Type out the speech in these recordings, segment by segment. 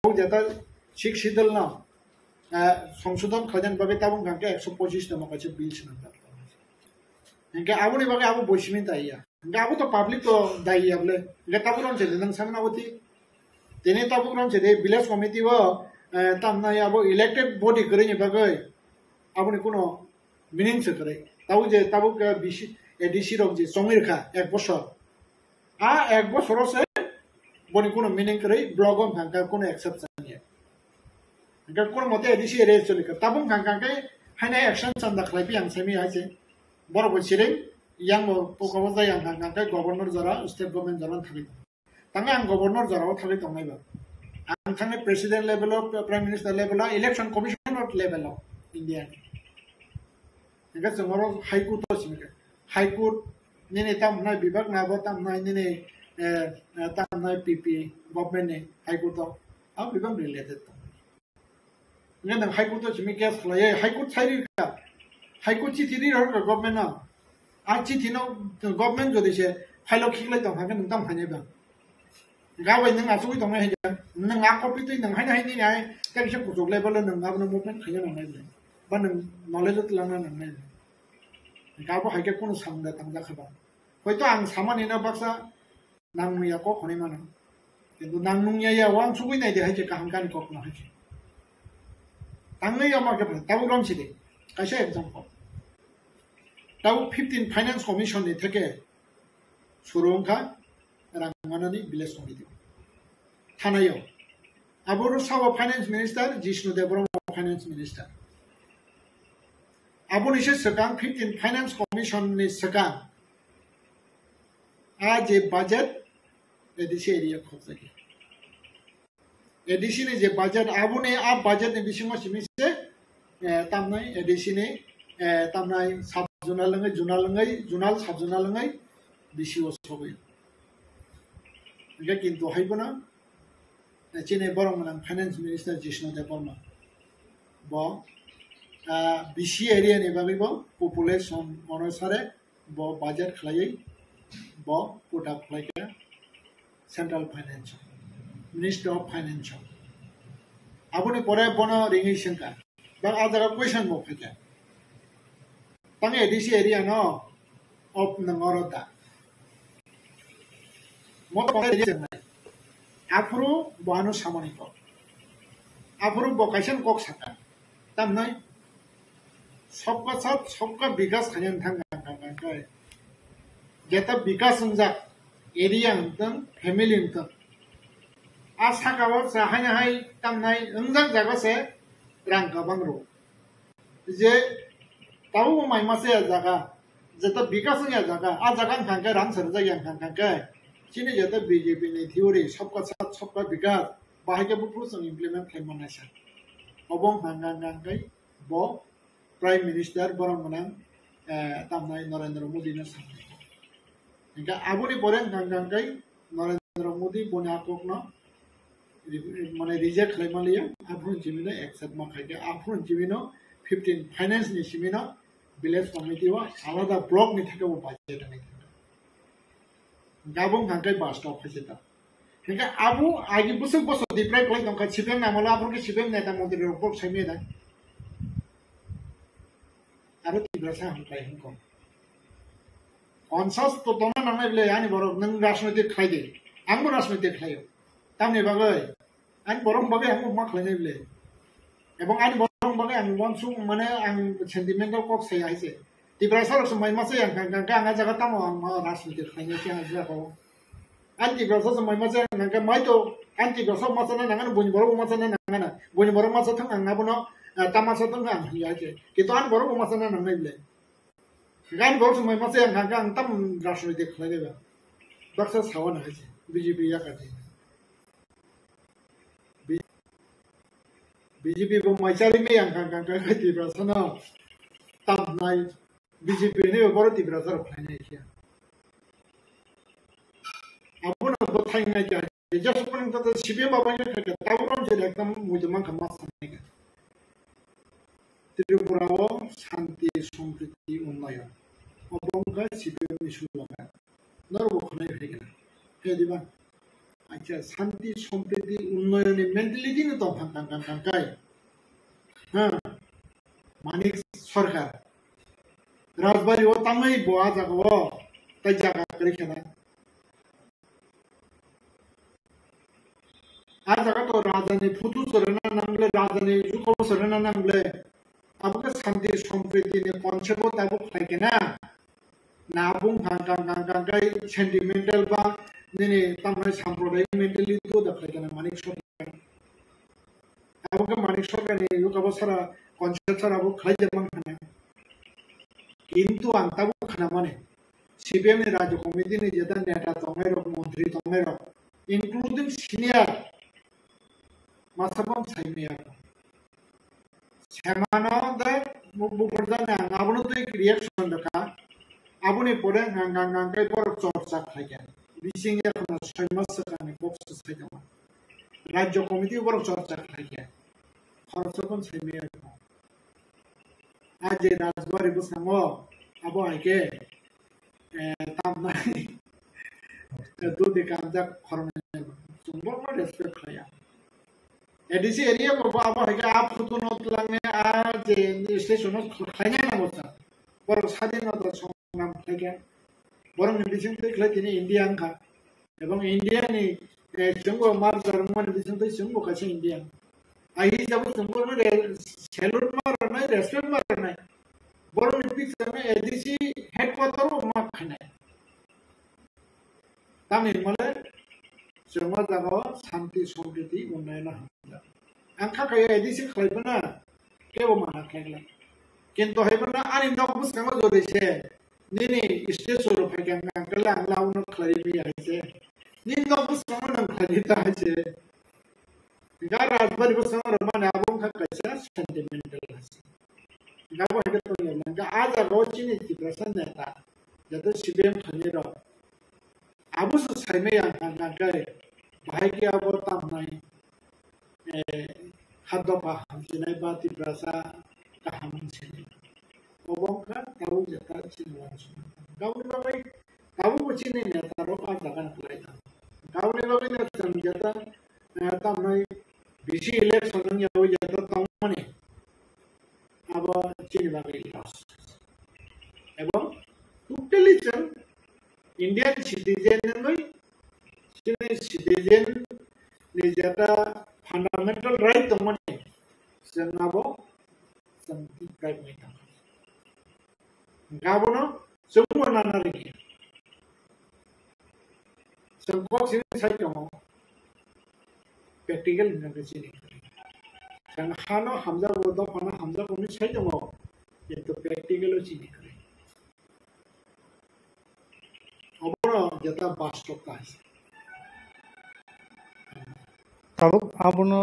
যেটা শিখ শীতল না সংশোধন খাইদান বাকি তাবুন কাকে 125 কাছে বিল ছিল Enggak aku nih pakai aku bos minta iya. Enggak aku tuh publik tuh dai ya boleh. Enggak tahu orang jadi nang sama aku ti. Tini tahu orang jadi village committee wo tamna ya aku elected body kerja bagai. Aku nih kuno meaning sekere. Tahu je tahu ke BC EDC rok je songir kha ek bosor. Ek bosor se boni kuno meaning kerja blog on kangka kuno exception ya. Enggak kuno mati EDC erase coli ke. Tabung kangka ke hanya action sanda kelaipi yang semi aja. বড় বলছিলেন young পোকাবজা young হাঙ্গাকে governor যারা state government যারা থাকি তাঙ্গে আং governor যারাও থাকি তংনাইবা আং থাঙ্গে president level prime minister level election commissioner level India এগা জমর high court সিমিকে high court নিনে তামনাই বিভাগ নাবো তামনাই নিনে তামনাই পিপি government high court আ বিভাগ রিলেটেড নিনে হাইকোর্ট সিমিকে খালায়ে হাইকোর্ট সাইরিকা হাইকোর্ট চিঠি দি রক গভর্নমেন্ট না আর চিঠি ন গভর্নমেন্ট যদি সে ফাইল খিলাই দং হাগেন নং হাইনাইবা গাবাই নং আসুই দং হাইজা নং আ কপি তুই নং হাইনা হাইনি আই কাইসে কুজক লেভেল নং গাবनो মুভमेंट খাইना नंनाय बा नों नलेज लाना नंनाय गाबो हाइके कोनो सामदा तंजा खबा हयतो आं सामानिना बाक्सा नां मैया को खनै मानो किन्तु नां नुंया या वां सुगै नायदे हाइके काहंकानि कक न हाइके तांनै या माके ताबु रमसिदे काइसे एग्जाम्पल ताऊ 15 फाइनेंस कमिशन नि थेके सुरुंखा रांगानानि विलेज कमिटि थानायाव आबोर साव finance minister Jishnu Debbarma finance minister आबोनिसे सकां 15 फाइनेंस कमिशन नि सकां आज जे बजेट एडिसी एरिया खोजके एडिसी नि जे बजेट आबोने आ बजेट नि बिसिङाव सिमिसे तामनाय एडिसी नि तामनाय साब जुनाल साब जुनालङै बिसिओ सबै Enggak kintu hai bana Chine borong manang finance minister Jishnu Devarma bo BC area ni bagi bo population onusare bo budget khlai bo put up like central finance minister of finance abuni pore bono ringi shenka bang ajaga question mo phika tang DC area no of nangoroda Afro Buano Samoniko Afro Vocation Cox Haka Tamnai Sopka Sopka Bigas Hayan Tanga Get up Bigas and Zak area family in them As Hakawa Sahana Hai Tamnai Unzak Zagase Ranka Bangro Je Tau my Masaya Zaga Zeta Bigas and Yazaga Azakan Kanka answer Zayan Kanka Chini jata BJP ni theory सबका साथ सबका विकास बाहर के process implement करना है अबों हंगांगां कई बो prime minister बरं मनां तामनाय नरेंद्र मोदी ने सामने इनका आबुनी बरं हंगांगां कई नरेंद्र मोदी बनाकोक न माने रिजेक्ट खालामना लिया आफुन जिमिनो एक्सेप्ट मा खायके आफुन जिमिनो 15 फाइनेंस नि सिमिनो विलेज कमिटि वा आलादा ब्लक नि थाके बाजेट नि Gabung hangkai bus stop hajita. Hingga abu agi busuk busuk di prek lagi tongkat sipem na mula abu ke sipem na tamu di report semi dah. Aru tiga sah hangkai hingkong. Konsas to toma nama bile yani borok neng rasmeti khai de. Angmu rasmeti khayo. Tamne bagai. An borong bagai angmu mak khai bile. Ebong an borong bagai ang wansung mana ang sentimental kok saya aje. Di Brazil semua masa yang kan aja kata mau rasmi hanya siang aja kau. Anti Brazil semua masa yang kan mai tu anti Brazil masa nangan bunyi baru masa nangan bunyi baru masa tu angga puno tamasa tu kan ya aja. Kita an baru masa nangan bile. Kan baru semua masa yang kan tam rasmi dek lagi ba. Baksa sawan aja. BJP ya kata. BJP pun cari me yang kan di Brazil na tam naik. BJP ini baru di Brazil financial. Abu nak bertanya aja. Jadi sekarang kita siapa bapaknya kerja. Tahu kan jadi kita mujurman kemas ni. Tripura Santi Sompriti Unnaya. Abang kan siapa isu lama. Naru bukan kerja. Hei di mana? আচ্ছা শান্তি সম্প্রীতি উন্নয়নে mentality no তো ভাঙ্কাই হ্যাঁ মানিক সরকার রাজবাড়ি ও তামাই বয়া জাগো তাই জায়গা করে খেলা আর জায়গা তো রাজধানী ফুটু সরেনা নামলে রাজধানী জুকো সরেনা নামলে আবকে শান্তি সম্প্রীতি নে কনসেপ্ট তাবো খাইকে না না বুং ভাঙ্কাই সেন্টিমেন্টাল বা নিনে তামাই সাম্প্রদায়িক মেন্টালিটি তো দেখাইকে না মানিক সরকার আবকে মানিক সরকার নে জুকো সারা কনসেপ্ট সারা আবো খাই যেমন খানা কিন্তু আন্তাবো খানা মানে সিপিএম ni রাজ্য কমিটি ni যেটা নেতা তমের মন্ত্রী তমের ইনক্লুডিং সিনিয়র মাসাবন সাইমিয়া সেমানো দে মুবুরদানা আবনো তো রিঅ্যাকশন দেখা আবনি পরে গাঙ্গাঙ্গাই পর চর্চা খাইয়া বিসিং এখন সৈমাস কানে বক্স সাইজামা রাজ্য কমিটি পর চর্চা খাইয়া খরচকন সাইমিয়া আজ রাজবাড়ি বসামো আবো আইকে tamnai itu di kanjak hormatnya sumber mah respect kaya edisi area bapak apa ya ap itu not langnya aja station not kaya na bosa baru sadin atau songnam kaya baru medicine tuh kelihatan ini Indian kan ebang India nih jenggo mar Jerman medicine tuh jenggo kasih Indian ahi jauh sumber mah salute mah ranai respect mah ranai baru medicine sama edisi headquarter mah kaya Tamil মানে জমা জাগাও শান্তি সম্প্রীতি উন্নয়ন হামলা আংখা কায় এদিসি খাইবো না কেউ মানা খাইলা কিন্তু হইবো না আনি নকবু সাঙ্গ জরিছে নিনি স্টেজ সরো ফাইগাং আংকলা আংলা উনো খাইবি আইছে নিনি নকবু সাঙ্গ নং খাইতা আইছে গা রাজবাড়ি বসাঙ্গ রমান আবং খা কাইসা সেন্টিমেন্টাল আছে গাবো হেগে তো নেলা গা আজ আগো চিনি তিপ্রাসান নেতা যাতে সিবিএম খানি র abu selesai me yang angkai baik ya buat tamai haddo paham sinai bati berasa paham sini obong kan tahu jata sini langsung kau ni bagai tahu kucing ni taruh apa kan kelihatan kau ni bagai ni jata tamai bisi election ni jauh jata tamu ni abo sini bagai los ebong totally Indian citizen noi citizen ni jata fundamental right to money senabo something right me ta gabono semua nanari sengkok sini sai kamo practical nang sini sang hano hamza bodo hana hamza koni sai kamo itu practical o sini jata bastoka tabuk abono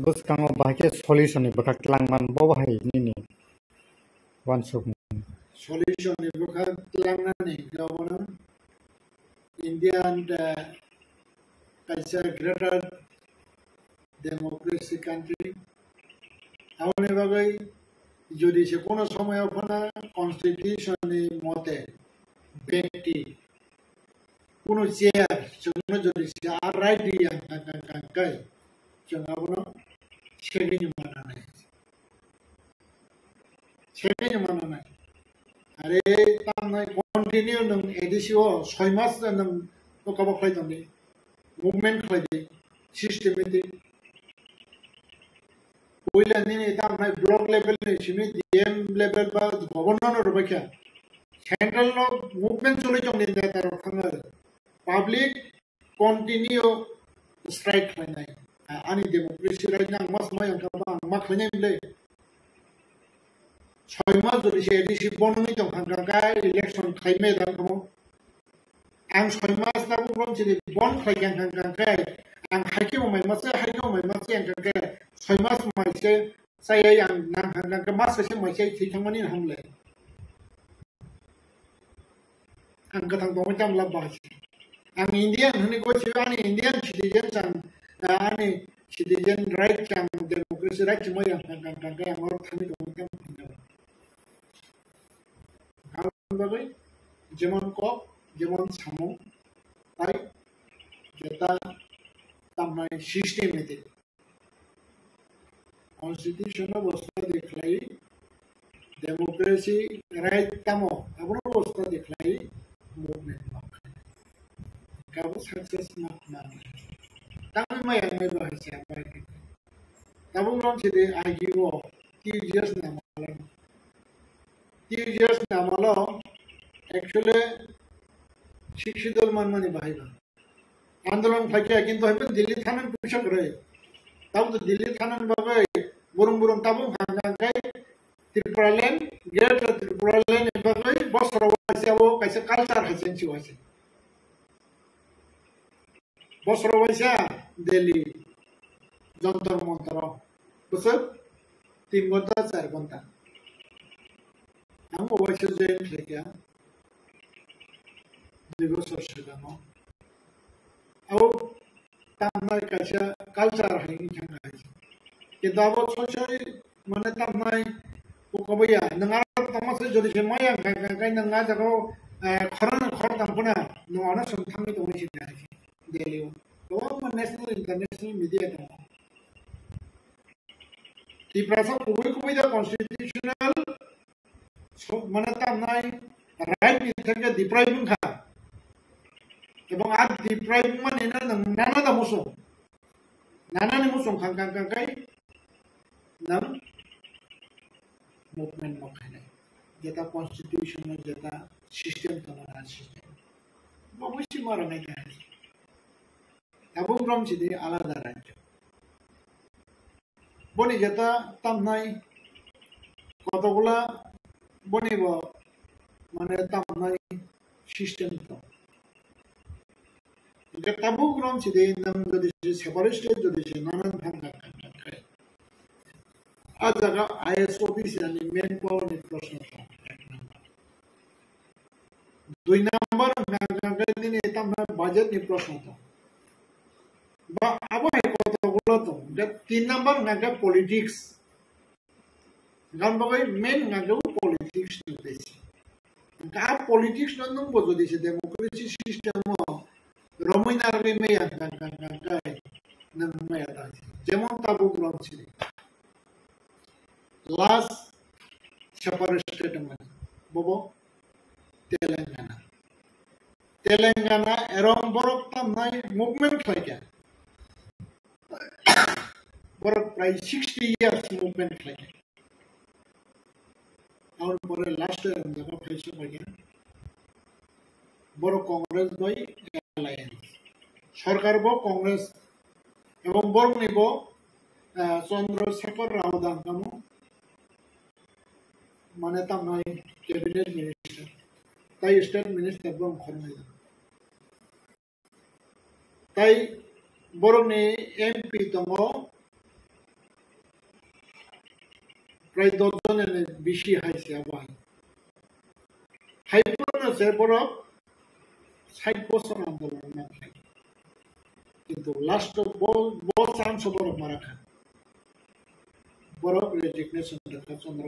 buskango bahake solution ni bakak langman bawahai nini wansuk solution ni bakak langman ni gabono India and as a greater democracy country amone bagai jodi se kono somoy okhana constitution ni mote ব্যক্তি কোনো chair जोंनो যদি আর right দিয়া কাঙ্কাই जोंहाबो সেগিনি মানা নাই সেগিনি মানা নাই আরে তামনাই কন্টিনিউ নং এডিসিও 6 মাস নং ওকাবা খাইতামনি মুভমেন্ট খাইদি সিস্টেমেটিক পয়লা নিনি তামনাই ব্লক লেভেল নি সিমি ডিএম লেভেল বা গভর্নর রবাইকা Central law movement চলে চলে তার ওখানে পাবলিক কন্টিনিউ স্ট্রাইক হয় নাই আনি ডেমোক্রেসি রাইট না মাস মাই আংকাবা মা খাইনাই বলে 6 মাস ধরে সে এডিসি বনমি তো খাঙ্গাগাই ইলেকশন খাইমে দামো আং 6 মাস না বুরম চিনি বন খাইগাং খাঙ্গাগাই আং হাইকেও মাই মাসে আংকাগাই 6 মাস মাইসে সাই আং নাং খাঙ্গাগা মাসে মাইসে থিথাংমানি হামলে ang katang pangutang labas. Ang Indian, huni ko siya ani Indian citizen sang ani citizen right sang democracy right mo yang kang or kami pangutang pangutang. Ang bagay, যেমন কক যেমন সামো তাই যেটা तामनाय सिस्टेम है कॉन्स्टिट्यूशन अवस्था देखलाई democracy right तमो अब अवस्था देखलाई movement काबू सक्सेस ना तामी मैं आने दो है से आप ताबू लोग चीज़ आगे वो TGS नामाला एक्चुअली शिक्षित मन मनी भाईगा आंदोलन फाइकिया किंतु हमें दिल्ली थाना पूछक रहे तब तो दिल्ली थाना बाबा बुरुम बुरुम तब खाना गए त्रिपुरालैंड गेट त्रिपुरालैंड बाबा बस रवासी वो कैसे कल्चर है सेंचु वासी बस रवासी दिल्ली जंतर मंतर बस 3 घंटा 4 घंटा हम वासी जेल थे क्या दिवस वर्षगानो अब तामनाय कैसे कल्चर है इनका है कि दावत सोचो मने तामनाय उकबया नंगा तमसे जदि से माया गाय नंगा जगो खरन खर तमपना नवाना संथामि तो मिसे है दिल्ली तो नेशनल इंटरनेशनल मीडिया तो त्रिपुरा कुबई दा कॉन्स्टिट्यूशनल मने तामनाय राइट निथंगे डिप्राइविंग खा এবং আর ডিপ্রাইভ মানে না নানা দা মুসো নানা নি মুসো খাং কাই নাম মুভমেন্ট মখানে যেটা কনস্টিটিউশন যেটা সিস্টেম তোমার সিস্টেম অবশ্যই মারা নাই কাজ এবং রমচিদি আলাদা রাজ্য বনি যেটা তামনাই কতগুলা বনিব মানে তামনাই সিস্টেম তো जब तबु ग्राम चिदे नम जदि सेपरेट जदि नानान भांगा खाय आज जगह आईएस ऑफिस यानी मेन पावर नि प्रश्न था 2 नंबर भांगा दिन तमना बजट नि प्रश्न था बा अब है कतगुलो तो जब 3 नंबर भांगा पॉलिटिक्स गान बगै मेन भांगा पॉलिटिक्स नि बेसी का पॉलिटिक्स नंदम बजदि से democracy system Romina Remea Gangai Namaya Jamon Tabu Gronchi Last separate statement Bobo Telangana around Borok Tamai movement like that Borok price 60 years movement like that our for last year in the place again Borok Congress by সরকার বো কংগ্রেস এবং বর্ণিব চন্দ্রশেখর রাও দাঙ্গামু মানে তামনাই cabinet minister তাই state minister বং খরমাই তাই বরংনি MP দङ প্রায় 10 জনের বেশি হাইছে আবার হাইপোনা সে বড় 60 বছর আন্দোলন না কিন্তু লাস্ট বল চান্স বড় মারা খান বড় রেজিগনেশন দেখা চন্দ্র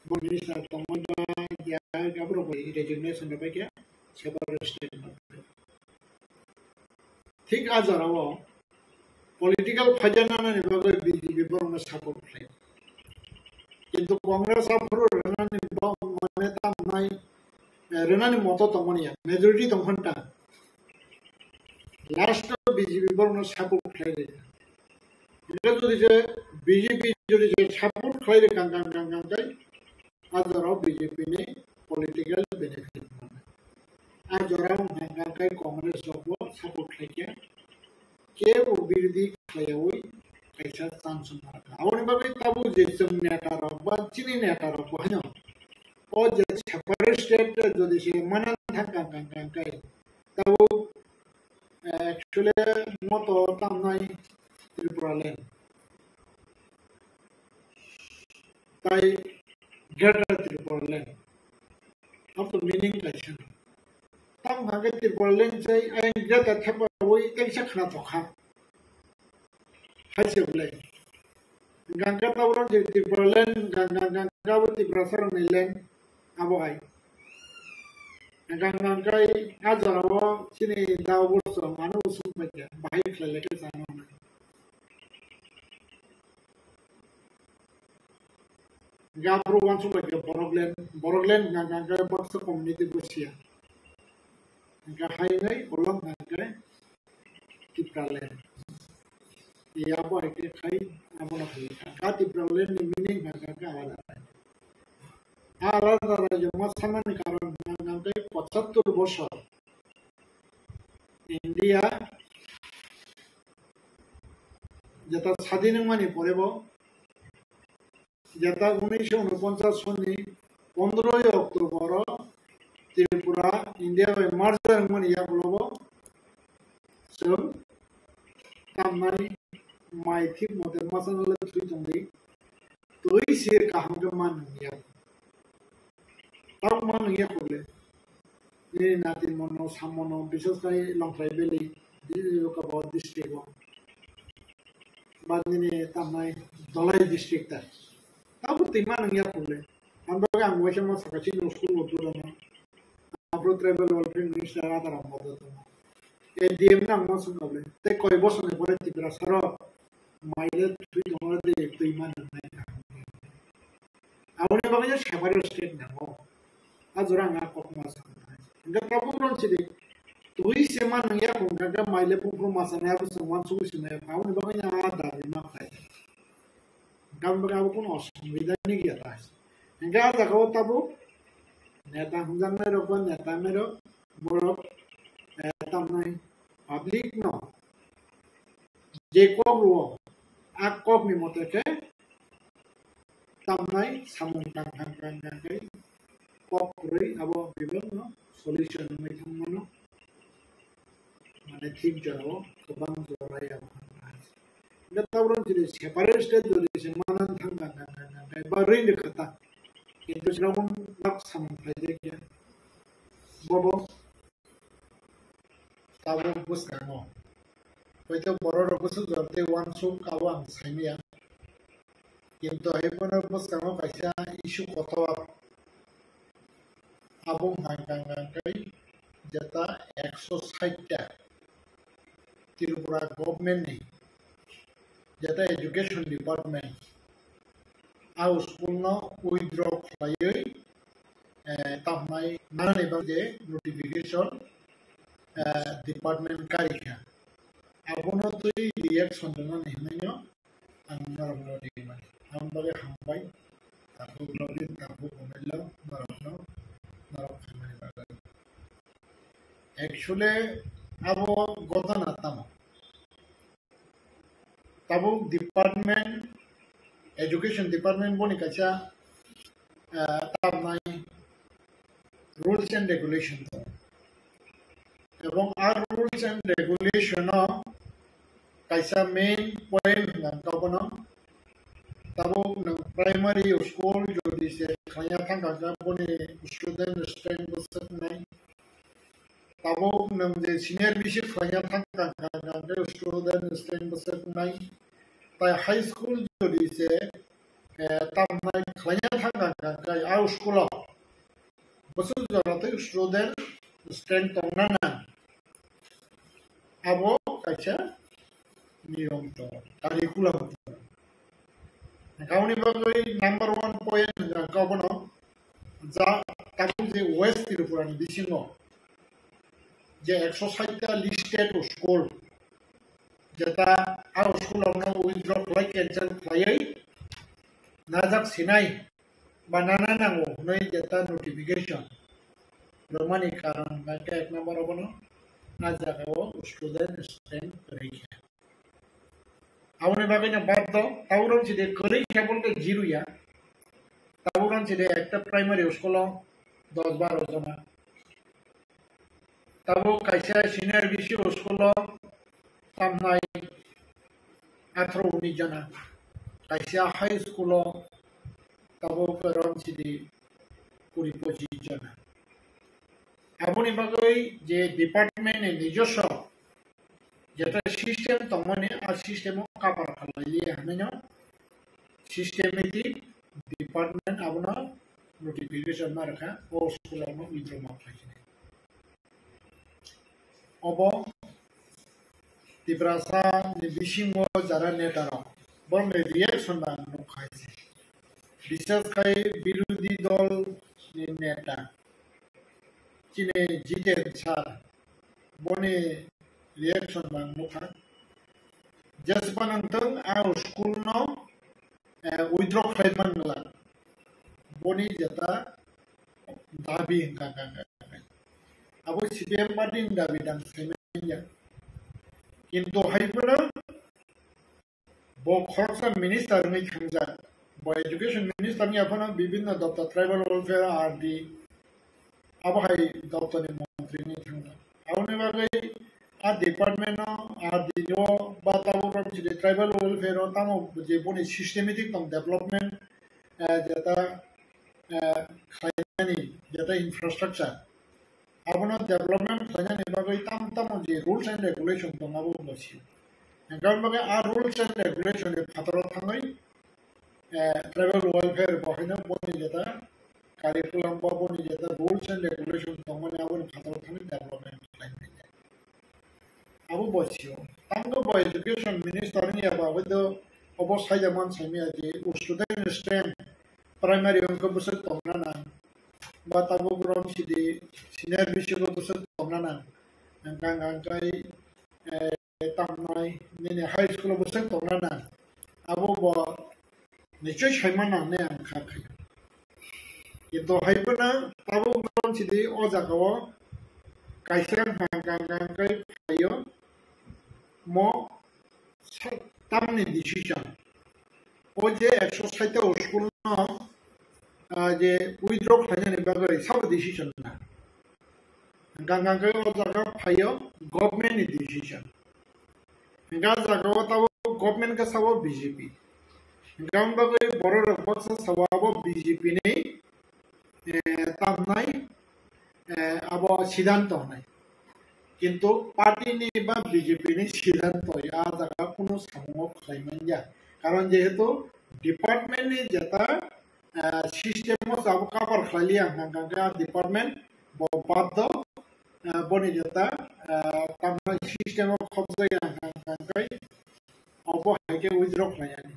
বনিসা তমজা ইয়া গাবর বই রেজিগনেশন রে পাইয়া সেবার স্টেটমেন্ট ঠিক আজারাও পলিটিক্যাল ফাজানা নে বগৈ বিজেপি বরং সাপোর্ট খায় কিন্তু কংগ্রেস আপর রেনানি মানে তাম নাই রেনানি মতো তমনিয়া মেজরিটি তমখনটা লাস্ট বিজেপি বরং সাপোর্ট খায় এটা যদি যে বিজেপি যদি যে সাপোর্ট খায় কাঙ্গাং তাই আজারাও বিজেপি নে পলিটিক্যাল বেনিফিট মানে আজারাও কাঙ্গাং কংগ্রেস সব সাপোর্ট খায় के वो बिरदी खायावई कैसा चांस मारा आवनी बाबे ताबू जे सम नेटा रबा चिनी नेटा रबा हनो ओ जे सेपरेट स्टेट जदि से मनन थाका कांकाय ताबू एक्चुअली मतो तामनाय त्रिपुरालैंड ताई ग्रेटर त्रिपुरालैंड अब तो मीनिंग कैसे तम भागे त्रिपुरालैंड से आई ग्रेटर थेपा वही कैसे खाना तो खा हाइसे बोले गंगा तावरों जे त्रिपुरालैंड गंगा वो त्रिपुरा सर नीलैंड अब आई Gangangkai ajarawa sini daw burso manu usum baca bahai keleleke sana. Gabru wansu baca boroglen gangangkai baksa community busia. Gahai ngai ulang gangangkai tipralen. Iya apa itu kai apa lagi? Gak tipralen ni meaning gangangkai awal. আলাদা জন্ম স্থান কারণ গঙ্গাকে ৭৫ বছর India যেটা স্বাধীন মানে পড়ব যেটা ১৯৪৯ সনে ১৫ অক্টোবর ত্রিপুরা ইন্ডিয়া মার্জার মানে ইয়া বলব जों तामनाय माइथि मदर मासानले थुइ दंदि तुइ सिर काहांगो माननिया ताव माननिया करले ये नाति मनो सामनो बिशेषकाय लंख्राय बेलि दिका बहुत डिस्ट्रिक्ट बादनि तामनाय दलाय डिस्ट्रिक्ट ता ताव ति माननिया करले आंबा आं वैसे मा साखाथि स्कुल लदुराना आब्रो ट्राइबल वेलफेयर मिनिस्टार आदार मदद एडीएम ना मसुन गले ते कय बसने परे तिब्रा सर माइले थुइ दंगले दे तुइ माननाय आवने बागे सेपारेट स्टेट नांगौ आजुरांगा ककमास गा प्रभुरन चिदि तुइ सेमा नंगिया खुंगा माइले पुप्रो मासनाया बसमान सुसिने आवने बागे ना दाबि मा खाय गामबा कोन असुबिदा नि गया तास गा जागाव ताबो नेता हुंजांनाय रकम नेता मेरो बरो तामनाय पाब्लिक न जे कक रो आ कक नि मतेके तामनाय सामुं थांखांखांखाय कक रै अब बिबन सल्युशन मैथांमोन माने ठीक जाव गोबां जराय दा तावरन जेरै सेपारेट स्टेट जेरै मानान थांखांखांखाय बा रैनो खोथा किन्तु सिनाव लाख सामुं थाइजे गया बबो ताबो बुसकांगो हयतो बरर बुसु जरते वानसु काबो आं साइमिया किन्तु हेपन बुसकांगो कायसा इशु कथवा आबुं हांगांगांकै जेता 160 टा त्रिपुरा गभर्नमेंट नि जेता एजुकेशन डिपार्टमेंट आउ स्कूल न उइद्र खायै तामनाय नानै बाजे नोटिफिकेशन डिपार्टमेंट कारिखा आबोनो तुइ रिएक्शन दना नेहनायो आं नरमनो दिमान आं बागे हामबाय ताबो लबि ताबो गमेलो नरमनो नरम खामानि बागे एक्चुअली आबो गतना तामा ताबो डिपार्टमेंट एजुकेशन डिपार्टमेंट बनि काचा तामनाय रुल्स एंड रेगुलेशन এবং আর রুলস এন্ড রেগুলেশন কাইসা মেইন পয়েন্ট গাবনো তাবো প্রাইমারি স্কুল যদি সে খায়া থাকা বনি স্টুডেন্ট স্ট্রেন বসত নাই তাবো নম যে সিনিয়র বিশি খায়া থাকা স্টুডেন্ট স্ট্রেন বসত নাই তাই হাই স্কুল যদি সে তামনাই খায়া থাকা আউ স্কুল বসু জরাতে স্টুডেন্ট স্ট্রেন তংনা abo kaca niyom to curriculum kauni bagai number 1 point kabono ja tabu je west tripura ni bisingo je 160 ta listed school jeta ar school ono withdraw like cancel khai najak sinai banana nango noi jeta notification romani karon bagai ek number obono Najakawo student strength परीक्षा आवने बागैना बाद दो तावरन सिदे परीक्षा बोलते zero या तावरन सिदे एक primary school 10-12 जना ताबो कायसा सीनियर बीसी स्कूल तामनाय 18-19 जना कायसा हाई स्कूल ताबो करन सिदे 20-25 जना आबुनि बागै जे डिपार्टमेंट নিজস্ব যেটা সিস্টেম তমনে আর সিস্টেম কাভার খালাইয়ে হামেনো সিস্টেমেটিক ডিপার্টমেন্ট আবনা নোটিফিকেশন মারখা ও স্কুল আমো উইথড্র মারখাইছে অব তিব্রাসা বিশিঙ্গ যারা নেতারা বর্মে রিয়েকশন খাইছে বিশেষ করে বিরোধী দল নেতা চীনে জিতেন স্যার বনে রিয়েকশন মুখা যেসবানন্তং আও স্কুল ন উইথড্র খাইমানলা বনি যেটা দাবি আবো সিপিএম পার্টির দাবি দান কিন্তু হাইপনা খরচা মিনিস্টার नि खांजा एजुकेशन मिनिस्टार नि अपना विभिन्न दप्तर ट्राइबल वेलफेयर आरडी अब हाई दप्तर नि मंत्री नि खांजा आउने बागै आ डिपार्टमेंट आरडी नो बाताबो रमसिदे ट्राइबल वेलफेयर तामो जे बनि सिस्टेमेटिक तम डेवलपमेंट जेता खायनानि जेता infrastructure abona development khanya ni bagai tam je rules and regulation to ngabo bosi ngam bagai a rules and regulation e phataro thangai travel welfare bahina boni jeta curriculum ba boni jeta rules and regulation to mane abon phataro thangai development khanya abu bosi tango bo education minister ni aba wedo obosai jaman samia je student strength primary onko busuk tomna batabo grom sidi senior bisho busuk tomnana angkai tamnai ni high school busuk tomnana abo bo nichoi shaimana ne angkha khai itu haipana tabo grom sidi o jagao kaisang angkai phayo mo tamni decision o je 160 school no J withdraw खायनानि बागै सब decision ना गांगांगै ओ जागा फायो government नि decision गा जागा Tabo government का सब बीजेपी गाम बागै बर रबक्स सवाबो बीजेपी नि तामनाय अब सिद्धांत होनाय किंतु पार्टी नि बा बीजेपी नि सिद्धांत आ जागा कोनो सामो खायमान जा कारण जेहेतु डिपार्टमेंट नि जेता system of our cover Khalia Hanga department, Bobado, Bonijata, system of Hobsay Hangai, Obo Hake withdraw Klayani.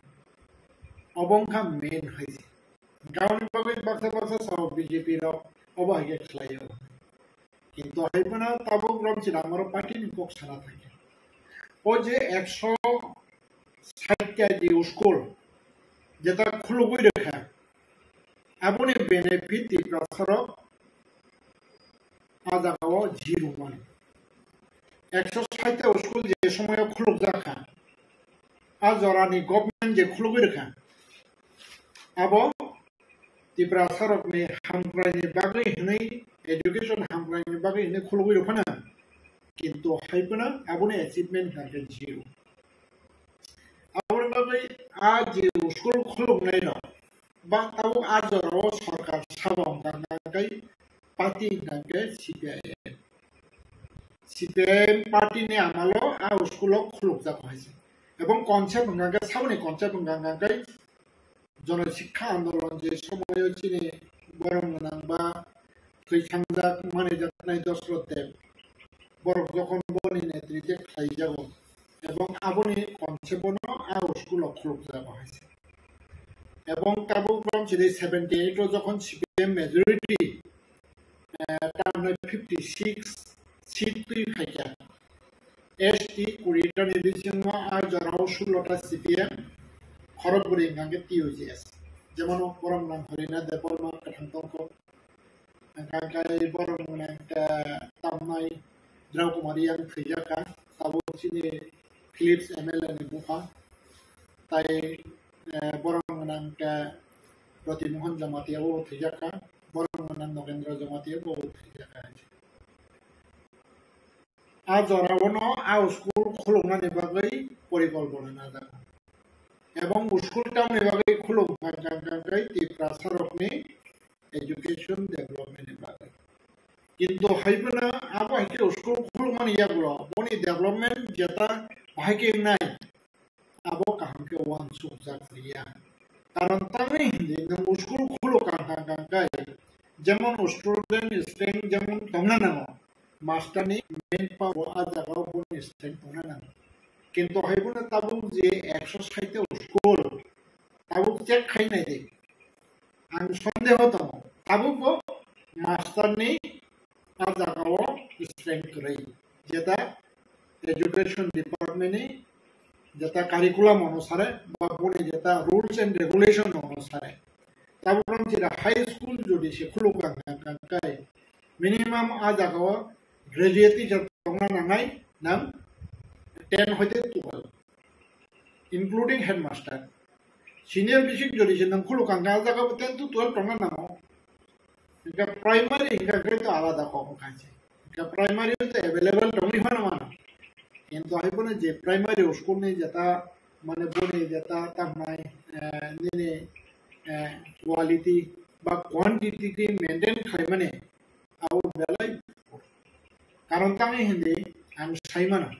Obonka main Hazi. Government public boxes of BJP Obo Hake Klayo. Into Hypana, Tabo Grams in Amaro Party in Coxana. Oje Exo Site School. Jeta Kulu Widaka. Abone benefit di prasaro adagawo 0 160 school je সময় খুলুক জাখা আজরানি government যে খুলুক রাখা আবো দি prasaro নে হামগ্রাইনি বাগৈ হनै education হামগ্রাইনি বাগৈ হनै খুলুক রাখা কিন্তু হাইপনা আবনে achievement থাকে 0 আবনে বাগৈ আ যে স্কুল খুলুক নাই না Bang tahu aja roh sarkar sabang tangkai parti tangkai CPM parti ni amalo a uskulo khuluk jak hoise ebong concept tangkai saboni concept tangkai jono শিক্ষা আন্দোলন যে সময় চিনি বরং নাংবা তুই সংজাক মানে যাতনাই দশরথে বরং যখন বনি নেতৃত্বে খাই যাব এবং আবনি কনসেপ্ট আ uskulo khuluk jak hoise এবং তাবো গ্রাম যদি 78 যখন সিপিএম মেজরিটি টার্মে 56 সিট তুই ফাইকা এসটি কুড়িটা নির্বাচন আর জরাও 16টা সিপিএম খড়গপুরে গাঙ্গে টিওজিএস যেমন বরং নাম হরিনা দেববর্মা কাঠান্তঙ্ক গাঙ্গাই বরং একটা তামনাই দ্রৌপমারিয়াং ফেজাকা তাবো চিনি ফিলিপস এমএলএ ni buka তাই borong menangka Roti Mohan Jamatia wo tijaka borong menang Nogendra Jamatia wo tijaka a jora wono a school khulungna ni bagai porikolpona na da ebong school ta ni bagai khulung gagai ti prasarok ni education development ni bagai কিন্তু হাইপনা আবা কি school khulungna ni yagulo boni development jeta bhai নাই abo kaham ke wan sukjak priya karon tangi hindi nang school khulo kangkai jemon student strength jemon tongna masterni main power ajaga bun strength onana কিন্তু হাইবুনা তাবু যে 160 score তাবু check খাই নাই দে आं सन्देह दङ ताबुबो मास्टारनि आजागाव स्ट्रेंथ रही जेता एजुकेशन डिपार्टमेंटनि जेता कारिकुलाम अनुसारे बा बुनि जेता रूल्स एंड रेगुलेशन अनुसारे ताबुराम जेरा हाई स्कूल जुदि से खुलुका गाय मिनिमाम आजागाव ग्रेजुएट जतना नांगाय नाम 10 होते 12 इंक्लूडिंग हेडमास्टर सीनियर बेसिक जोड़ी से नंखुलु कांगा जागा 10 to 12 टंगा नाओ इनका प्राइमरी इनका ग्रेड तो आलादा को खाचे इनका प्राइमरी तो अवेलेबल टंगी होना माना किंतु आइबोने जे प्राइमरी स्कूल ने जता माने बोने जता तमाय ने क्वालिटी बा क्वांटिटी की मेंटेन खाइमाने आउ बेलाय कारण तांगे हिंदी आं साइमाना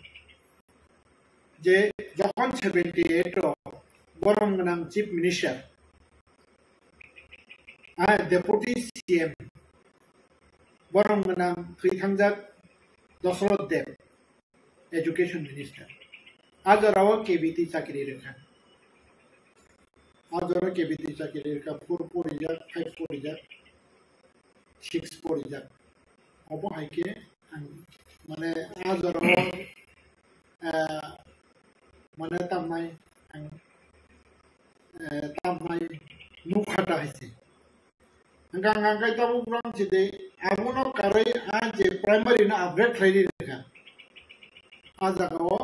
जे जखन 78 Borong Nang Chief Minister, Deputy CM, Borong Nang Kritangjak Dosrod Dev, Education Minister. Azarawa KBT Sakiri Reka. Azara KBT Sakiri Reka 4 Porijak, 5 Porijak, 6 Porijak. Obo Haike, and Mane Azarawa Mane Tamai and tamai nukhata haise ngang tabu gram chide abuno karai a je primary na upgrade thairi rekha ajagawo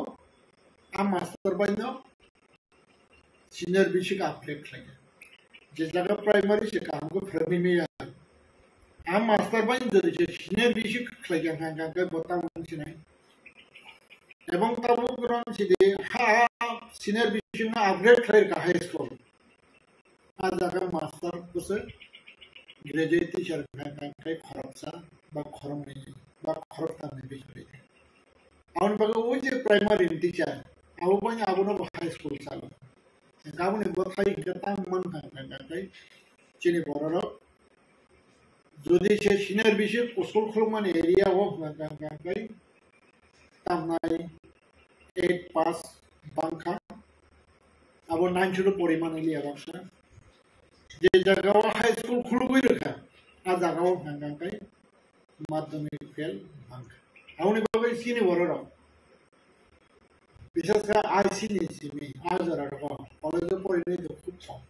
a master baino senior basic upgrade thairi je jaga primary se kaam ko frame me ya a master bain jodi je senior basic thairi ngang bataw chinai ebong tabu gram chide ha senior basic na upgrade thairi ka high school आज अगर master कुछ graduate teacher का खरचा बा खरम नहीं बा खरता नहीं बिचरे आउन बगे वो जे प्राइमरी टीचर आउ बने आउ न हाई स्कूल चालू गाबने बथाई गता मन का चिनि बररो যদি সে সিনিয়র বিশেষ স্কুল খুলমান এরিয়া অফ গাঙ্গাই তামনাই 8 পাস বাংখা আবার 9 ছিল পরিমাণ এলিয়া বাক্সা যে জায়গাও হাই স্কুল খুলবই রেখা আর জায়গাও গাঙ্গাই মাধ্যমিক ফেল বাংখা আউনি ভাবে চিনি বড়রা বিশেষ করে আইসিনি সিমি আজরা কলেজে পড়িনি তো খুব কম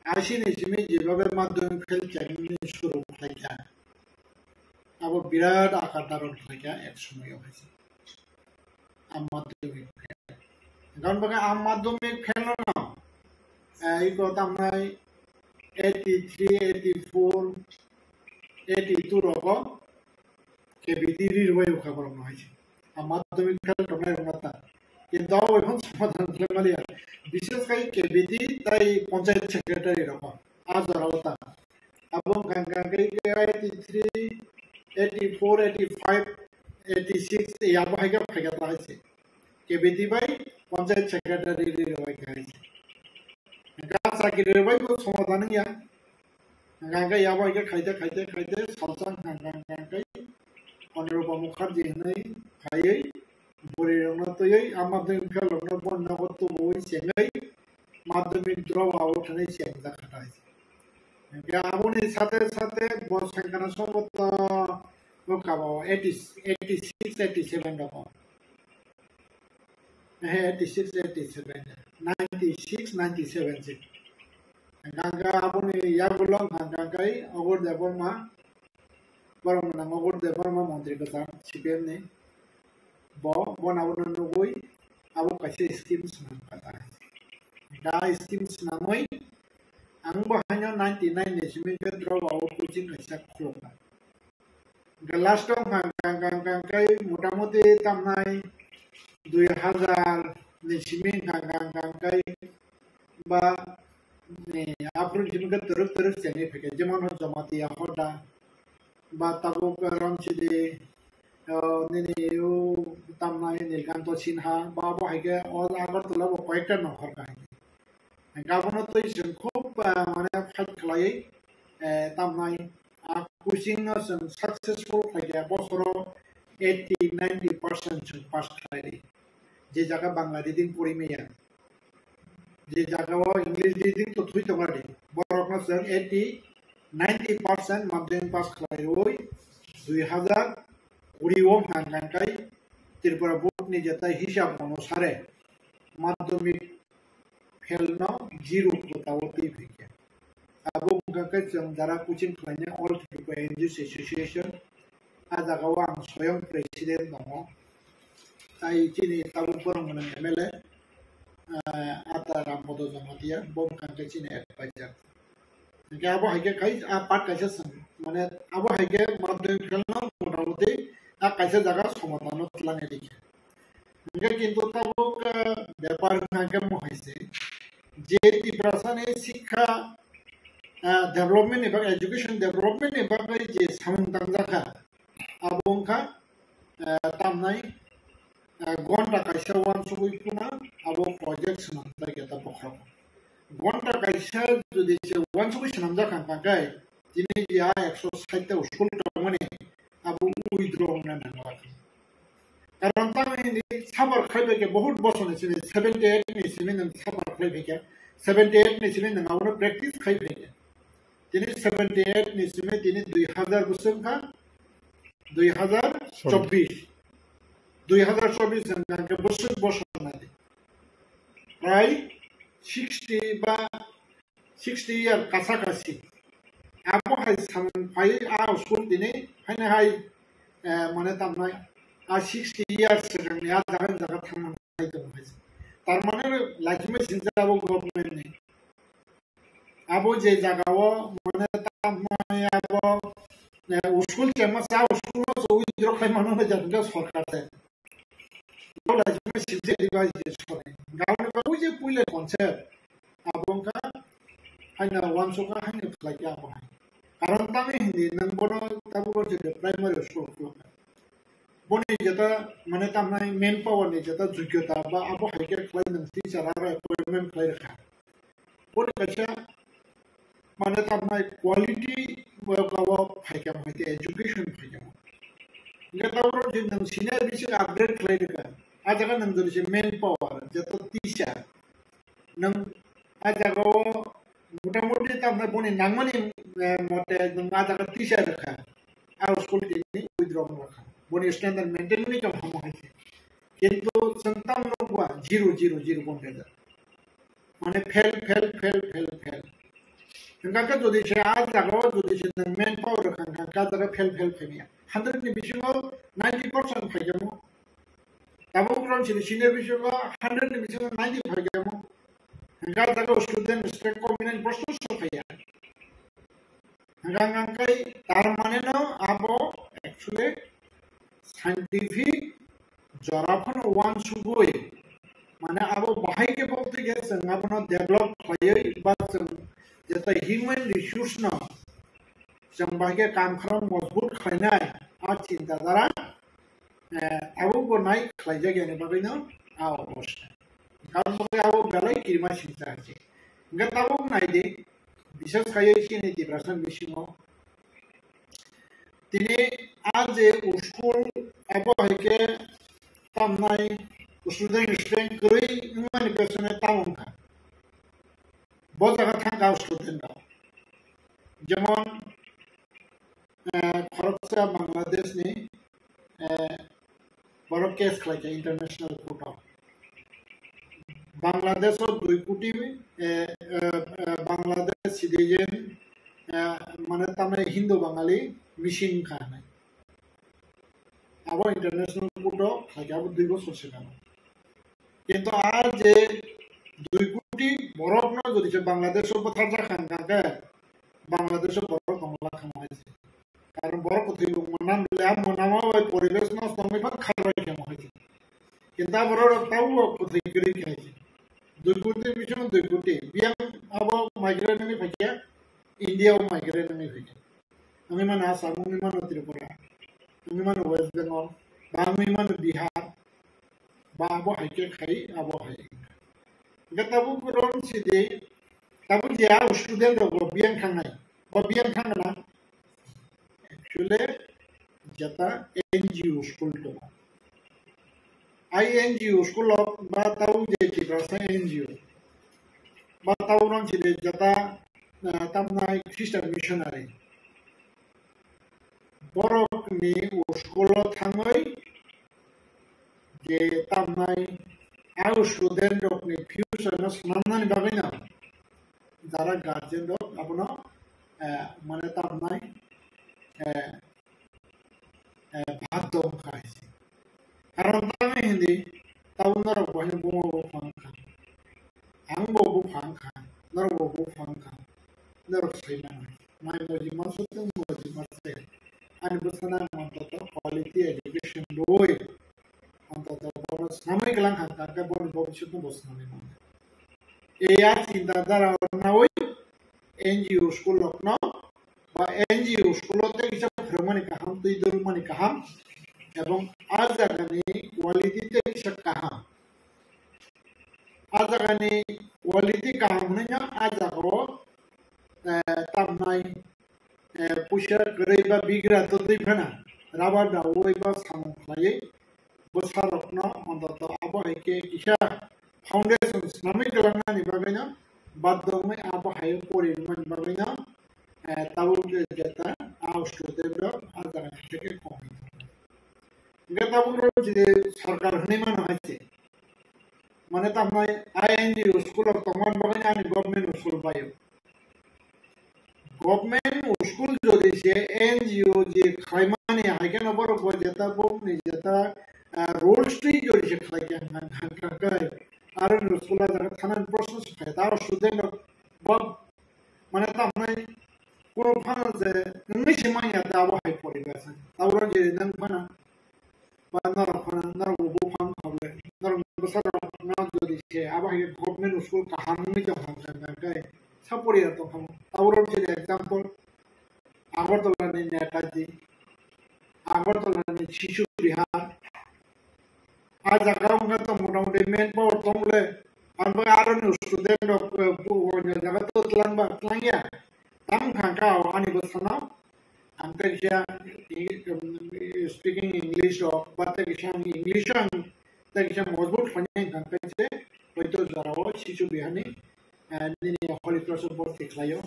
आइसिनि सिमी जेबाबे माध्यमिक फेल चेकनि शुरू खालाया अब बिराद आकार दारन खालाया एक समय होइसे आम माध्यमिक फेल गान बगा आम माध्यमिक फेल न इको तामनाय 83 84 82 रको केबिटी रिरबाय खबर न होइसे आम माध्यमिक फेल तनाय रंगता কিন্তু এখন সমাধান ফ্যামিলি বিশেষ করে কেবিডি তাই পঞ্চায়েত সেক্রেটারি রকম আজ রাওতা এবং গাঙ্গাঙ্গাই 83 84 85 86 এই আবহাওয়া ফাইগা আছে কেবিডি বাই পঞ্চায়েত সেক্রেটারি রবাই গাইছে গাছা গিরবাই কো সমাধান ইয়া গাঙ্গাঙ্গাই আবহাওয়া খাইতে খাইতে খাইতে সালসান গাঙ্গাঙ্গাই অনিরূপা মুখার্জি নাই খাইই বরিরংনা তৈ মাধ্যমিক ফেলনা বন্যাগত বই সেঙ্গাই মাধ্যমিক দ্রব আউটনে সেঙ্গা খাটাইছে গাবনি সাথে সাথে বসংখানা সম্পত লোকাবো 86 87 রকম 86 87 96 97 জি গাঙ্গা আপনি ইয়াগুলো গাঙ্গাই অগর দেবরমা বরমনা অগর দেবরমা মন্ত্রী কথা সিপিএম নে बनावन नगोई अब कैसे स्कीम्स नामता दा स्कीम्स नामय आं बाहायनो 99 नेसिमे ड्रप आउट कोचिंग कैसा खुलना लास्ट गांगांगांगाय मोटामोटी तामनाय 2000 नेसिमे गांगांगांगाय बा ने आप्रो जिमगा तरफ तरफ चने फेके जेमन हो जमातिया होदा बा ताबो रामचिदे नेने यो तामनाय नीलकांत सिन्हा बाबा हाइगे और आगरतला कयेकटा नखर काहिनी गाबनो तो जों खूब माने फाइट खालायै तामनाय coaching successful खाया बसरो 80-90% जों पास खालाय जे जागा बांला रिडिं पढ़ी मैया जे जागा इंग्लिश रिडिं तो थुई तमारी बरकना जों 80-90% माध्यमिक पास खालाय ओय 2020 हांगांकाय त्रिपुरा बोर्ड नि जता हिसाब अनुसारे माध्यमिक फेल न 0 बतावती फैके Abu Gaka Jara Kuchin Plane, all people in this association, Adagawa, Soyam President Nomo, I Chini Tabupuram and MLA, Atara Modozamatia, Bomb Kantachin at Paja. Gabo Hake a part Kajasan, Manet Abu Hake, Mother Kelno, Muraude, a Kajazagas from Mono Planetic. Get into Tabuk, the Paranaga Mohise, J. Prasane Sika. Development about education development about je samantang jaka abong ka tamnai gonta kaisa wan subui puna abo project samanta kita pokra gonta kaisa jodi je wan subui samanta kan pakai jini dia 160 te usul tamane abo withdraw na na karon ta ini sabar khaibe ke bahut bosone 78 ni simin sabar khaibe ke 78 ni simin na awno practice khaibe Tini 78 nisme tini 2000 busum ka 2024 ke busum nadi right 60 ba 60 year kasakasi abo hai saman pai a usul tini haina hai mane tamnai a 60 years sedang ya jaga thaman hai to tar mane lakme sinja abo government ne Abu je jagawo mana tamai abo usul cema sa usul so withdraw khai mano na jadga sarkar se lo lajme silje device je sore gaun babu je puile concept abong ka haina wan so ka haina khai ya ba karon tami hindi nang bono tabu ko je primary school ko boni jeta mane tamai main power ne jeta jugyota ba abo haike khai nang teacher ara appointment khai rakha boni kacha mana tamai quality bawa phaikyam haite education phaikyam ngata ro je nang senior bisi upgrade klai ka ajaga nang dori je main power jato teacher nang ajaga motamoti tamai boni nangmani mote nang ajaga teacher ka our school ni withdraw rakha boni standard maintain ni kam hamo haite kintu santam no 0 bonde mane fail Engkau tu di sini jago tu di sini manpower kan jaga fail ni. 100 ni bisingo 90% fajamu. Tamu kron sini senior bisingo 100 ni bisingo 90 fajamu. Engkau jago student strength combination bostu so faya. Engkau tar mane no abo actually scientific jarapon one subui. Mana abo bahai ke bolte ke sangap no develop faya bas जैसे human resource ना संभागे काम खराब मजबूत खाना है आज चिंता दारा अब वो नहीं खाई जाएगा ने बाकी ना आओ बस काम करके आओ बेलाई किरमा चिंता है इंगे तब वो नहीं दे विशेष खाई इसी ने डिप्रेशन बिशिंगो तिने आज स्कूल अब है के तब नहीं स्टूडेंट स्ट्रेंथ करी इंगे निकलने में ताऊं का बहुत जगह था गाँव स्टूडेंट का जमन भारत से बांग्लादेश ने बड़ो केस खिलाया इंटरनेशनल कोर्ट ऑफ बांग्लादेश और 2 कोटी में बांग्लादेश सिटीजन माने तमें हिंदू बंगाली मिशिंग खाना अब इंटरनेशनल कोर्ट ऑफ खिलाया अब 2 बছর से ना किंतु आज 2 কোটি বরফ না যদি বাংলাদেশের কথা জাখান কাকে বাংলাদেশের বরফ কমলা খামাইছে কারণ বরফ কতই মনাম লে মনামা ওই পরিবেশ নষ্ট হয়ে পর খারাই কেমন হয়েছে কিন্তু বরফ তাও কতই করে খাইছে 2 কোটি মিশন 2 কোটি বিয়াম আব মাইগ্রেন্ট নি ফাকিয়া ইন্ডিয়া ও মাইগ্রেন্ট নি ফাকিয়া আমি মানে আসাম আমি মানে ত্রিপুরা আমি মানে ওয়েস্ট বেঙ্গল বা আমি মানে বিহার বা আব হাইকে খাই আব high Gatabu kuron sidi, tabu dia student rogo biang kangai, ko biang kangana, actually jata NGO school to ai NGO school ba tau je chi rasa NGO ba tau rong chi de jata tamnai Christian missionary borok ni school thangai je tamnai au student rok ni future na smanani bagina যারা guardian rock আপনার মানে তার নাই ভাত দম খাইছে কারণ তামে হিন্দি তাও নর বহে বুমো ফাংখা আং ববু ফাংখা নর ববু ফাংখা নর সাইনা মাই মজি মাসুতে মজি মাসে আনি বসনা অন্তত কোয়ালিটি এডুকেশন লই অন্তত বড় সাময়িক লাং হাঁকা বড় ভবিষ্যৎ বসনা মানে এই আর চিন্তাধারা না ওই NGO school no বা NGO school তে কিছু ভ্রমণে কাহাম দুই ধর্মণে কাহাম এবং আজাগানি কোয়ালিটিতে কিছু কাহাম আজাগানি কোয়ালিটি কাহাম না আজাগো তামনাই পুষা করে বা বিগ্রা তো দিবেনা রাবার দাওই বা সামখায়ে বসারকন অন্তত আবহাইকে কিসা ফাউন্ডেশন নামে গলানি বাবেনা বাদমে আবহাই পরিমাণ বাবেনা তাও যেটা আউস্ট্রেলিয়া র আজাগানি থেকে কম গতাবুর যে সরকার হনিমান হইছে মানে তামনাই আইএনজিও স্কুল তমান বাবেনা আনি গভর্নমেন্ট স্কুল পাইও গভর্নমেন্ট স্কুল যদি সে এনজিও যে খাইমানি হাইকেন বড় যেটা বমনি যেটা রোলস্ট্রি যদি সে খাইকেন হানকাকাই আর স্কুল জায়গা থানার প্রশ্ন শিখায় তার স্টুডেন্ট মানে তামনাই কোনো ফানা যে নই সময় আতে আবহাই পরিবেশ তাওরা যে নং ফানা বা নর ফানা নর ববু ফান খাবে নর বছর না যদি সে আবহাই গভর্নমেন্ট স্কুল কাহানি তো হানকাকাই সাপোরিয়া তো খাম তাওরা যে एग्जांपल আগরতলা নি নেতাজি আগরতলা নি শিশু বিহার আজ জায়গা তো মোটামুটি মেন পাওয়ার তমলে আনবা আরো স্টুডেন্ট জায়গা তো তলাংবা তলাংয়া তাম খাঙ্কাও আনি বসনা আমতে যা স্পিকিং ইংলিশ বাতে কিসান ইংলিশ তে কিসান মজবুত ফানি খাঙ্কাছে হয়তো যারাও শিশু বিহানি নিনি হলি ক্রস ভর্তি খাইও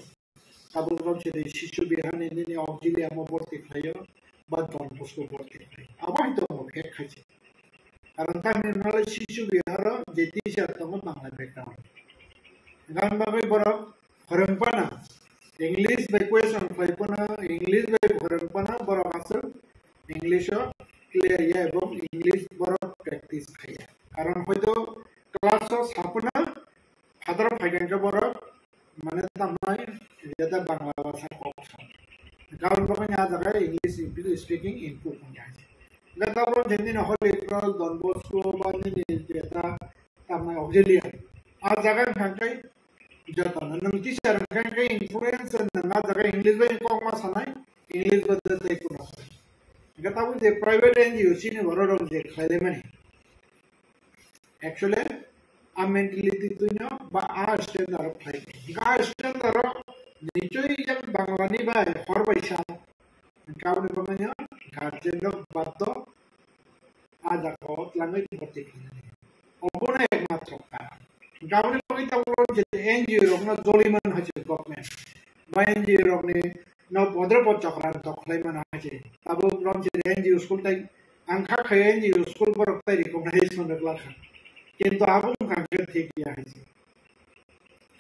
কাবুলগঞ্জ যে শিশু বিহানি নিনি অক্সিলিয়া ভর্তি খাইও বা দন বস্তু ভর্তি খাই আবার তো মুখে খাইছে কারণ তাহলে নালে শিশু বিহার যে টিচার তখন বাংলা ব্যাকগ্রাউন্ড গান বাবে বড় হরংপানা ইংলিশ বাই কোয়েশন ফাইপনা ইংলিশ বাই হরংপানা বড় আসল ইংলিশ ক্লিয়ার ইয়া এবং ইংলিশ বড় প্র্যাকটিস খাইয়া কারণ হয়তো ক্লাস সাপনা হাজার ফাইগানকে বড় মানে তামনাই যেটা বাংলা ভাষা কথা কারণ বাবা না জায়গায় ইংলিশ স্পিকিং ইমপ্রুভ হয়ে আছে গতাবর যেদিন হলে ক্রস দন বস্কো বা নিনি যেটা তামনাই অক্সিলিয়া আর জায়গায় খাঙ্কাই যত নং টিচার খাঙ্কাই ইনফ্লুয়েন্স না জায়গায় English by comma Sanai English বদতে কোন গতাবর যে প্রাইভেট এনজিও চিনি বড় রকম যে খাইলে মানে actually a mentality tunya ba a standard play ga standard nichoi jam banglani ba hor paisa kaune bamanya garden lok baddo aja ko langai boti obona ekmatro karon kaune bagita bolo je NGO rok na joliman haje government ba NGO rok ni no bodropot chakran to khlaiman haje tabo rom je NGO school tai angkha khai NGO school borok tai recognition rakla কিন্তু আগুন কাকে থেকে আছে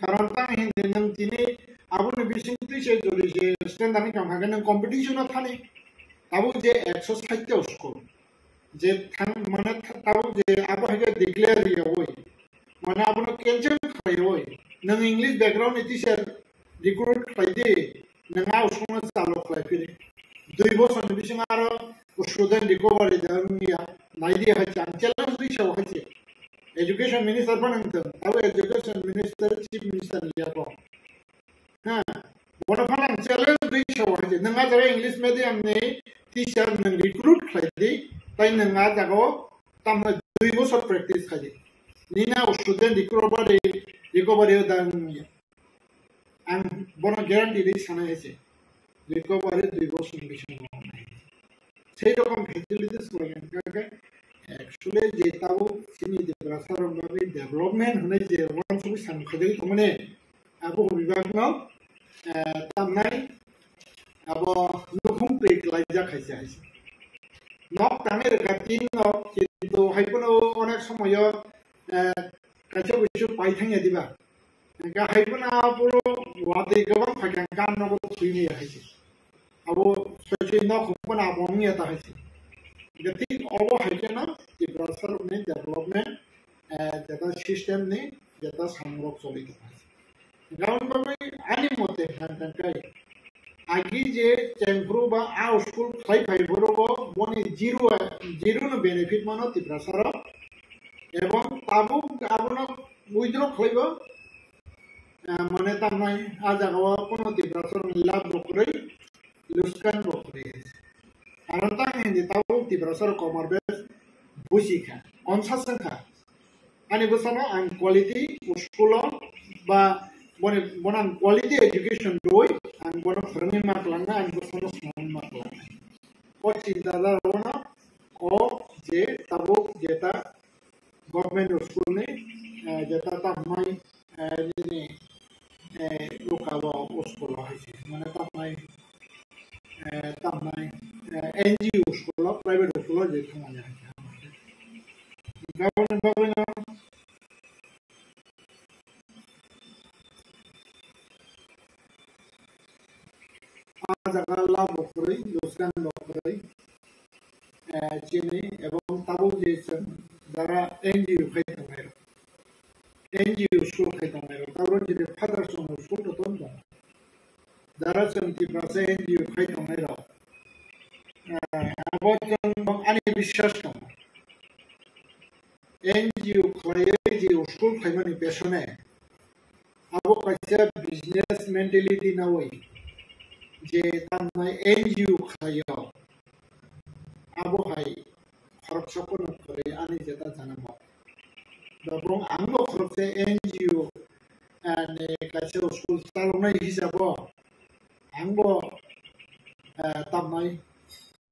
কারণ তা হিন্দে নং তিনি আগুন বিশিংতি সে যদি যে স্ট্যান্ড আমি কাম হাগে নং কম্পিটিশন থানে তাবু যে 160 স্কোর যে মানে তাবু যে আবু হাগে ডিক্লেয়ার ইয়া হই মানে আবু ক্যান্সেল খাই হই নং ইংলিশ ব্যাকগ্রাউন্ড টিচার রিক্রুট খাইদে নং আউ সময় চালু খাই ফিরে 2 বছর বিশিং আর স্টুডেন্ট রিকভারি দামিয়া নাইদিয়া হয় চ্যালেঞ্জ দিছে হইছে Education Minister panangtang, tahu Education Minister, Chief Minister niya po. Ha, wala pa lang challenge din siya wajib. Nanga jaga English medium ni teacher nang recruit kadi, tayo nanga jago tama 2 bosor practice kadi. Nina student recovery dan ang bono guarantee di sana ese. Recovery 2 বছর বেশি সেই রকম facilities লাগান কাকে actually যেটাও চিনি ত্রিপুরাসারভাবে development হনে যে ওয়ান সুবি সাংখদে মানে আবো বিভাগनो তামনাই আবো নুখুম পেক লাইজা খাইছে আইছে নক তামে রেখাতিন নক কিন্তু হাইপনো অনেক সময় কাছে কিছু পাইথাঙ্গে দিবা গা হাইপনা পুরো ওয়াদে গোবাং ফাইকান কান নব থুইনি আইছে আবো সচি নক হুপনা আবনি তা আইছে Jadi Allah hanya diberasal oleh development data system ni data sangrok solid. Gaun bagai ani mote hankan kai. Agi je cengkru ba a school khai boro bo boni zero no benefit mano diberasal. Ebong tabu abono withdraw khaibo mane tamai aja gawa kono diberasal lab bokre luskan bokre. Karena hindi tahu di berasal komarbes busika, onsasengka. Ani bersama an quality sekolah ba bonang quality education doi an bonang fermi maklanga an bersama semua maklanga. O cinta darona o je tabu jeta government school ni jeta tamai ini lukawa sekolah ini. Mana tamai NGO sekolah, private sekolah jadi semuanya. Government jaga lah bokori, luskan bokori, cini, ebong tabu jadi dara NGO kaya tamai. NGO sekolah kaya tamai. Tabu jadi father son sekolah tu tuan. Dara senti prase NGO kaya tamai. Abot yang ani বিশ্বাস না NGO kaya je school kaya mani pesone abo kaisa business mentality na hoy je tamai NGO kaya abo hai kharap sokon kore ani jeta janama dobrong anggo kharapse NGO ane kaisa school salona hisabo anggo tamai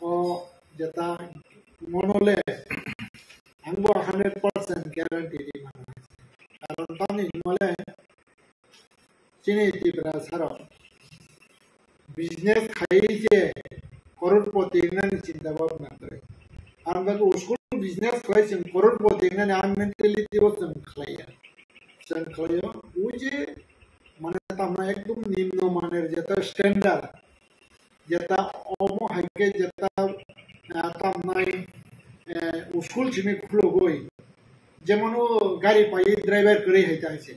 o jeta monole angbo 100% guarantee di mana karon tani mole sini di berasaro business khai je crorepoti nan cinta bhavna kare amba ko usko business khai sin crorepoti nan am mentality o san khaya uje mane tamna ekdom nimno maner jeta standard jeta omo haike jeta tamnai school chini khulo goi যেমন গাড়ি পাই driver করে হইতে আছে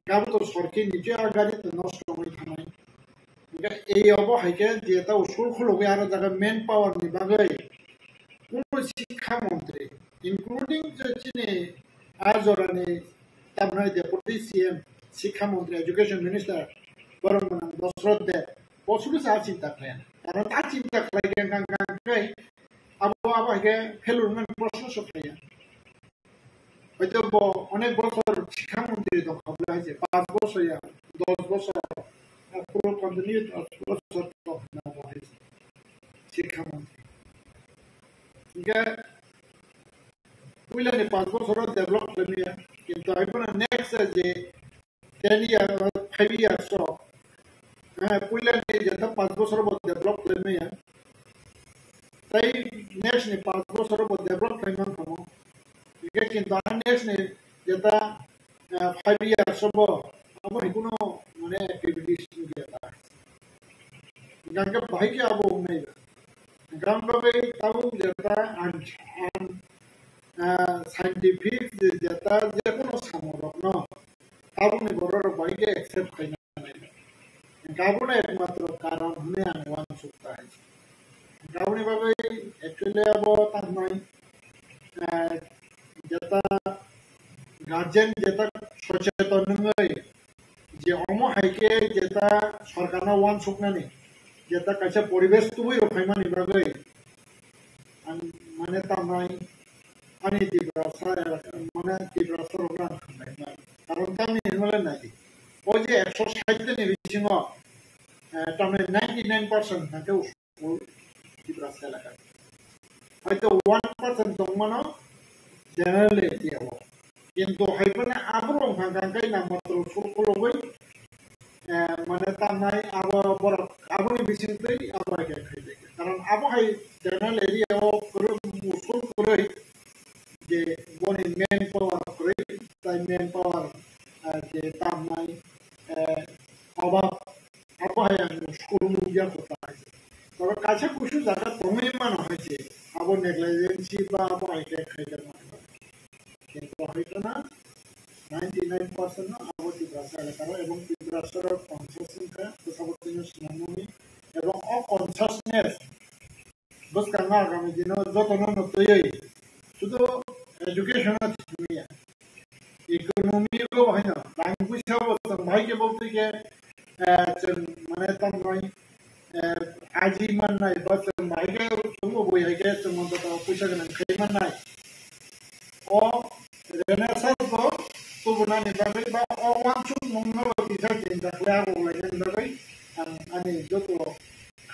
গাবো তো সরকি নিচে আর গাড়ি তো নষ্ট হই থামাই এই অবহাইকে যেটা স্কুল খুলো গই আর জায়গা মেন পাওয়ার নি বাগৈ কোন শিক্ষা মন্ত্রী ইনক্লুডিং যে চিনি আজরানি তামনাই ডেপুটি সিএম শিক্ষা মন্ত্রী এডুকেশন মিনিস্টার বরং দশরথ দেব পছুলু সা চিন্তা করেন কারণ তা চিন্তা করেন গাঙ্গাই আবহাওয়াকে ফেলুর প্রশ্ন সফাইয়া হয়তো অনেক বছর শিক্ষামন্ত্রী তো ভাবলে হয়েছে 5 বছর 10 বছর পুরো কন্টিনিউ 10 বছর হয়েছে শিক্ষামন্ত্রী পুইলানি 5 বছর ডেভেলপ করে কিন্তু এখন নেক্সট যে 10 ইয়ার 5 ইয়ার্স পুইলানি যেটা 5 বছর ডেভেলপ করে তাই নেক্সট 5 বছর ডেভেলপ করে কিন্তু next nih jeta 5 years sobo amo hikuno mane activities jeta gangga bahiki abo umai gangga be tahu jeta scientific jeta jekono samorok no tahu ni boror bahiki accept kaina gabu na ekmatro karon hune angwan sukta gabu ni babai actually abo tanmai jeta guardian যেটা সচেতন নয় যে অমো হাইকে যেটা সরকারনা one সুকনানি যেটা কাছে পরিবেশ তুই রখাইমানি বাগৈ মানে তামাই আনি দিব্রাসা মানে দিব্রাসা রোগান কারণ তামি হিমালয় নাই ও যে 160 নি বিচিং tamne 99% hake school Tibrasa elaka hoyto 1% tongmano general area ho কিন্তু হাইপনে আবরং হাঙ্গাঙ্গাই না মাত্র ফুলকুলবই মানে তামাই আবো বড় আবনি বিচিন্তই আবহাওয়া খাইতে কারণ আবহাওয়াই জেনারেল এরিয়াও করে মুসুল করে যে বনি মেন পাওয়ার করে তাই মেন পাওয়ার যে তামাই অভাব আবহাওয়া স্কুল মুজিয়া কথা আছে তবে কাছে কিছু জায়গা কমই মান হয়েছে আবো নেগলিজেন্সি বা আবহাওয়াকে খাইতে মানে কিন্তু হয়তো না 99% আবো Tibrasa এলাকার এবং Tibrasar কনসাসনেস প্রসাবর্তনীয় সিনামনি এবং অকনসাসনেস বসকাঙ্গা আগামী দিনে যতন নতই শুধু এডুকেশন নিয়ে ইকোনমিকও হয় না ল্যাঙ্গুয়েজও ভাইকে বলতে গিয়ে মানে তার নয় আজি মান নাই বা ভাইকে তুমি বই হাইকে তোমার পয়সা কেন খাইমান নাই ও renaissance tubunan bagay ba o wansu mongno bisa tindak laro lagi bagay ang ani joto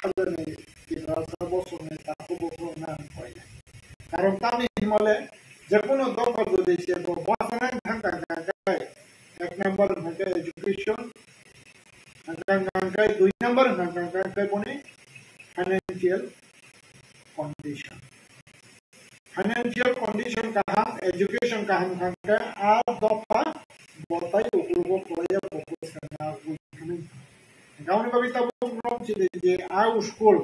kada ni Tibrasa boso ni tapo boso na koy karon tami himale jekono dopa jodi se bo basana thangka kai ek number hake education kai 2 number kai bone financial condition financial condition kaham education kaham khangka a dopa botai ukurbo koya fokus karna guthami gauni babi tabu rom chide je a school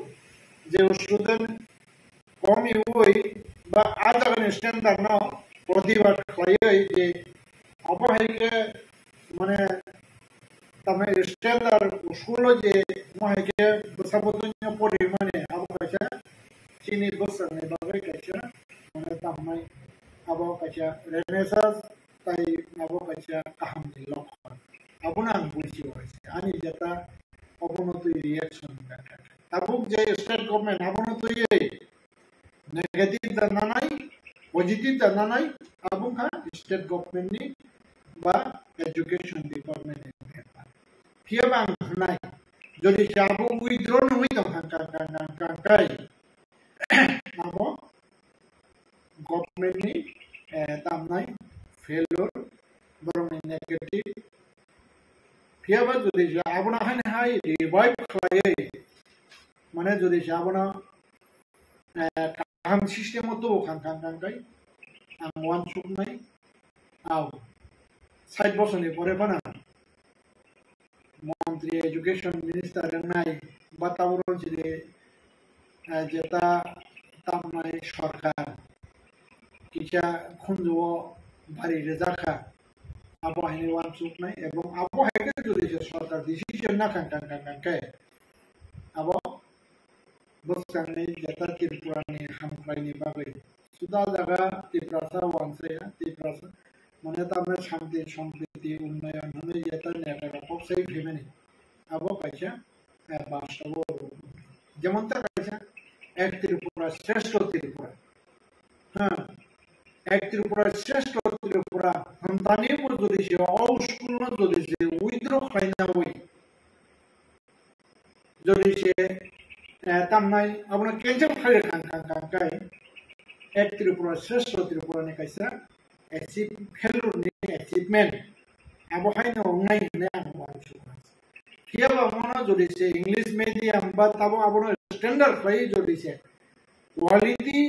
je student komi hui ba ajagan standard na প্রতিবাদ হয় যে অবহাইকে মানে তমে standard school যে মহাইকে বসাবতন্য পরিমাণে আবহাওয়া চিনি বসানে বাগে কাছে মানে তামাই আবহাওয়া কাছে রেনেসাঁস তাই আবহাওয়া কাছে কাহামনি লক্ষণ আবনা বুঝি হয়েছে আমি যেটা অবনতি রিয়াকশন দেখা তাবুক যে স্টেট গভর্নমেন্ট অবনতি নেগেটিভ জানা নাই পজিটিভ জানা নাই আবুখা স্টেট গভর্নমেন্ট নি বা এডুকেশন ডিপার্টমেন্ট ফিয়াবাং নাই যদি চাবো উইথড্রন হই তো কাকাই আবো গভর্নমেন্ট নি তামনাই ফেলর বরং নেগেটিভ ফিয়াবা যদি আবনা হাই রিভাইভ খায় মানে যদি আবনা kaham system to khang kai ang wan suk nai aw side boss ni pore bana মন্ত্রী এডুকেশন মিনিস্টার নাই বাতাবরণ যে যেটা তামনাই সরকার কিছা খুনজো বাড়ি রেজাখা আবহাওয়ানি ওয়ান সুক নাই এবং আবহাওয়াকে যদি সরকার ডিসিশন না খান আবো বসকানে যেটা ত্রিপুরানি হামফাইনি বাগৈ সুদা জায়গা Tibrasa ওয়ানসে Tibrasa মানে তামনে শান্তি সম্প্রীতি উন্নয়ন হলে যেটা নেটওয়ার্ক অফসাই ফেমেনি আবো কাইছা বাস্তব যেমন তা কাইছা এক ত্রিপুরা শ্রেষ্ঠ ত্রিপুরা হ্যাঁ এক ত্রিপুরা শ্রেষ্ঠ ত্রিপুরা সন্তানি যদি সে অস্কুল যদি সে উইদ্র খাইনা হই যদি সে তামনাই আপনার কেঞ্চেল খাই খাই এক ত্রিপুরা শ্রেষ্ঠ ত্রিপুরা নে কাইসা অ্যাচিভ ফেলুর নি অ্যাচিভমেন্ট আবহাই ন নাই নে আবহাই কিয়াবা মনা যদি সে ইংলিশ মিডিয়াম বা তাবো আপনার স্ট্যান্ডার্ড খাই যদি সে কোয়ালিটি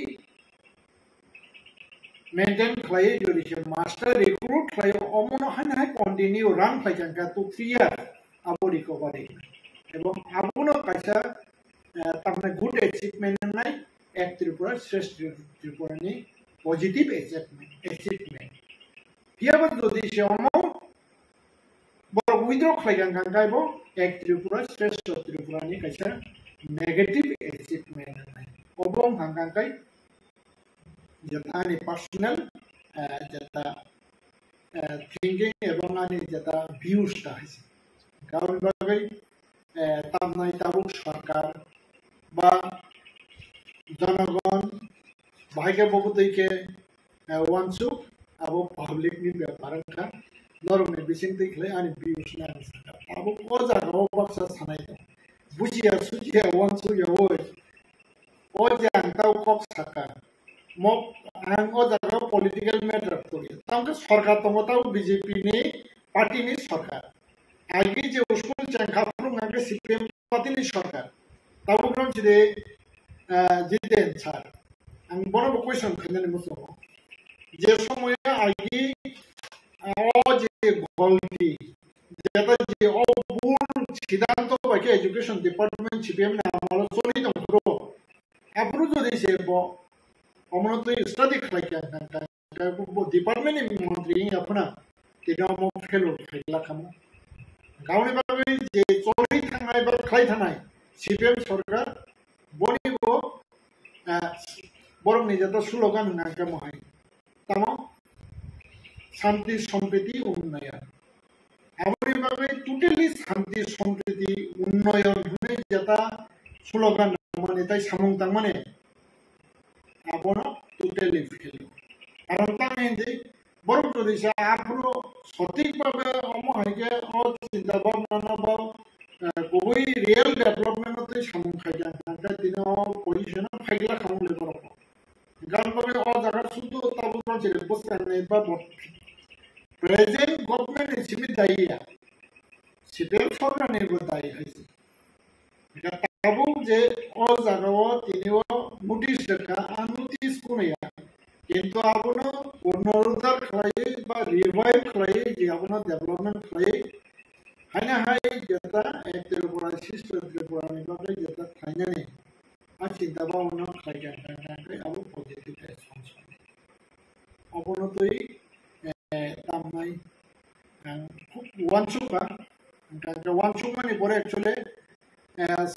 মেইনটেইন খাই যদি সে মাস্টার রিক্রুট খাই অমন হাই কন্টিনিউ রান খাই জানকা তো 3 ইয়ার আবো রিকভারি এবং আবুনো কাইসা তারমানে গুড অ্যাচিভমেন্ট নাই এক ত্রিপুরা শ্রেষ্ঠ ত্রিপুরা নি পজিটিভ অ্যাচিভমেন্ট হিয়াবা যদি সে অম বড় উইথড্র খাইগান গাইব এক ত্রিপুরা শ্রেষ্ঠ ত্রিপুরা নি কাইসা নেগেটিভ অ্যাচিভমেন্ট নাই অবং হাঙ্গাঙ্গাই যেটা আনি পার্সোনাল যেটা থিঙ্কিং এবং আনি যেটা ভিউসটা আছে কারণ ভাবে তামনাই তাবুক সরকার বা জনগণ ভাইকে ববুতৈকে ওয়ানসুক আবো পাবলিক নি ব্যাপার খা নরমে বিসিং তৈখলে আনি ভিউস না আবো ও জায়গাও বাক্সা সানাই bujiya sujiya wan sujiya oi o jang tau kok saka mok ang o jaga political matter kori tamke sarkar tongo tau BJP ni party ni sarkar আগে যে স্কুল চাঙ্কা প্রুং আগে সিপিএম পাতিনি সরকার তাও গ্রাম চিদে জিতেন স্যার আমি বড় কোয়েশন খাইনানি মুসলম যে সময়ে আগে ও যে গলতি যেটা যে ও ভুল সিদ্ধান্ত বাকি এডুকেশন ডিপার্টমেন্ট সিপিএম না আমল চলি দং পুরো আপনি যদি সে অমনত স্টাডি খাইকা ডিপার্টমেন্ট মন্ত্রী আপনা তেনা মো ফেলো খাইলা খামো गावनि बागै जे चलि थांनाय बा खाय थानाय सिपिएम सरकार बयबो बरंनि जाता स्लोगान होनांगौ महाय तामो शांति सम्प्रीति उन्नयन आबनि बागै टोटली शांति सम्प्रीति उन्नयन होनाय जाता स्लोगान माने ताइ सामुं तां माने आबनो टोटली फेल कारण तांनि বরং প্রদেশে আপনো সঠিকভাবে অমহাইকে ও চিন্তা ভাবনা বা কবই রিয়েল ডেভেলপমেন্টতে সামুং খাইয়া নাকা দিন পজিশন খাইলা খামুলে বরং গান ভাবে ও জায়গা শুধু তাবুরা ছেড়ে বসে নেই বা প্রেজেন্ট গভর্নমেন্ট হিসেবে দায়ীরা সেটাও সরকার নির্ভর দায়ী হয়েছে এটা তাবু যে ও জায়গাও তিনিও নোটিশ রেখা আর নোটিশ কোনিয়া কিন্তু আপনো পুনরুদ্ধার খাই বা রিভাইভ খাই যে আপনো ডেভেলপমেন্ট খাই হাইনা হাই যেটা একটা উপরাশিস ত্রিপুরানি বাকে যেটা খাইনা নেই আর চিন্তা ভাবনা খাই গান আবো পজিটিভ রেসপন্স আপনো তুই তামাই খুব ওয়ানসুকা ওয়ানসুকানি পরে অ্যাকচুয়ালি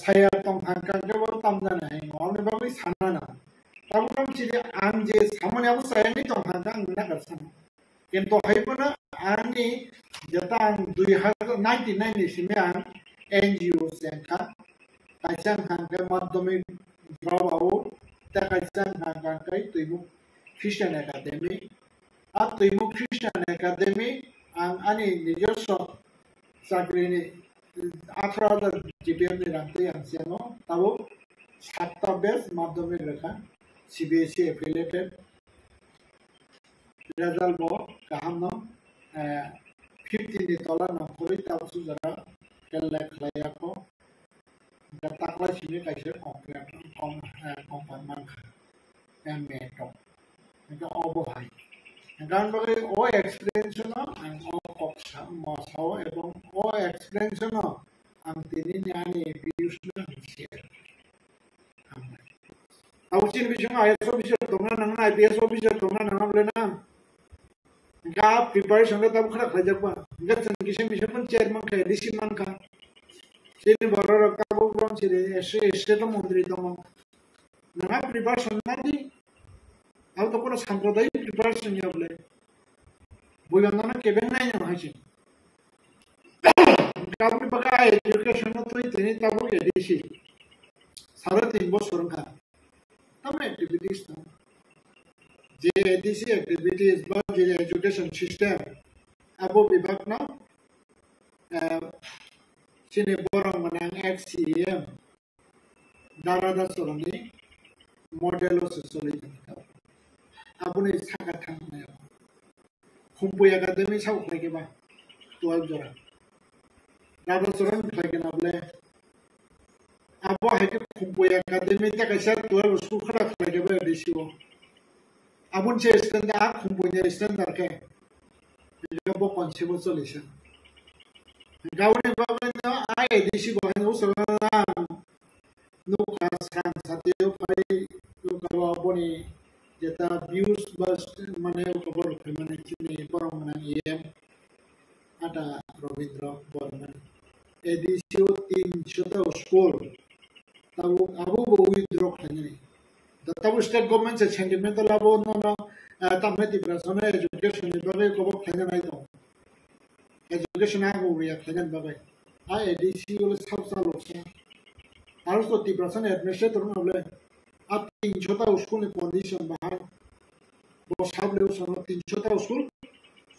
সায়া তং হাঙ্কাকে বড় তামজানা হাই নরমালি বাকে সানা না তারপর চিনি আং যে সামনে অবস্থা এনে তো হাঙ্কা আং না করছেন কিন্তু হাইবনা আংনি যেটা আং 2099 সিমে আং এনজিও সেন্টার কাইসাং হাঙ্কা মাধ্যমিক ড্রপআউ তা কাইসাং হাঙ্কা কাই তুইমুক খ্রিস্টান একাডেমি আর তুইমুক খ্রিস্টান একাডেমি আং আনি নিজস্ব চাকরিনি 18,000 জিপিএম ni রাখতে আনছেনো তাও 7টা বেস মাধ্যমিক রেখা CBSE affiliated result bo kaham no 50 ni tola no kori ta su jara kella khlaya ko da takla sini kaise kompan man me to এটা অবহাই গান বাগে ও এক্সপেরিয়েন্স no ও কক্ষা মাসাও এবং ও এক্সপেরিয়েন্স no ang তিনি নিয়ানি views না share Ausin bisyo IS officer tongna nang IPS officer tongna nang blena ga preparation ka tab khara khajak ba ga chan kisem bisyo pun chairman ka DC man ka sini boror ka bo from sire state মন্ত্রী তম না preparation না দি আউ তো কোন সাম্প্রদায়িক preparation ya bole বইগন্ধনা cabin নাই না হইছে কাবি বাকা এডুকেশন তো তিনি তাবো DC 3.5 বছর কা some activities now. The ADC activities but the education system above ibak now. Sini borong manang XCM darada soloni modelo sosoli. Abune sakatang na yo. Humpuy academy sa uklay ba? 12 jora. Darada solon uklay na ble. Abo heke kumpuy academy ta kaisa 12 school khara khage ba disibo abun che standard kumpuy ne standard ke jabo concept solution gauni ba na ai disibo no so na no kan satyo pai no ka boni jeta views bus mane cover mane chini porong na em ada Robindra Borman edisio 300 school tabu abu bo withdraw khani the tabu state government se sentimental abo no tamne ti persona education ni bale ko bo khani nai to education abo ya khani babai a ADC ul sab sa loksa aro so ti persona administrator no bale ab 300 ta school ni condition bahar bo sab le so 300 ta school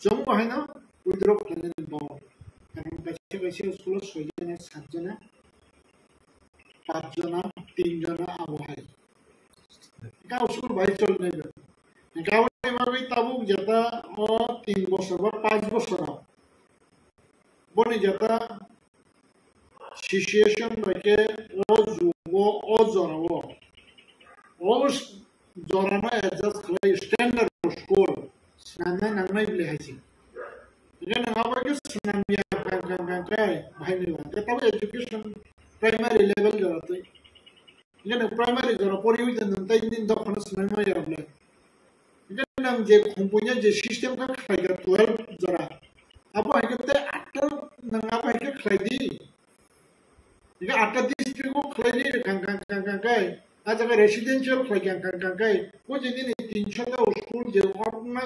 jom hai na withdraw khani bo kaise school soje na sajjana 5 জনা 3 জনা আবহাই গাঁও school by চলনে গাঁও এভাবে তাবুক যেটা 3 বছর বা 5 বছর বনি যেটা সিচুয়েশন বাইকে যুগ জরাও জরানো অ্যাডজাস্ট খালাই স্ট্যান্ডার্ড স্কুল স্নানাय नांनाय बिलाय हायसि इगन नङाबाबो स्नामिया गांगांगाय बाहायनो ताबो एजुकेशन प्राइमरी लेवल जरातै इगन प्राइमरी जरा परिविद नंताय दिन दखन स्नानाय याबले इगन नंग जे खुंपुnya जे सिस्टेम का खायगा 12 जरा अब हायगते 8 नङाबा हायगे खायदि इगन 8 डिस्ट्रिक्ट को खायदि गांगांगाय आज अगर रेसिडेंशियल खायगांगाय वो जिनि 300 स्कूल जे अपना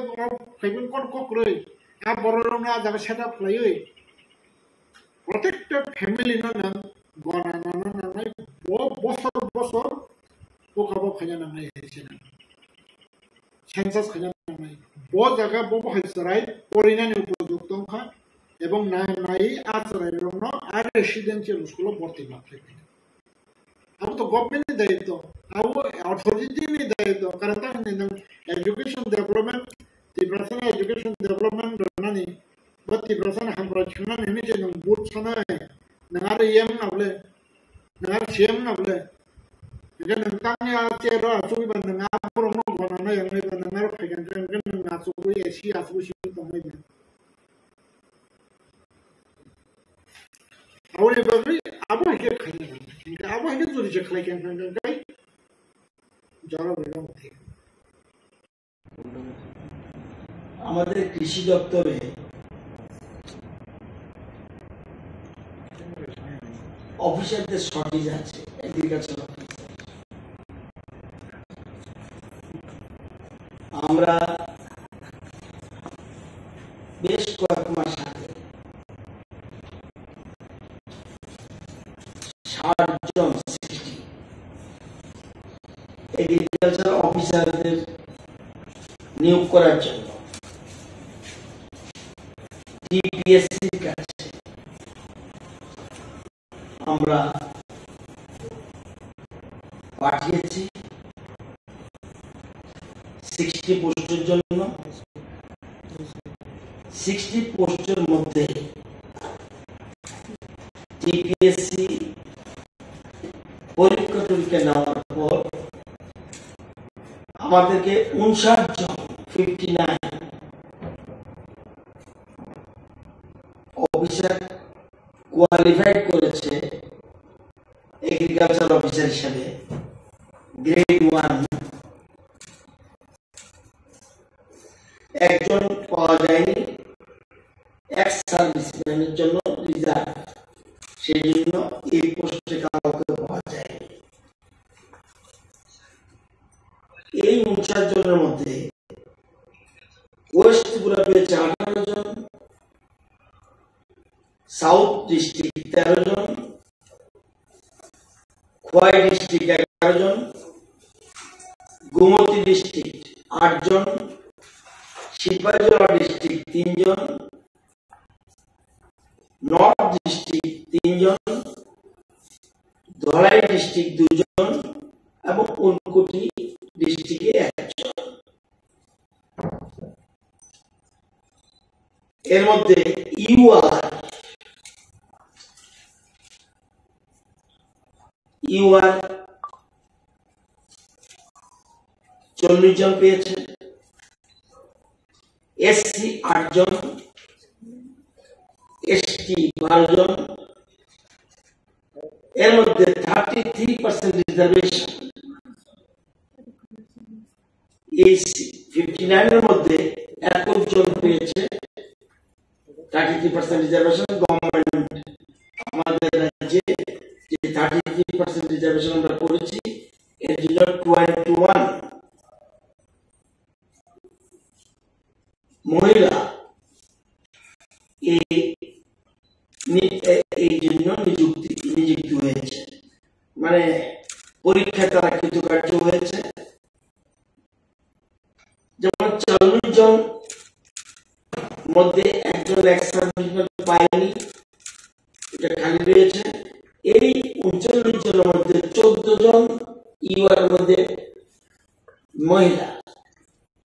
खायगन कोन कोकरै आ बररना आज सेटअप खायै protected family nang gona nang bosor ko kabo khanya nang haisina census khanya nang bo jaga bo haisrai porinani উপযুক্ত খা এবং নাই আশ্রয় রং আর রেসিডেন্সিয়াল স্কুল ভর্তি মাত্রে अब तो गवर्नमेंट ने दायित्व अब अथॉरिटी ने दायित्व करता है एजुकेशन डेवलपमेंट तीव्रसन एजुकेशन डेवलपमेंट रनानी बट तीव्रसन हम रचना नहीं चाहिए बूट सना है नगार एम नबले नगार सीएम नबले इधर नंताने आते रो आसुबी बंद नगार प्रोमो बनाना yang नहीं बंद नगार फेंकन फेंकन आसुबी ऐसी आसुबी तो नहीं और ये बाबी अब है खाने अब है जो रिजेक्ट लाइक गई जरा बेगम थे আমাদের কৃষি দপ্তরে অফিসারদের শর্টেজ আছে এগ্রিকালচার অফিসার আমরা বেশ কয়েক মাস আগে 60 জন এগ্রিকালচার অফিসারদের নিয়োগ করার জন্য টিপিএসসির কাছে আমরা পাঠিয়েছি 60 পোস্টের জন্য 60 পোস্টের মধ্যে টিপিএসসি পরীক্ষা নেওয়ার পর আমাদেরকে 59 জন 59 অফিসার কোয়ালিফাইড করেছে এগ্রিকালচার অফিসার হিসেবে গ্রেড 1 একজন পাওয়া যায়নি এক্স সার্ভিসম্যানের জন্য রিজার্ভ সেই জন্য এই পোস্টে কাউকে পাওয়া যায়নি এই 59 জনের মধ্যে ওয়েস্ট ত্রিপুরা পেয়েছে 18 জন সাউথ ডিস্ট্রিক্ট 13 জন খোয়াই ডিস্ট্রিক্ট 11 জন গোমতী ডিস্ট্রিক্ট 8 জন সিপাহীজলা ডিস্ট্রিক্ট 3 জন নর্থ ডিস্ট্রিক্ট 3 জন ধলাই ডিস্ট্রিক্ট 2 জন এবং ঊনকোটি ডিস্ট্রিক্টে 1 জন এর মধ্যে ইউআর 40 জন পেয়েছে এসসি 8 জন এসটি 12 জন এর মধ্যে 33% রিজার্ভেশন এই 59 এর মধ্যে 21 জন পেয়েছে 33% রিজার্ভেশন গভর্নমেন্ট আমাদের রাজ্যে যে 33% রিজার্ভেশন আমরা করেছি এর জন্য 21 মহিলা এই জন্য নিযুক্ত হয়েছে মানে পরীক্ষা তারা কৃতকার্য হয়েছে যেমন 40 জন মধ্যে একজন এক্স সার্ভিসম্যান পায়নি এটা খালি রয়েছে এই 39 জনের মধ্যে 14 জন ইউআর মধ্যে মহিলা,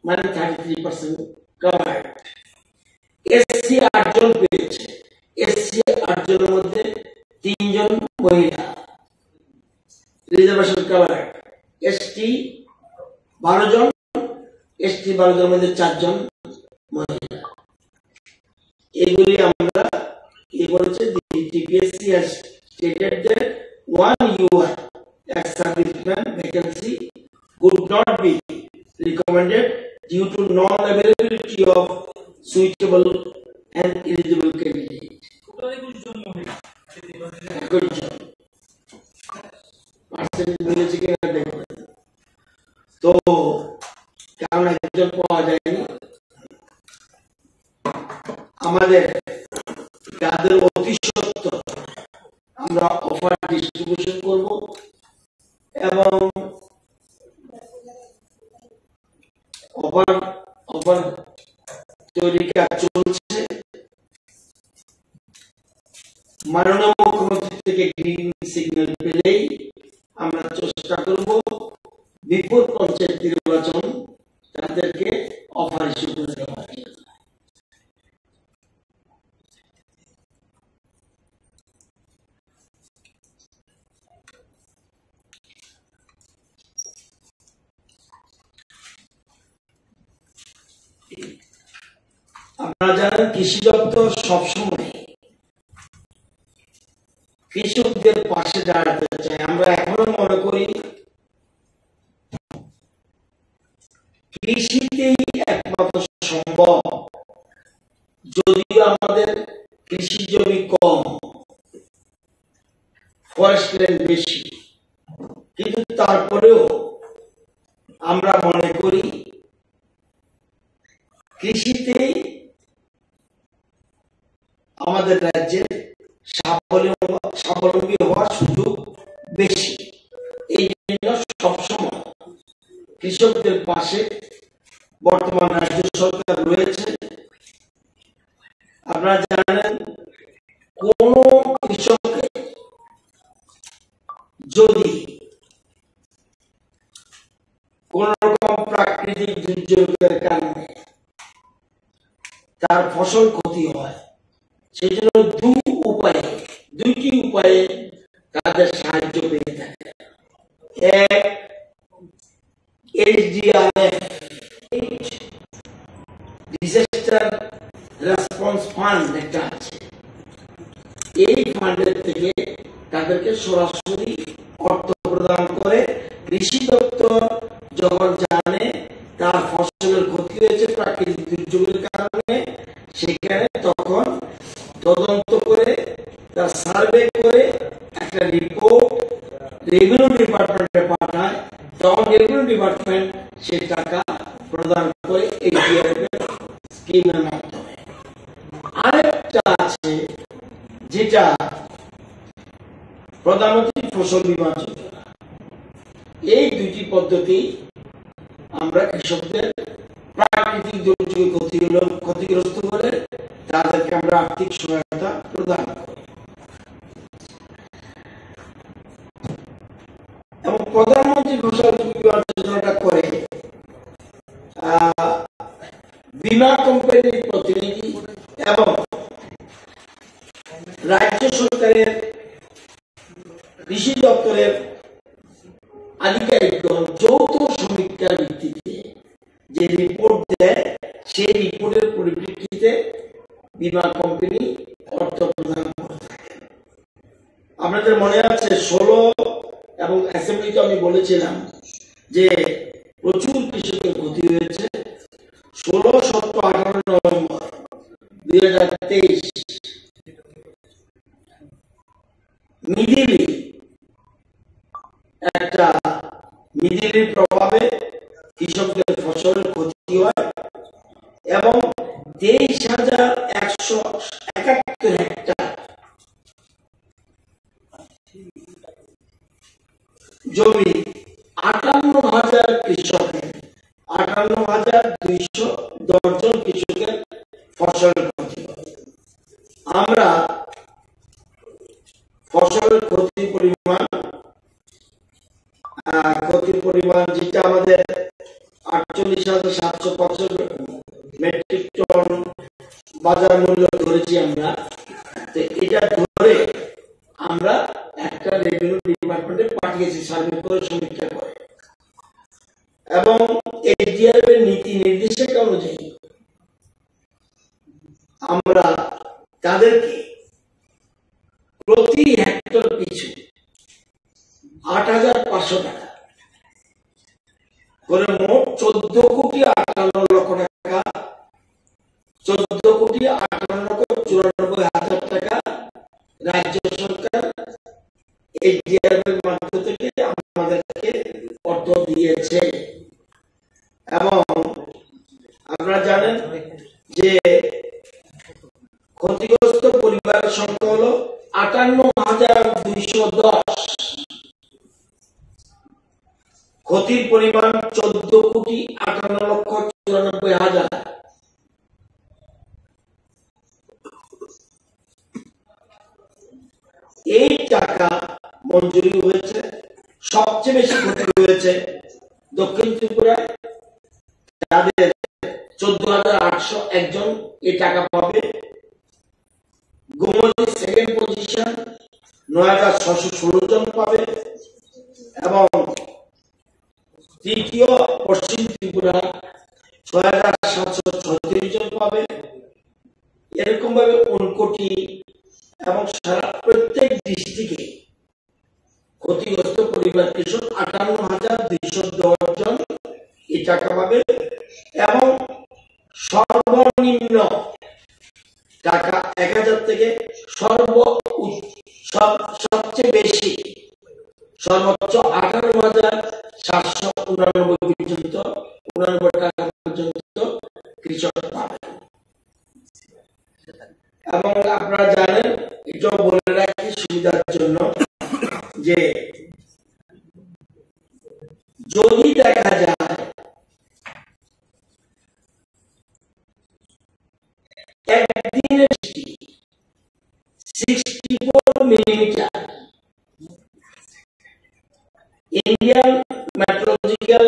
মানে 33% কভার্ড। এসসি 8 জন পেয়েছে, এসসি 8 জনের মধ্যে 3 জন মহিলা, রিজার্ভেশন কভার্ড। এসটি 12 জন, এসটি 12 জনের মধ্যে 4 জন মহিলা। এগুলি আমরা কি বলেছে, TPSC has stated that one UR ex-serviceman vacancy could not be recommended due to non-availability of suitable and eligible candidate. তো কারণ একজন পাওয়া যায়নি, আমাদের তাদের অতি সত্ত্বর আমরা অফার ডিস্ট্রিবিউশন করব এবং অফার তৈরি কাজ চলছে। মাননীয় মুখ্যমন্ত্রী থেকে গ্রিন সিগন্যাল পেলেই আমরা চেষ্টা করব বিপুল পঞ্চায়েত নির্বাচন তাদেরকে অফার হিসেবে দেওয়া। আপনারা জানেন কৃষি দপ্তর সবসময় কৃষকদের পাশে দাঁড়াতে চায়। আমরা এখনো মনে করি কৃষিতেই একমাত্র সম্ভব, যদিও আমাদের কৃষি জমি কম, ফরেস্ট ল্যান্ড বেশি, কিন্তু তারপরেও আমরা মনে করি কৃষিতেই আমাদের রাজ্যে স্বাবলম্বী হওয়ার সুযোগ বেশি। এই জন্য সবসময় কৃষকদের পাশে বর্তমান রাজ্য সরকার রয়েছে। আপনারা জানেন কোন কৃষকের যদি কোন রকম প্রাকৃতিক দুর্যোগের কারণে তার ফসল ক্ষতি হয়, সেই জন্য দুইটি উপায়ে তাদের সাহায্য পেয়ে থাকে। এক, SDRF ডিজাস্টার রেসপন্স ফান্ড একটা আছে, এই ফান্ডের থেকে তাদেরকে সরাসরি অর্থ প্রদান করে। কৃষি দপ্তর যখন জানে তার ফসলের ক্ষতি হয়েছে প্রাকৃতিক দুর্যোগের কারণে, সেখানে তখন তদন্ত করে তার সার্ভে করে একটা রিপোর্ট রেভিনিউ ডিপার্টমেন্টে পাঠায়, তখন রেভিনিউ ডিপার্টমেন্ট সে টাকা প্রদান করে এই স্কিমের মাধ্যমে। আরেকটা আছে যেটা প্রধানমন্ত্রী ফসল বীমা যোজনা। এই দুইটি পদ্ধতি আমরা কৃষকদের প্রাকৃতিক দুর্যোগে ক্ষতিগ্রস্ত হলে তাদেরকে আমরা আর্থিক সহায়তা প্রদান করি। এবং প্রধানমন্ত্রী ফসল বীমা যোজনাটা করে বীমা কোম্পানির প্রতিনিধি এবং রাজ্য সরকারের কৃষি দপ্তরের আধিকারিকগণ যৌথ সমীক্ষার ভিত্তিতে যে রিপোর্ট দেয়, সেই রিপোর্টের পরিপ্রেক্ষিতে বীমা কোম্পানি অর্থ প্রদান করে থাকে। আপনাদের মনে আছে 16 এবং অ্যাসেম্বলিতে আমি বলেছিলাম যে প্রচুর কৃষকের ক্ষতি হয়েছে। 16, 17, 18 নভেম্বর 2023 মিডিলির প্রভাবে কৃষকদের ফসলের ক্ষতি হয় এবং 23,171 হেক্টর জমি 58,000 কৃষকের 58,210 জন কৃষকের ফসলের ক্ষতি হয়। আমরা ফসলের ক্ষতির পরিমাণ ক্ষতির পরিমাণ যেটা আমাদের 48,750 মেট্রিক টন বাজার মূল্য ধরেছি আমরা, তো এটা ধরে আমরা একটা রেভিনিউ ডিপার্টমেন্টে পাঠিয়েছি সার্ভে করে সমীক্ষা করে, এবং এসডিআরএফ এর নীতি নির্দেশিকা অনুযায়ী আমরা তাদেরকে প্রতি হেক্টর পিছু 8,500 টাকা করে মোট 14,58,00,000 টাকা, 14,58,94,000 টাকা রাজ্য সরকার এসডিআরএফ এর মাধ্যম থেকে আমাদেরকে অর্থ দিয়েছে। এবং আপনারা জানেন যে ক্ষতিগ্রস্ত পরিবারের সংখ্যা হলো 58,210, ক্ষতির পরিমাণ 14,58,94,000। এই টাকা মঞ্জুরি হয়েছে। সবচেয়ে বেশি ক্ষতি হয়েছে দক্ষিণ ত্রিপুরায়, তাদের 14,801 জন এই টাকা পাবে। গোমতী সেকেন্ড পজিশন 9,616 জন পাবে, এবং তৃতীয় পশ্চিম ত্রিপুরা 6,736 জন পাবে। এরকম ভাবে ঊনকোটি এবং সারা প্রত্যেক ডিস্ট্রিক্টে ক্ষতিগ্রস্ত পরিবার কৃষক 58,210 জন এই টাকা পাবে, এবং সর্বনিম্ন টাকা 1,000 থেকে সবচেয়ে বেশি সর্বোচ্চ 18,799 টাকা পর্যন্ত কৃষক পাবে। এবং আপনারা জানেন, এটা বলে রাখি সুবিধার জন্য, যে যদি দেখা যায় একদিনের 64 millimetre, Indian meteorological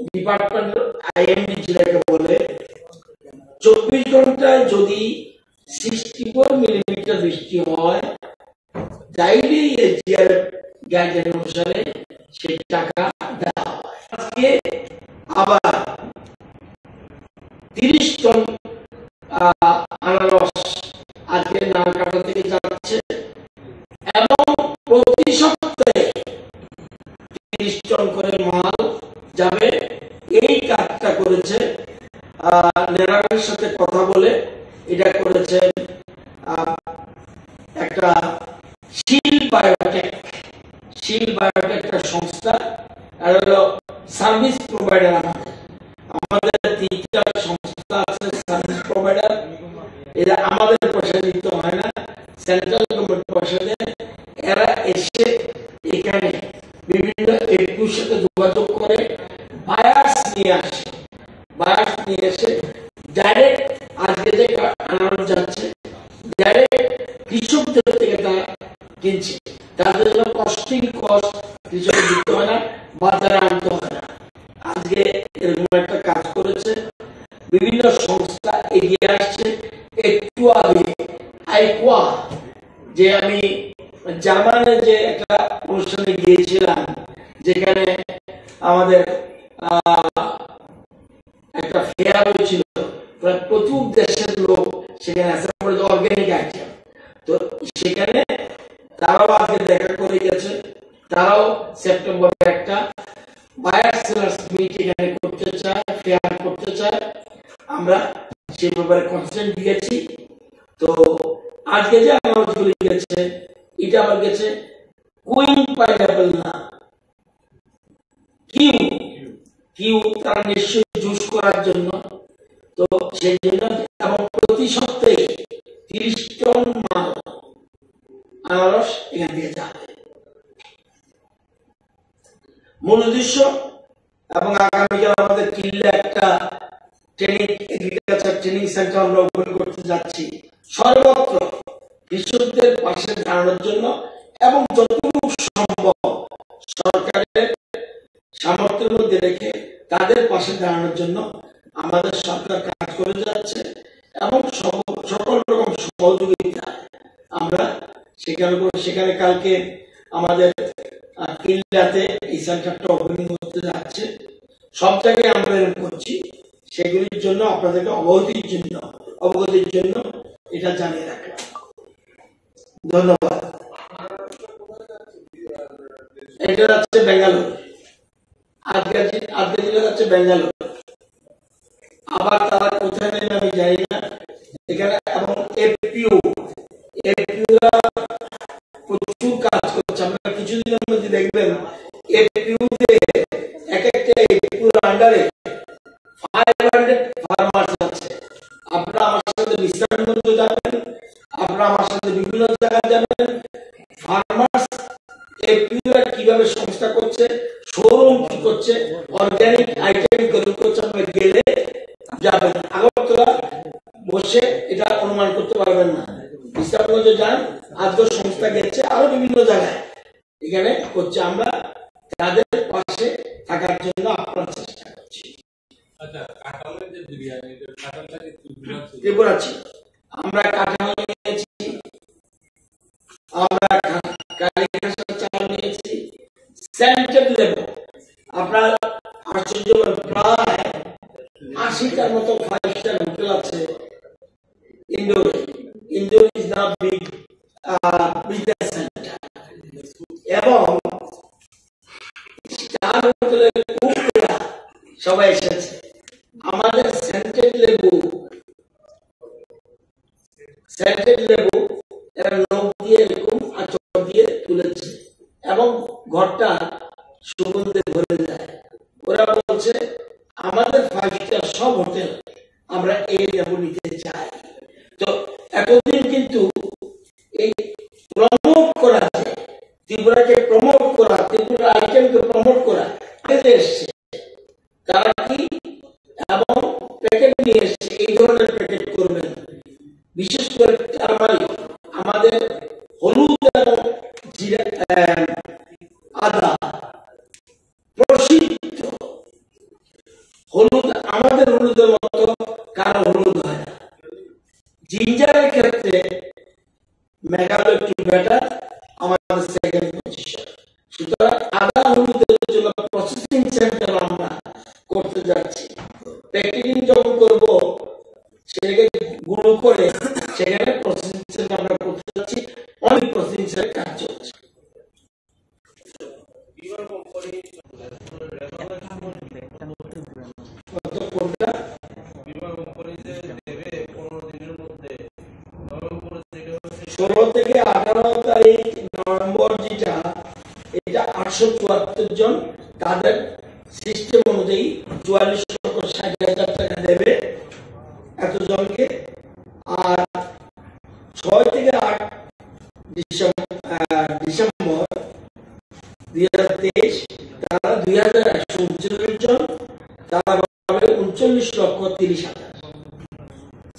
department IMD যেটাকে বলে, 24 ঘন্টায় যদি 64 মিলিমিটার বৃষ্টি হয়, তাইলে এসডিআরএফ গাইডলাইন অনুসারে সেই টাকা দেওয়া হয়। আজকে আবার 30 টন আনারস আজকে নালকাটা থেকে যাচ্ছে, এবং প্রতি সপ্তাহে 30 টন করে মাল যাবে। এই কাজটা করেছে নেরামের সাথে কথা বলে, এটা করেছে একটা শিল বায়োটেক একটা সংস্থা, আর হলো সার্ভিস প্রোভাইডার। আমাদের 3টা সংস্থা আছে সার্ভিস প্রোভাইডার, এরা আমাদের পয়সা দিতে হয় না, সেন্ট্রাল গভর্নমেন্ট পয়সা দেয়। এরা এসে এখানে বিভিন্ন এফপিওর সাথে যোগাযোগ করে বায়ার্স নিয়ে এসে ডাইরেক্ট আজকে যে আনানো যাচ্ছে, ডাইরেক্ট কৃষকদের থেকে তারা কিনছে। তাদের জন্য কস্টিং কস্ট কৃষক দিতে হয় না, বাজারে আনতে হয় না। আজকে এরকম একটা কাজ করেছে, বিভিন্ন সংস্থা এগিয়ে আসছে। একটু আগে আইকোয়া, যে আমি জার্মানে যে একটা অনুষ্ঠানে গিয়েছিলাম, যেখানে আমাদের একটা ফেয়ার হয়েছিল, প্রায় প্রচুর দেশের লোক সেখানে অ্যাসেম্বলি, অর্গানিক আইটেম। তো সেখানে তারাও আজকে দেখা করে গেছে, তারাও সেপ্টেম্বরে একটা বায়ার সেলার্স মিট এখানে করতে চায়, ফেয়ার করতে চায়। আমরা সেই ব্যাপারে কনসেন্ট দিয়েছি। তো আজকে যে আনাউন্সগুলি গেছে, এটা আবার গেছে কুইন পাইনাপেল না, কিউ, তারা নিশ্চয়ই জুস করার জন্য। তো সেই জন্য, এবং প্রতি সপ্তাহে 30 টন মাল আনারস এখান থেকে যাবে। মূল উদ্দেশ্য, এবং আগামীকাল আমাদের কিল্লে একটা এগ্রিকালচার ট্রেনিং সেন্টার আমরা ওপেন করতে যাচ্ছি, সর্বত্র কৃষকদের পাশে দাঁড়ানোর জন্য, এবং যতটুকু সম্ভব সরকারের মধ্যে রেখে তাদের পাশে দাঁড়ানোর জন্য আমাদের সরকার কাজ করে যাচ্ছে এবং সকল রকম সহযোগিতা আমরা সেখানে কালকে আমাদের কিল্লাতে এই সেন্টারটা ওপেনিং হতে যাচ্ছে। সব জায়গায় আমরা এরকম করছি, সেগুলির জন্য আপনাদেরকে অবগতির জন্য এটা জানিয়ে রাখলাম। ধন্যবাদ। এটা যাচ্ছে বেঙ্গালুরু, আজকে যাচ্ছে বেঙ্গালুরু, আবার তারা কোথায় নেবে আমি জানি না। এখানে এবং এপিও প্রচুর কাজ করছে। আপনারা কিছুদিনের মধ্যে দেখবেন এপিওতে এক একটা এপিওর আন্ডারে 500 ফার্মার্স আছে। আপনারা আমার সাথে বিশ্রামগঞ্জ যাবেন, আপনারা আমার সাথে বিভিন্ন জায়গায় যাবেন, ফার্মার্স এপিওরা কিভাবে সংস্থা করছে, শোরুম কি করছে, অর্গানিক আইটেম তৈরি করছে, আপনারা গেলে যাবেন। আগরতলা বসে এটা অনুমান করতে পারবেন না। বিশ্রামগঞ্জে যান, আজকে সংস্থা গেছে, আরো বিভিন্ন জায়গায় এখানে করছে। আমরা তাদের পাশে থাকার জন্য আপনার চেষ্টা করছি। ত্রিপুরা ছিল, আমরা কাঁঠাল নিয়েছি, আমরা কালীঘাটের চাল নিয়েছি, সেন্টেড লেবু। আপনার আশ্চর্য, প্রায় 80টার মতো 5-star হোটেল আছে ইন্দোরে। Indore is the big business center এবং স্টার হোটেলের কুকরা সবাই এসেছে। আমাদের সেন্টেড লেবু এরা নখ দিয়ে এরকম আচর দিয়ে তুলেছে এবং ঘরটা সুগন্ধে ভরে যায়। ওরা বলছে আমাদের 5-star সব হোটেল আমরা এই লেবু নিতে চাই। তো এতদিন কিন্তু এই প্রমোট করা, ত্রিপুরাকে প্রমোট করা, ত্রিপুরা আইটেমকে প্রমোট করা এসছে। তারা কি এবং প্যাকেট নিয়ে এসছে, এই ধরনের প্যাকেট করবেন। বিশেষ করে আমাদের হলুদ এবং আদা প্রসিদ্ধ হলুদ, আমাদের হলুদের মতো কারো হলুদ হয় না। জিঞ্জারের ক্ষেত্রে মেঘালয় একটু বেটার, আমাদের সেকেন্ড পজিশন। সুতরাং আদা হলুদের জন্য প্রসেসিং সেন্টার আমরা করতে যাচ্ছি। প্যাকেটিং যখন করবো সেটাকে গুঁড়ো করে সেখানে প্রসেসিং সেন্টার আমরা করতে যাচ্ছি। অনেক প্রসেসিং সেন্টার কাজ চলছে। কোনটা 16 থেকে 18 তারিখ নভেম্বর, যেটা এটা 874 জন তাদের সিস্টেম অনুযায়ী 44,60,000 টাকা দেবে এতজনকে। আর 6 থেকে 8 ডিসেম্বর 2023 তারা 2139 জন, তারা পাবে 39,30,000।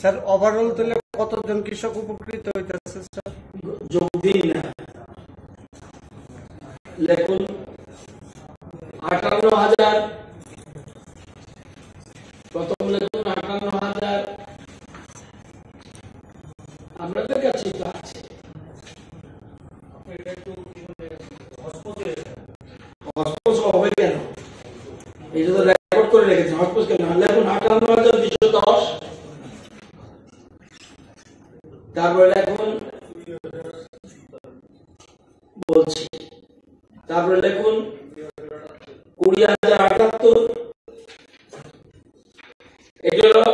স্যার ওভারঅল তাহলে কতজন কৃষক উপকৃত হইতেছে স্যার? যোগ দিন না, লেখুন 58,000, প্রথম লেখুন 58,000। আপনাদের কাছে তো আছে, হবে কেন? এটা তো রেকর্ড করে রেখেছেন, হসপোজ কেন? লেখুন 58,210। তারপরে লেখুন, বলছি, তারপরে লেখুন 20,078। এটা হলো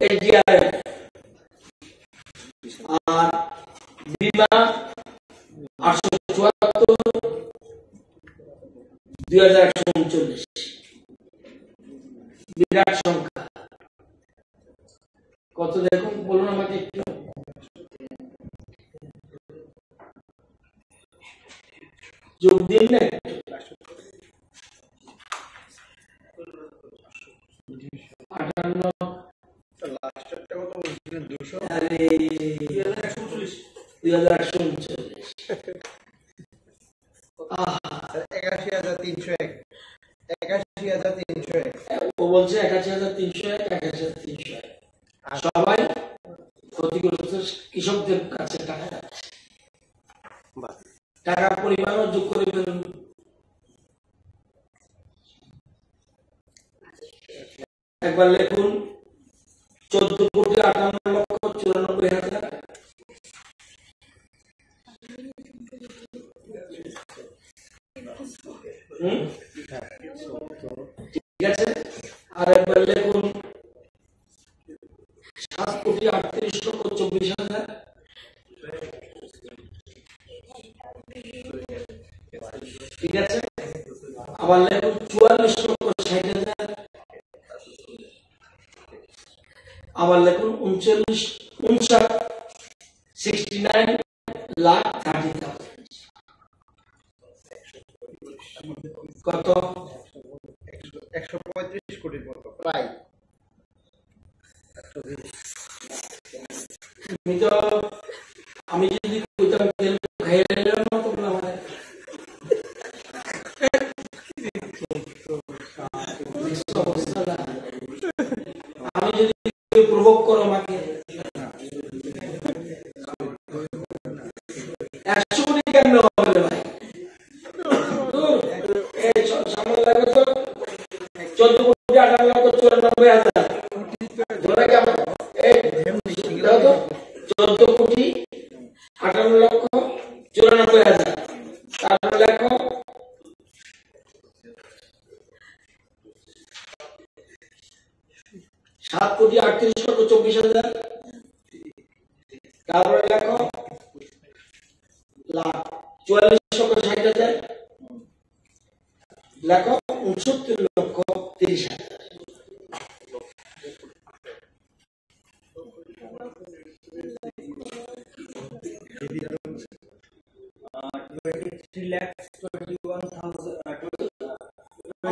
এসডিআর। আর বিমা 874, 2139। বিরাট সংখ্যা। কত দেখুন, বলুন আমাকে একটু। যোগ দিন না, 81,301 81,301। ও বলছে 81,301, 81,301। সবাই ক্ষতিগ্রস্ত কৃষকদের কাছে টাকা যাচ্ছে। টাকার পরিমাণও যোগ করে ফেলুন। একবার লিখুন 14,58,94,000। ঠিক আছে। আর একবার লিখুন 7,38,24,000। ঠিক আছে। আবার লিখুন 44,60,000। আবার লিখুন 69,30,000। কত? 135 কোটির মতো প্রায়। আমি যদি কইতাম তেল খাইয়ে নিলাম না তো বলা হয়। আমি যদি প্রভোগ করো আমাকে 100 কোটি কেমন হবে ভাই? এই সামনে লাগে তো 14,58,94,000। ধরে কেমন? এই 14,58,94,000। তারপরে লেখো 7,38,24,000। তারপরে লেখো 44,60,000। লেখো 69,30,000।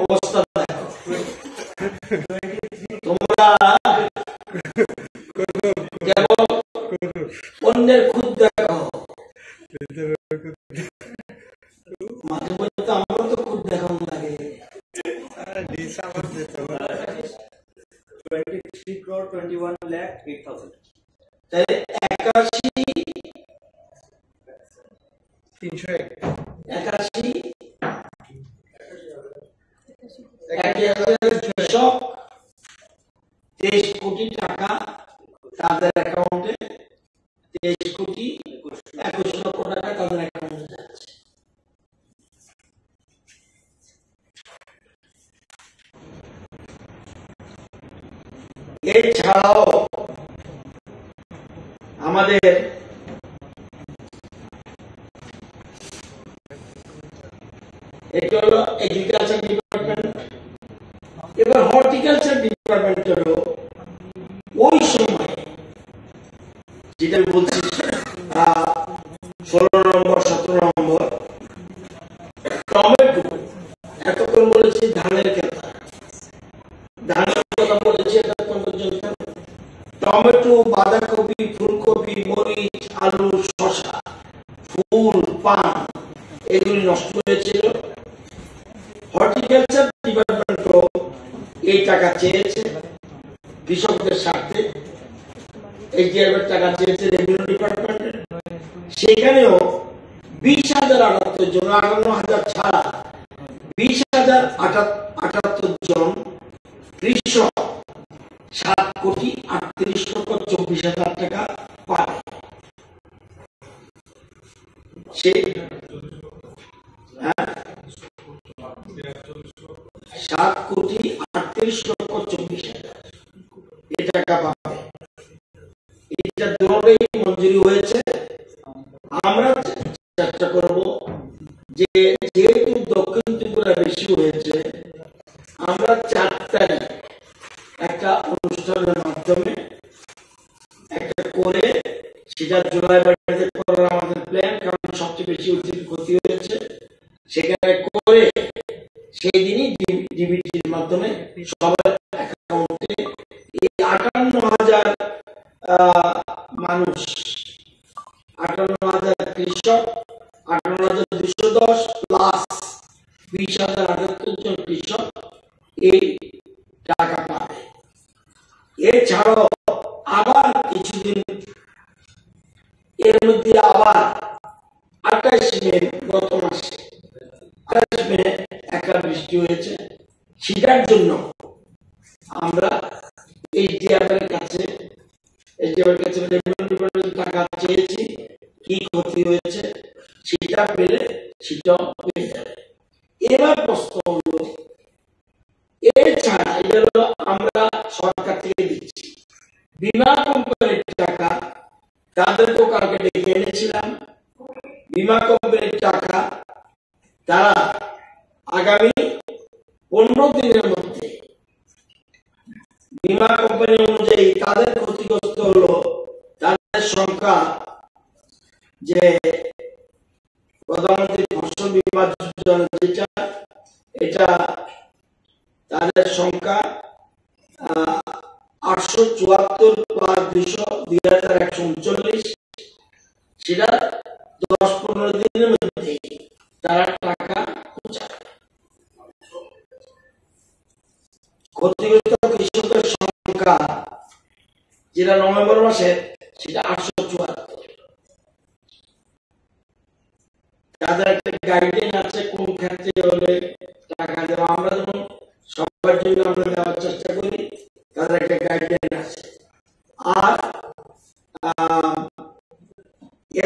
অবস্থা দেখো তোমরা কেবল অন্যের খুদ দেখো, মাঝে মধ্যে তো আমারও তো খুদ দেখানো লাগে। 23,21,08,000। তাই 81,301 কৃষক 23 কোটি টাকা তাদের অ্যাকাউন্টে, 23,21,00,000 টাকা তাদের অ্যাকাউন্টে যাচ্ছে। এছাড়াও আমাদের এটা হলো এগ্রিকালচার ডিপার্টমেন্ট। এবার হর্টিকালচার ডিপার্টমেন্টেরও ওই সময় যেটা বলছি 16 নম্বর 17 নম্বর টমেটো, এতক্ষণ বলেছি ধানের খেতা, ধানের কথা বলেছি এতক্ষণ পর্যন্ত। টমেটো, বাঁধাকপি, ফুলকপি, মরিচ, আলু, শসা, ফুল, পান এগুলি নষ্ট হয়েছিল। হর্টিকালচার ডিপার্টমেন্টও এই টাকা চেয়েছে কৃষকদের স্বার্থে, এইচডিআরএফ টাকা চেয়েছে রেভিনিউ ডিপার্টমেন্টে। সেখানেও 20,078 জন, 58,000 ছাড়া 20,078 জন কৃষক 7,38,24,000 টাকা পাবে। সে 7,38,24,000 এ টাকা পাবে। এটা দুটোই মঞ্জুরি হয়েছে। আমরা চেষ্টা করব যে যেহেতু দক্ষিণ ত্রিপুরা বেশি হয়েছে, আমরা 4 তারিখ একটা অনুষ্ঠানের মাধ্যমে একটা করে সেটা জুলাই বাড়িতে করার আমাদের প্ল্যান, কারণ সবচেয়ে বেশি ক্ষতি হয়েছে। সেখানে করে সেই দিনই ডিবিটির মাধ্যমে সবার অ্যাকাউন্টে এই 58,000 মানুষ, 58,000 কৃষক, 58,210 প্লাস 20,078 জন কৃষক এই টাকা পাবে। এছাড়াও আবার কিছুদিন এর মধ্যে আবার 28 মে, গত মাসে 28 মে একটা বৃষ্টি হয়েছে, সেটার জন্য আমরা এইচডিআর কাছে টাকা চেয়েছি। কি ক্ষতি হয়েছে সেটা পেলে সেটাও পেয়ে যাবে। এবার প্রশ্ন হলো, এছাড়া এটা হলো আমরা সরকার থেকে দিচ্ছি, বীমা কোম্পানির টাকা তাদেরকেও কালকে ডেকে এনেছিলাম। বীমা কোম্পানির টাকা তারা আগামী 15 দিনের মধ্যে বীমা কোম্পানি অনুযায়ী তাদের ক্ষতিগ্রস্ত হলো তাদের সংখ্যা, যে প্রধানমন্ত্রী ফসল বীমা যোজনা যেটা, এটা তাদের সংখ্যা 874/200/2139, সেটা 10-15 দিনের মধ্যে তারা টাকা পৌঁছাবে। ক্ষতিগ্রস্ত কৃষকের সংখ্যা যেটা নভেম্বর মাসে, সেটা 874। তাদের একটা গাইডলাইন আছে কোন ক্ষেত্রে হলে টাকা দেওয়া, আমরা যেমন সবার জন্য আমরা দেওয়ার চেষ্টা করি, তাদের একটা গাইডলাইন আছে। আর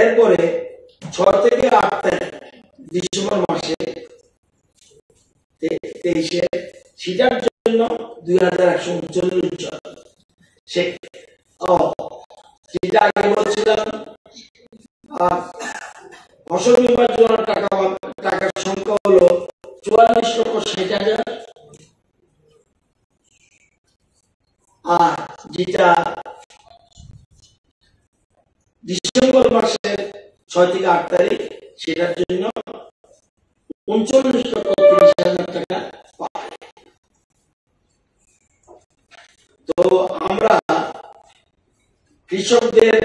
এরপরে 6 থেকে 8 তারিখ ডিসেম্বর মাসে 23-এ সেটার জন্য 2139 জন। সেটা আগে বলছিলাম ফসল বীমার জন্য টাকার সংখ্যা হলো 44,60,000। আর যেটা ডিসেম্বর মাসের 6 থেকে 8 তারিখ, সেটার জন্য 39,30,000 টাকা পায়। তো আমরা কৃষকদের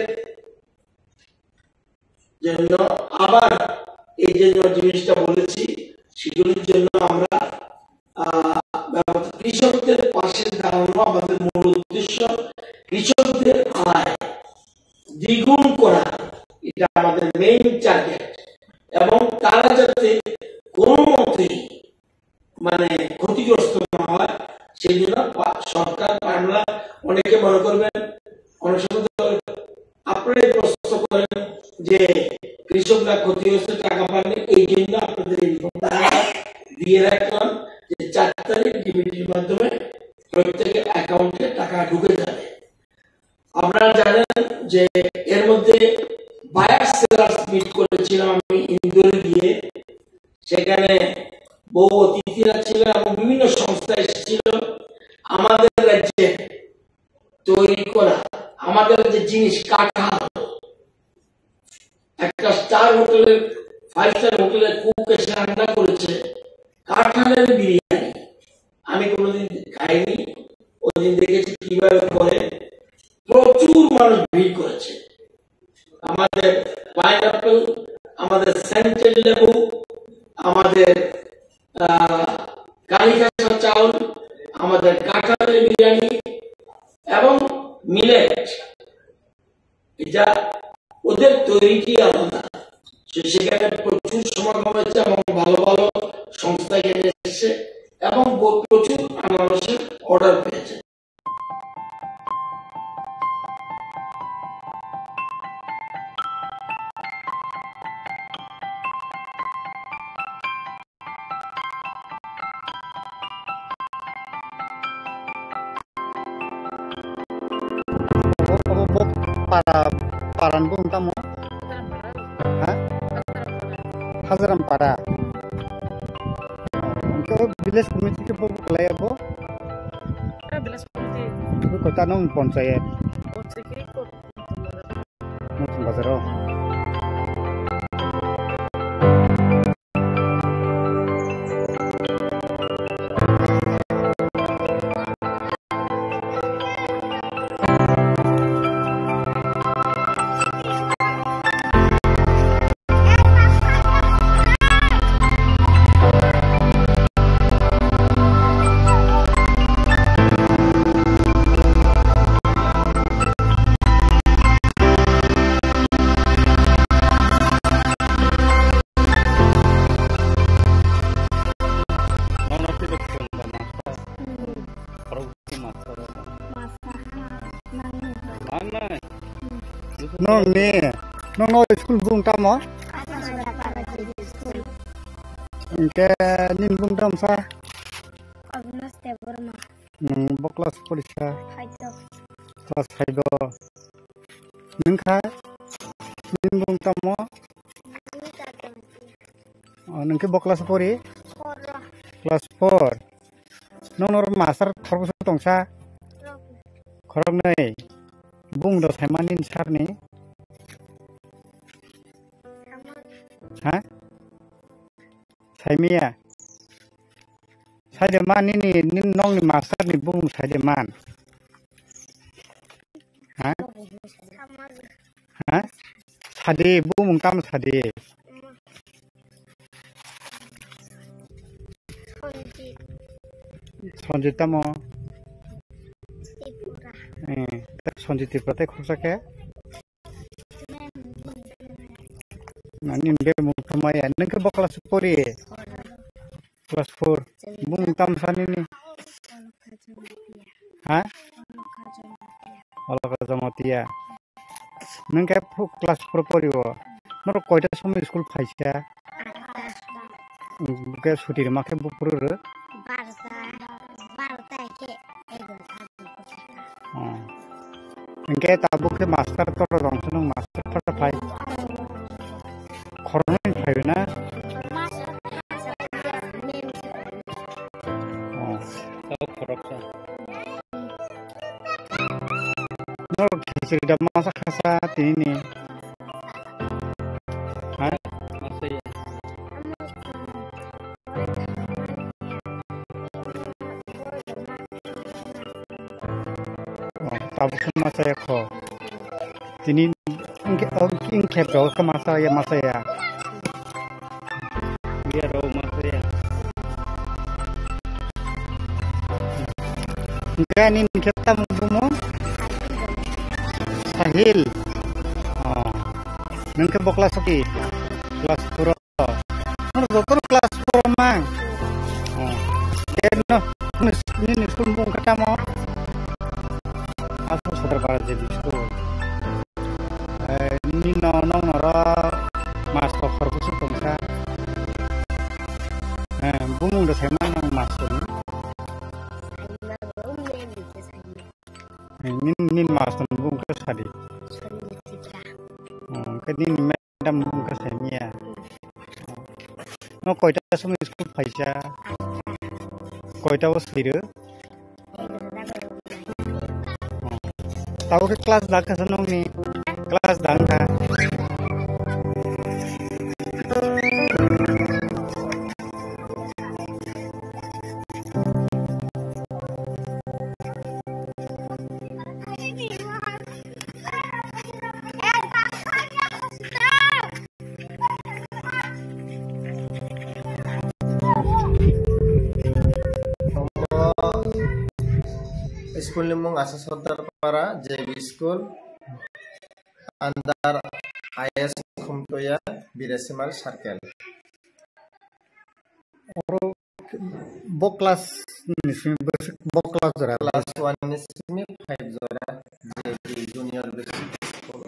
জন্য আবার এই যে জিনিসটা বলেছি, সেগুলির জন্য আমরা কৃষকদের পাশে দাঁড়ানো আমাদের মূল উদ্দেশ্য। কৃষকদের আয় দ্বিগুণ করা, এটা আমাদের মেইন টার্গেট। এবং তারা যাতে কোনো মতেই ক্ষতিগ্রস্ত না হয়, সেই জন্য সরকার, আমরা অনেকে মনে করবেন, অনেক সময় আপনারাই প্রশ্ন করেন যে কৃষকরা ক্ষতিগ্রস্ত টাকা পাননি, এই জন্য আপনাদের দিয়ে রাখলাম যে 4 তারিখ ডিবিটির মাধ্যমে প্রত্যেকের অ্যাকাউন্টে টাকা ঢুকে যাবে। আপনারা জানেন যে এর মধ্যে বায়ার সেলার্স মিট করেছিলাম আমি ইন্দোরে গিয়ে, সেখানে বহু অতিথিরা ছিল এবং বিভিন্ন সংস্থা এসেছিল। আমাদের রাজ্যে তৈরি করা আমাদের যে জিনিস, কাঁঠাল, একটা স্টার হোটেলের 5 স্টার হোটেলের কুক এসে রান্না করেছে কাঁঠালের বিরিয়ানি, আমি কোনোদিন খাইনি। ওই দিন দেখেছি কিভাবে করে, প্রচুর মানুষ ভিড় করেছে। আমাদের পাইনাপেল, আমাদের সেন্টেড লেবু, আমাদের কালিকাটা চাউল, আমাদের কাঁঠালের বিরিয়ানি এবং মিলেট, এটা ওদের তৈরিটি আলাদা। সেখানে প্রচুর সমাগম হয়েছে এবং ভালো ভালো সংস্থা এখানে এসেছে এবং প্রচুর আনারসের অর্ডার পেয়েছে। Paran pun kamu, hah? Hazaram para. Untuk village community ke pun kelai apa? Village community. Itu kota nong ponsayat. Ponsayat ko. Musim bazaro. nong ni nong school bung tamo ke nin bung tam sa boklas polisa kelas 5 nengka nin bung tamo nengke boklas pori kelas 4 nong master khorbo tongsa khorok nei bung do saimanin sarni ha saimia saideman ini nong ni master ni bung saideman ha ha sade bung tam sade Sonjit tamo Sonjit Tripura khursa ke nani be mukhamaya nengke boklas pori kelas 4 bung tam sani ni ha Olaka Jamatia nengke kelas 4 pori wo nor koita somoy school phaisa ke sutir make bupuru Engke tabuk ke master toro dong seneng master pada pai korona pai na tahu korok sa no kisir da masa khasa tini ha masa ya tabuk masa ya ko tini ingke bro ke masa ya biar ro masa ya ingke ni kita mau sahil nengke boklas oki kelas 4 dokter kelas 4 mang no ini sumbung kata mau aku sadar para jadi school ini nong nora mas cover khusus bangsa bumung udah saya nong masuk ini mas bung ke sadi ke ini madam bung ke saya no koita semua school paisa koita was hiru tahu ke kelas dah ke senong ni kelas dah ka School ni mong asa sodar para JB School andar IS Khumtoya Birasimal Circle. boklas jara Class 1 ni sini 5 zora JB Junior Basic School.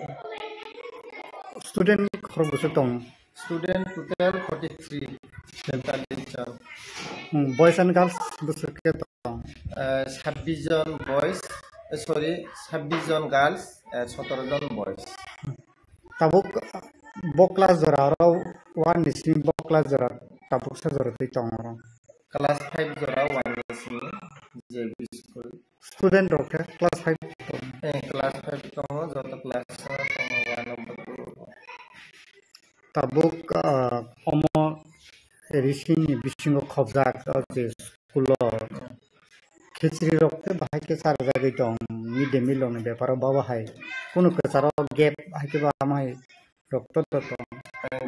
student khorbo tong Student total 43 John boys and girls busuk ke tong 26 John boys 26 John girls 17 John boys. tabuk boklas jara ro one nising boklas jara tabuk sa jara tong Class 5 zora 1 ni sini JB School. student okay class 5 Class 5 tongo joto class tongo 1 number 2 tabuk omo rising bisingo khobjak je school khichri rokte bahai ke sar jagi tong midday meal on byapar baba hai kono ke sar gap hai ke ba amai rokto to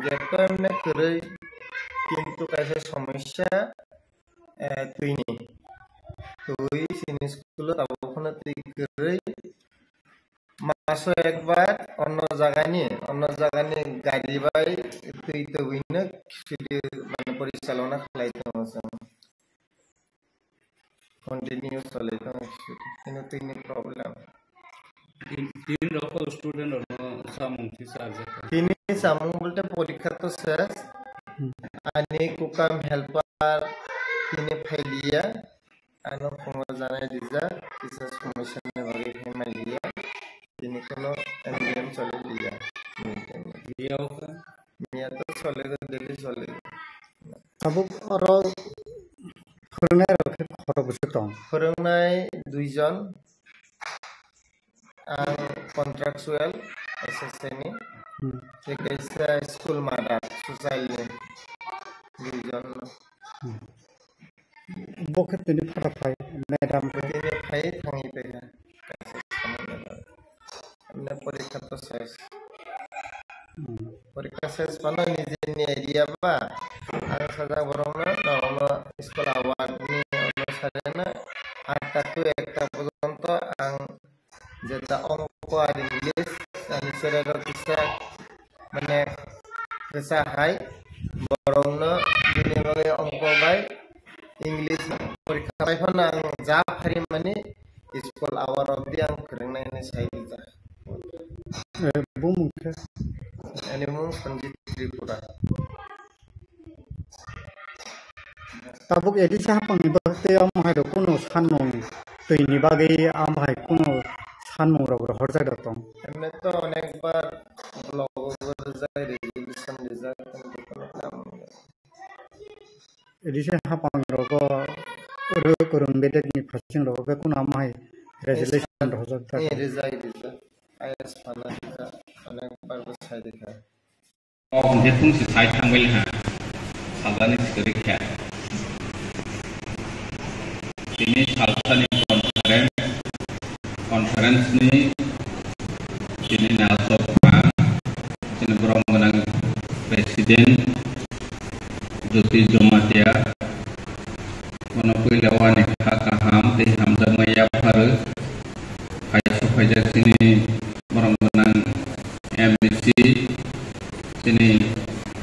gap এমনি করে কিন্তু কাছে সমস্যা তুই সিনি school ওখানে তুই করে মাসে একবার অন্য জায়গায় গাড়ি বাই তুই তো বুঝনা মানে পরিচালনা খালাইতে আছে কন্টিনিউ চলে তো কিন্তু তুই প্রবলেম तीन रकम स्टूडेंट सामूंग তিনি সামুং বলতে পরীক্ষা তো শেষ আনি কুকাম হেল্পার তিনি ফাইলিয়া আনো ফোন জানাই দিজা কিছু সমস্যা ভাবে ফেমালিয়া তিনি কোনো এমবিএম চলে লিয়া মিয়া তো চলে দিলি চলে tabuk oro foreigner rok khoro bose tong फोरोंनाय दुइजन आं कन्ट्राक्चुएल एसएसएनि जायखिजाया स्कुल मादार ससाइलनि दुइजन boke tini phata phai madam তিনি ফাই থাঙি পেগা हमने परीक्षा तो शेष परीक्षा शेष पाना निजे नि एरिया बा आं सजा बरंना नरम स्कुल आवार्डनि अनुसारेना 8टा to 1टा पर्यंत आं जेता अंक आरो इंग्लिश आंनि सेराव किसा माने गोसा हाय बरंना दिनै माने अंक बाय इंग्लिश परीक्षा बायफाना आं जा फारि माने स्कुल आवार अफ दि आं फोरोंनायनि साइडजा bumungke एनिमो Sanjeet Tripura tabuk edisi hapang ni bakte amhai ro kono sanmung toini bagai amhai kono sanmung rok horjai da tong हमने तो अनेक बार ब्लॉग पर जाय रेजोल्यूशन डिजाइन करने काम edisi hapang rok ro kurung bedek ni phasing rok be kono amhai resolution horjak ta ये resign design IS फाना अनेक बार साइड दिखा जे फुंसे साइड थांबाय हा सालदानि सिखरिखा दिनै सालसानि कन्फारेन्सनि दिनै नासबा जोंनि गरम गोनां प्रेसिडेन्ट ज्योति जमातिया मनपैलावानि खाकाहाम दै हामजामाया फारो फायजा जोंनि गरम गोनां MBC जोंनि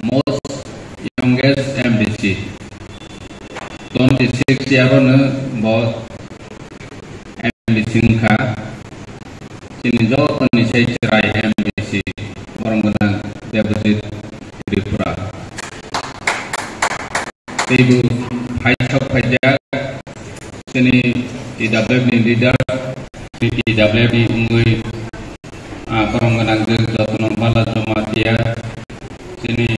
most youngest MBC 26 yearनो बस MBC खा जोंनि जतनि साइराय MBC गरम गोनां देबजित त्रिपुरा दैबो फायजा जोंनि DWFनि लिडार DWFनि उङै गरम गोनां जतन बाला जमातिया जोंनि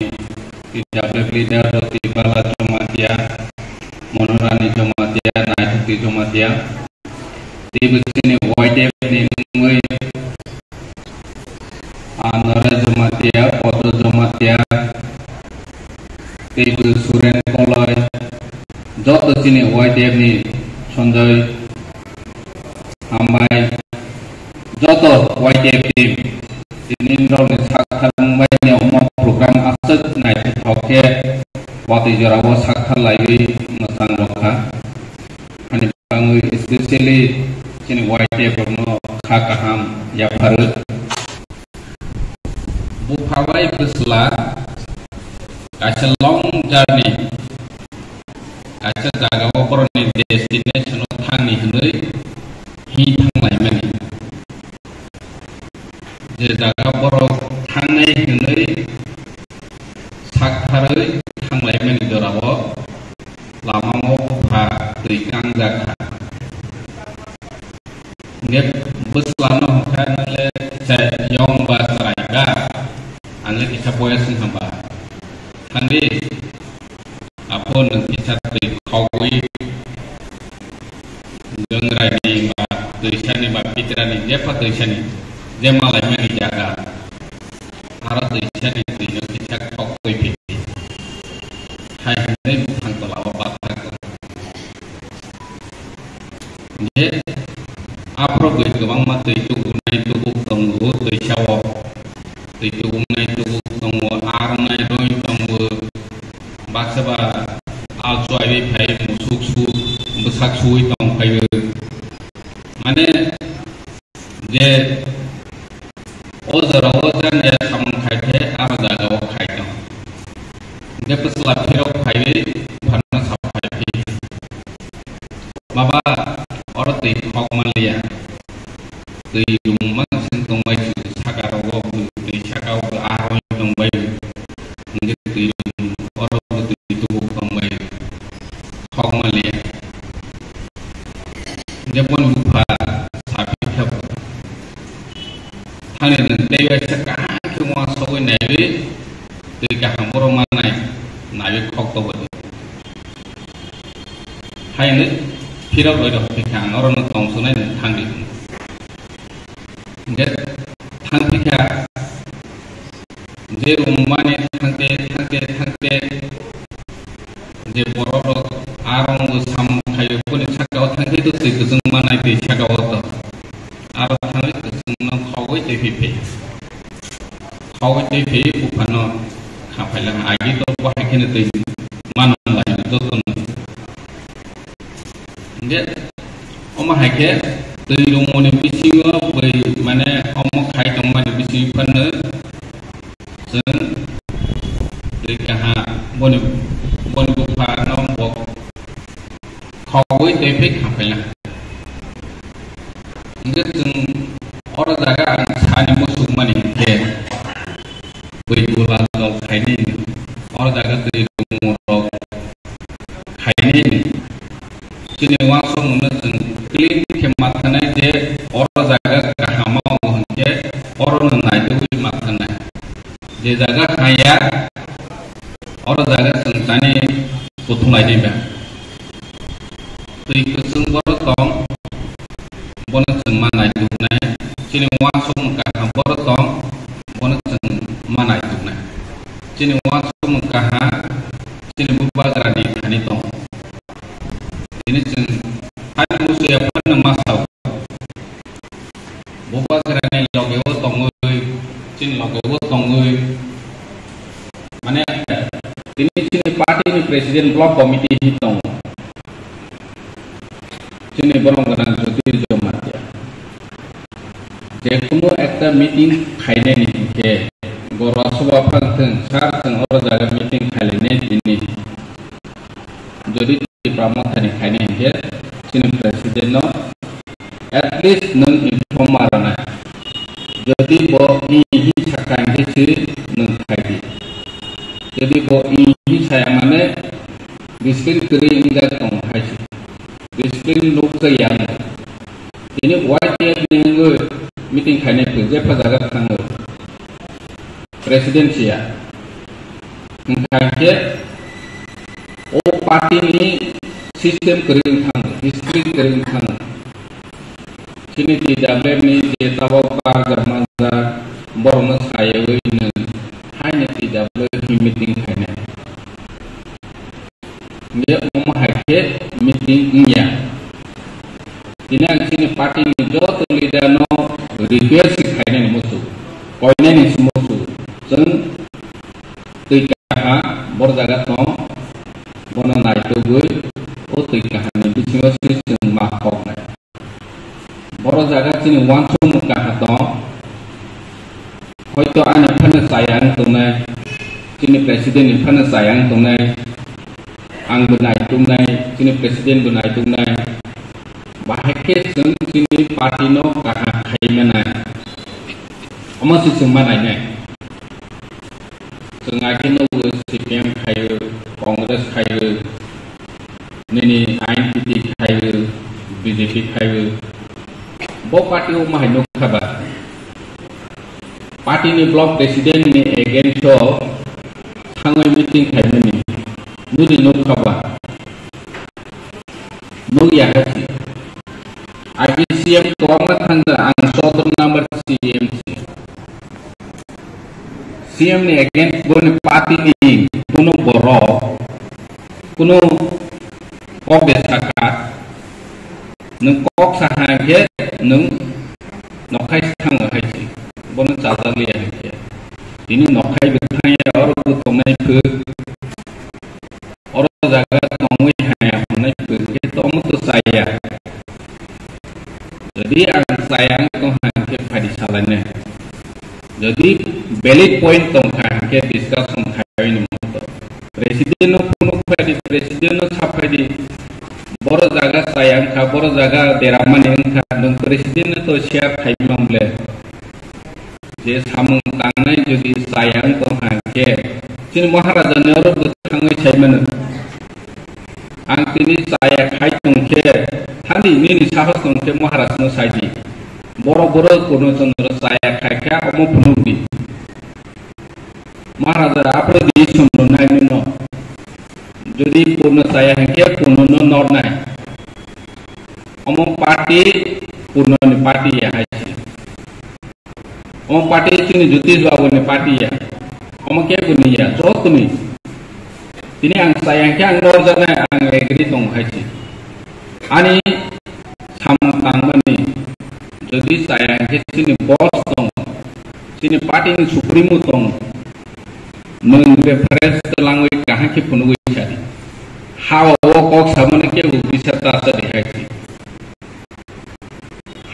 DWF लिडार रति बाला जमातिया मनोरानी जमातिया नायथुकी जमातिया दैबो जोंनि YDFनि उङै नरा जमातिया पद जमातिया दैबो सुरेन कलय जत जोंनि YDFनि सन्जय हामबाय जत YDF टीम दिनै रावनि साखारबायनि अमा प्रग्राम आसत नायथु थावखे वाति जराव साखार लायगै मोजां रखा आनि आङो स्पेशली जोंनि YDF नो खाकाहाम याफारो बुफाबाय बोसला गायसे लं जार्नि गायसे जागाव बरनि डेस्टिनेशनाव थांनि हनै हि थांनायमानि जे जागा बर थांनाय हनै साखारै थांनायमानि जराव लामाङाव बुफा दैगां जाखा ने बोसलानो हखानले से यं बासरायगा आङो किसा बयस हamba थांदि आफो नों किसा दै खावै जों रायनि बा दैसानि बा पित्रानि जेफा दैसानि जे मालायमानि जागा आरो दैसानि दैनो किसा खावै फैदि हायनै थांतलाव बाथाखो जे आफरो गोबां मा दै दुगुनाय दुगुक दंगो दैसाव दै दुगुनाय दुगुक दङ आरनाय रय दङ बाक्साबा आलसुआय फाय मुसुकसु बसाकसुय दंफायो माने जे अजराव जाने सामखायथे आरो जागाव खायदों जे बसला फिराव फाय भाना साफाय माबा और दै खावमालिया दै रुममा hani dan dewa sekarang cuma soal nabi ketika hambur mana nabi kok tahu hai ini firaq itu ketika orang nonton sunai tangdi jadi tangdi kah je umane tangke je borok arong sam kayu pun sakau tangke itu sih keseng mana itu sakau itu arong tangke keseng nang kawai TVP upano kapalang agi to bahai kene tu mana lagi tu tu je oma hake tu rumone bisingo bai mana oma khai tong mana bisi panne sen dekaha bonu bupa nom bok kawai TVP kapalang je sen orang jaga sani musuh mani ke bulan lo kaini orang jaga tu murok kaini sini waso munaseng clean kematana je orang jaga kahama ke orang naik tu matana je jaga kaya orang jaga sentani putung lagi be tu ikut sumber tong bonus mana itu naik sini waso kaham borotong bonus mana itu naik sini waso kaham sini bubar teradi kani tong ini sen hari musuh apa nama masau bubar teradi logewo tongoi sini logewo tongoi mana ini sini parti ini presiden blok komite hitong sini borong dengan Jyotir Jomatia যেকোনো একটা meeting খাইনে নিকে গড় সভা function সারথন ওর জায়গা meeting খাইনে দিনি যদি প্রামথানি খাইনে হে চিনি president at least nang inform marana যদি bo হি সাকান হেছি nang খাইদি যদি bo হি saya mane disiplin kiri inda tong haisi disiplin lok sayang ini wajib dengan meeting खाने पे जे फजागा थांगो प्रेसिडेंसिया खाके ओ पार्टी नि सिस्टम करिं थांग हिस्ट्री करिं थांग किनि ति दाबले नि जे ताबो पार जमाजा बरन सायoi न हाने ति दाबले मीटिंग खाने ने ओम हाके meeting nya ina sini parti ni jot leader no request kaine ni musuh koine ni musuh jeng tikaha bor jaga tong bono nai to goi o tikaha ni bisingo sistem ma kok nai bor jaga sini wansum kaha tong hoito ane phane sayang tunai sini presiden ni phane sayang tunai ang benai tunai sini presiden benai tunai bahake seng sini parti no kaha khaimana amasi semana ne sengake no CPM khayo Congress khayo nini INPP khayo BJP khayo bo parti o mahino khaba parti ni block president ni against so hangoi meeting khaimani nudi no khaba no ya hati IPCM Tomat Hanga ang sodom number CM ni again bone party ni kuno boro kuno kok desaka nung kok sahage nung nokai sang haji bone chadali haji ini nokai bethaya or tonai phu or jaga tongui haya tonai phu ke tomutu saya jadi ang sayang tong hangke phadi salane jadi valid point tong hangke discuss tong khayo ni moto presiden no puno phadi presiden no saphadi boro jaga sayang kha boro jaga deramani kha nong presiden to share khaimamle je samung tangnai jadi sayang tong hangke sin maharaja ne ro thangai chaimana ang tini saya khai tongke hani nini sahas tongke maharaj no saidi boro-boro kuno chandra saya kaya omo punungi Maharaja apre di sumro nai no jadi kuno saya hengke kuno no nai omo party kuno ni party ya haji omo party sini jutis babu ni party ya omo ke kuni ya so tumi ini ang saya hengke ang norjana ang egri tong haji ani samtang mani jadi saya hengke sini boss tong sini party ni supremo tong nung reference telangui kahang ke punui cari how kok sama ke bisa tak terlihat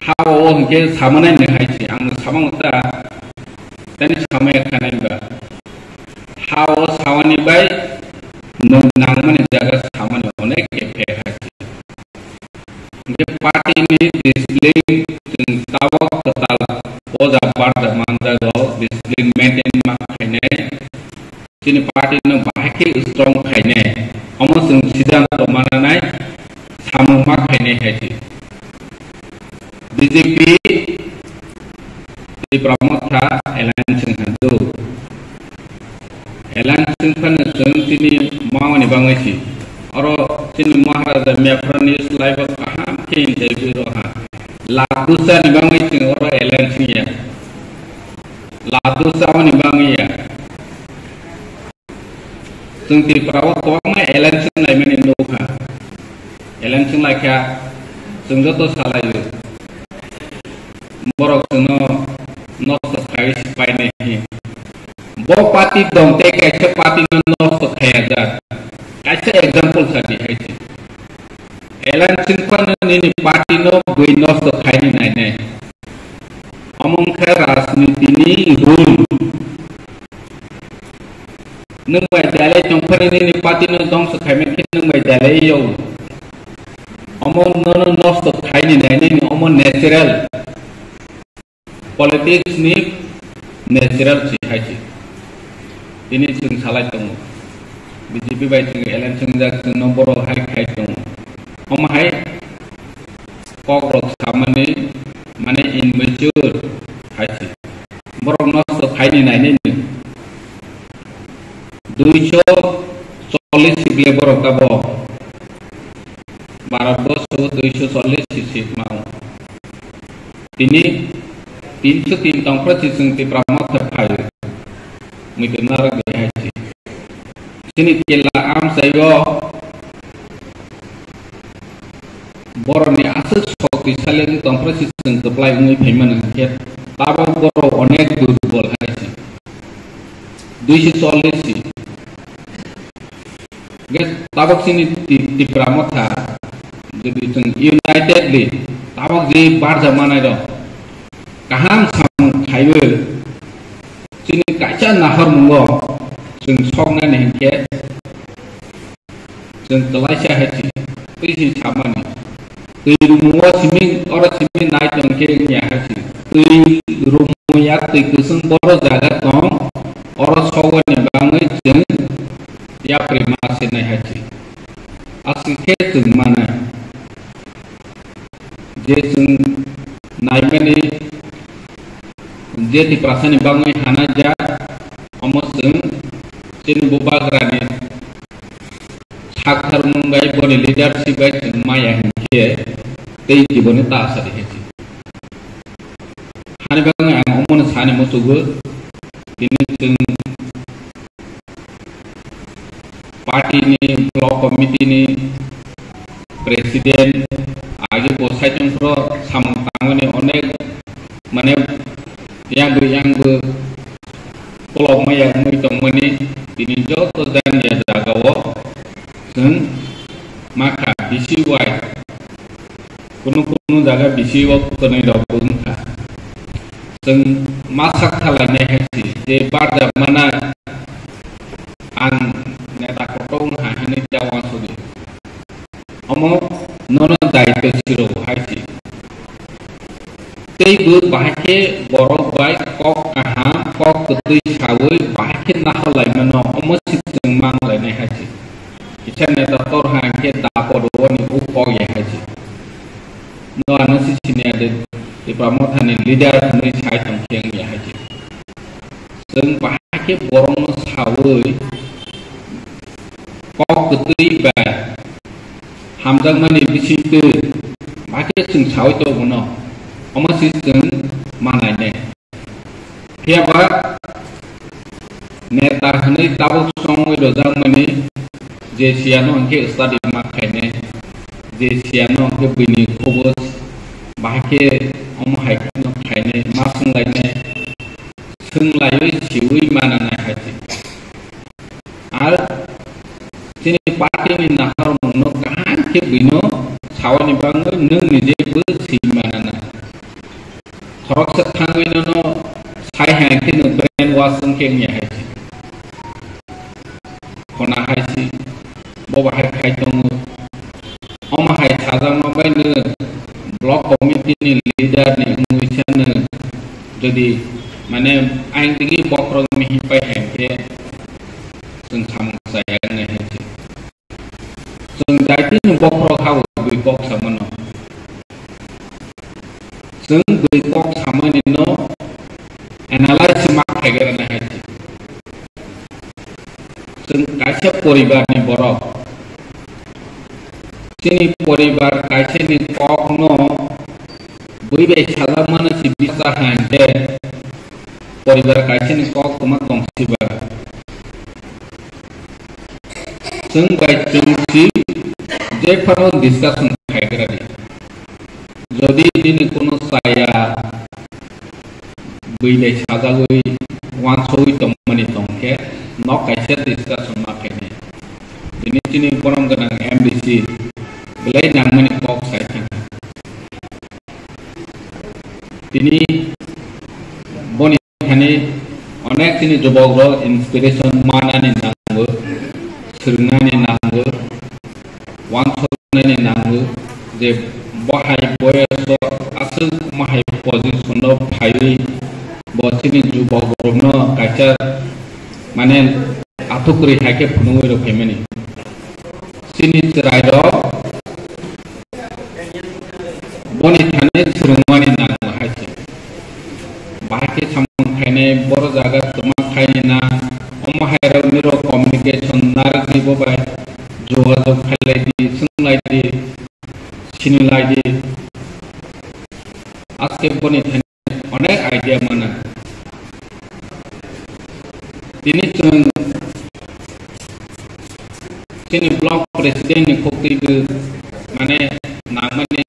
how ke sama nih haji ang sama kita tadi sama ya kan enggak how sama nih baik nung nang mana jaga sama nih onek ke haji ke party ini display tawak total oza bar manda do display maintain makanya sini party no bahake strong khaine amo sung sidang to mananai samung mak khaine haji BJP di pramotha elan sing handu elan sing pan sung sini mawani bangaisi oro sini Maharaja Mephranis live kaham kein debi roha ladusa ni bangaisi oro elan sing ya ladusa ni bangai ya Tungti perawat kawang election lai meni noha, election lai kya, tunggu to salah itu, borok tuno nos to kaya sipai nehi, bo party dong te kaya party no nos to kaya jar, kaya example saja haji, election pan ini party no gue nos to kaya ni nai, omong kaya rasniti ni rule. Nung mai dalai jongpari ni party no dong so khai me nung mai dalai yo omon no so khai ni nai ni omon natural politics ni natural si haji ini sing salai tong BJP bai sing election jak nomor hai khai tong om hai kok rok samane mane immature haji borong no so khai ni nai ni 240 sigli borok kabo Bharতবর্ষ 240 sisi mau ini 303 tongkrat sisung ti pramat terkai mitenar ge haji sini kela am sayo boroni asus sokti salen tongkrat sisung teplai ngui payman ke tabo boro onek durbol haji 240 Guys, tabak sini di pramotha jadi United li tabak di bar zaman itu kaham sam khayu sini kaca nahar mungo sing song na nengke sing telasya haji isi sama ni rumua sini orang sini naik nengke nya haji rumua ya kusung boro jaga tong orang sawan yang bangun jeng ya prima senai haji asike tung mana jesung naimani jeti prasani bangun hana ja omosung sini bubagrani sakhar mungai boni leadership bai maya hingke tei jibone ta asari haji hani bangun ang omon sane musugu ini sing party ni block committee ni presiden age posai tengro samtang ni onek mane yang pulau maya mui tong mani ini joto dan dia jagawo sen maka bisi wai kunu jaga bisi wak kunu dapun ka sen masak thalane haji je pada mana ang neta kotong hane jawang sudi omo nono daito siro haji tei bu bahake borok bai kok aha kok ketui sawui bahake naholai mano omo sing mang lai ne haji kisan neta tor hangke dapo do ni upo ya haji no anu sini ada di Tipramotani leader ni sai tongkeng ya haji. Seng bahake borong sawoi kok ketui ba hamjang mani bisitu bahake seng sawoi to bono omasi seng manai ne hiaba neta hani tabuk song rojang mani je siano angke study makai je siano angke bini kobos bahake om haikno khaine masung laine sung lai siwi mana na haji ar sini party ni nahar mungno kahan ke bino sawani bang nung nije bu si mana na thorok sathang bino no sai hang ke no brain washing ke nya haji kona haji bo bahai khai tong om hai thajang ma bai ne block committee ni leader ni nguisan jadi mane aing tigi bokrong mi hipai hengke sung sam saya ne heji sung daiti ni bokrong hau bui kok samono sung bui kok samani no analyze mak hegera na heji sung kaisa poribar ni borok sini poribar kaisa ni kok no bui be chala mana si bisa hande poribar kaisa ni kok kuma tongsi ba sung bai tungsi je paro discussion hegera ni jodi dini kono saya bui be chala goi wan soi tomani tongke nok kaisa discussion ma kene ini tini porong ganang MBC belai namanya kok saya ini boni hani onek ini jobogro inspiration mana ni nanggo serna ni nanggo wansona ni nanggo je bahai boyeso asal mahai position no phai bosini jobogro no kaca mane atukuri hake punui ro femeni sini ceraido boni thane serumani nanggo haji bahake samung khaine bor jaga tuma khaine na omhairo niro communication nar dibo bai jogajog khalai di sunglai di sinulai di aske boni thane onek idea mana ini chung sini block president ni kokti ge mane namane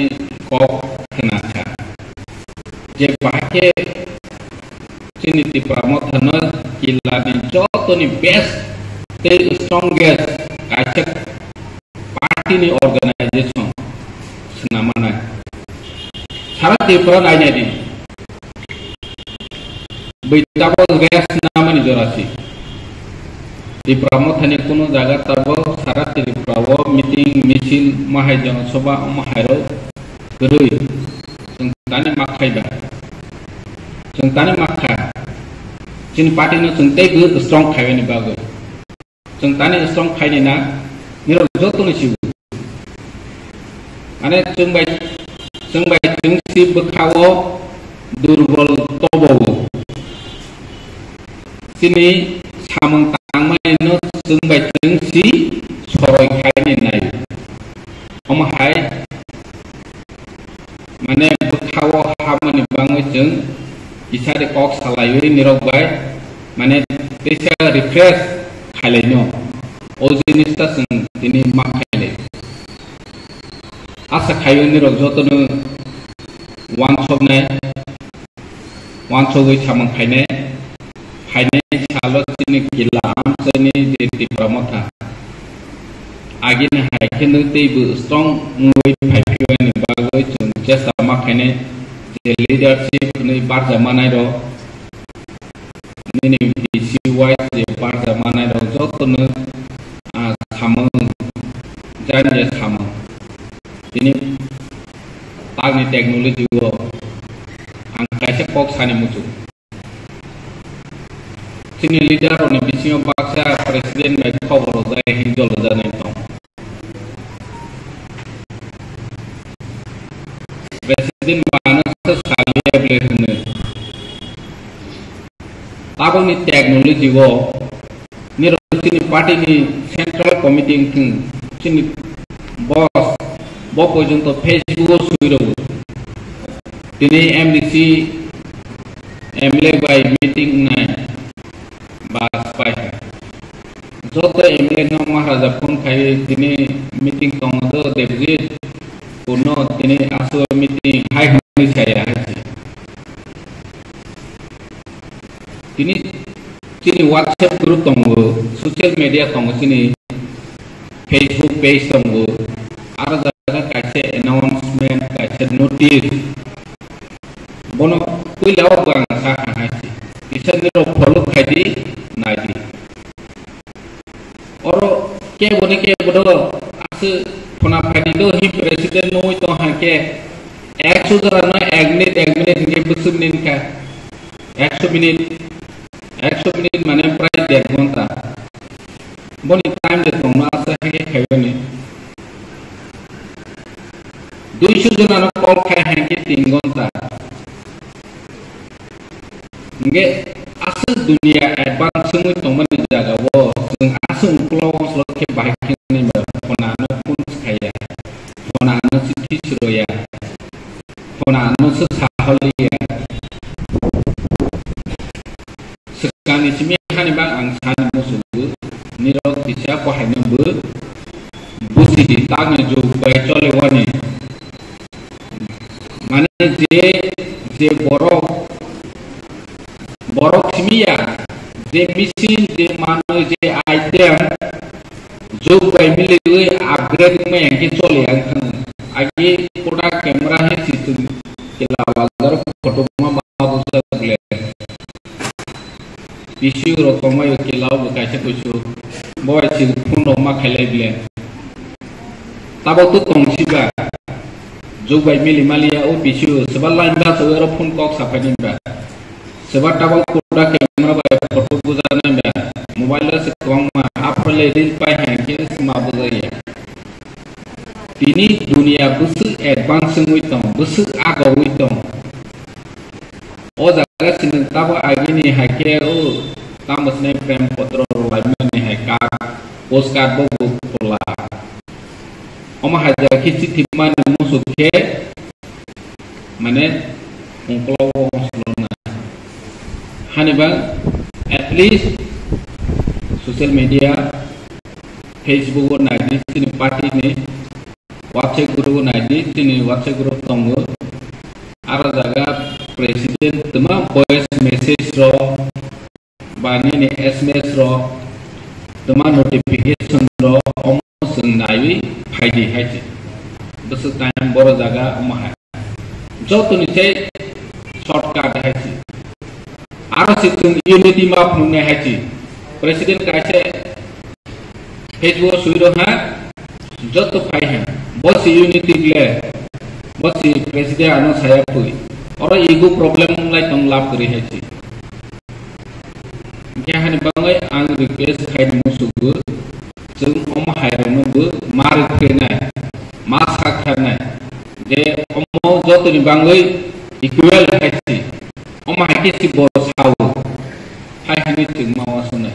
kok kenacha je bahake sini Tipramotana kila ni joto ni best the strongest kacak party ni organization senamana sarat Tipran aja di beitabo gas nama ni jorasi Tipramotani kuno jaga tabo sarat Tiprawo meeting misil mahai jang soba mahai gerui sengtani makai ba sengtani makai sini party no sengtai gu strong khai ni bago sengtani strong khai ni na niro joto ni sibu ane sengbai sengsi bekhawo durbol tobo sini samung tangmai no sengbai sengsi soroi khai ni nai omahai mane bekhawo hamani bango jeng isare kok salayu nirok bai mane desa refresh khalaino o jinista sing tini makhaile asa khayu nirok jotonu wan sobnai samang khaine salo tini kila amsani de Tipramotha agin haikene teibu strong ngoi phaipiwa ni bagoi chung chesta makhaine je leadership ni bar zamanai ro ni DCY je bar zamanai ro jotonu samang janje samang ini tagni technology go angkaise kok sani mutu sini leader oni bisingo baksa president mai khobor jai hinjol janai tong president mana sali tablet hono tabangni technology wo niro chini party ni central committee chini boss bo porjonto Facebook suiro tini MDC MLA by meeting nai bas pai joto MLA no Maharaja phone khai tini meeting tongdo devjit puno tini asu meeting hai hani saya tini chini WhatsApp group tongo social media tongo chini Facebook page tongo ara jaga kaise announcement kaise notice bono kuilaw bang sa hanasi kisani ro follow khaidi naidi oro ke bodo asu phona phadi do hi president noi to hake 100 jara na 1 minute nge busun nin ka 100 minute mane pray 1.5 घंटा boni time de tongna asa hake khayoni 200 jana no call khay hake 3 घंटा nge asu dunia advance semui tongmani jaga wo jeng asu pulau slot ke baik ni ba phona no pun khaya phona no chithi siroya phona no sahaliya sekani simi hani bang ang san musugu nirok bisa ko haina bu busi di tang jo bai chole wani mane je borok simia je machine je mano je item jo bai mili upgrade me yang ke chole ang kan agi product camera he situ ke lawagar photo ma babu sa ble issue ro komai ke law kaise kuchu boy chi phone ro ma khailai ble tabo tu tongsi ba jo bai mili malia o issue sebal line ba so ro phone kok sapani ba sebab tabo product camera ba photo guzana ba mobile se kong ma apale reel pai hai ke ma buzaiya tini dunia busu advance muitong busu aga muitong o jaga sin tabo agini hake o tamasne prem potro laimani haka postcard bo pola oma haja kichi timman musukhe mane ungklo slona haniba at least social media Facebook or nadi sini party ni WhatsApp group nadi sini WhatsApp group tongo ara jaga president tama voice message ro bani ni SMS ro tama notification ro omosung nai phaidi haiti besu time boro jaga omha joto ni sei shortcut haiti ara situng unity map nungne haiti president kaise Facebook suiro ha joto phai ha bosi unity gle bosi president ano saya pui ora ego problem lai tong lap kari haiti kya hani bangai ang request khai musugu jeng om hairano bu mar kena mas khana je omo joto ni bangai equal haiti om haiti si bos hau hai hani ting mawasuna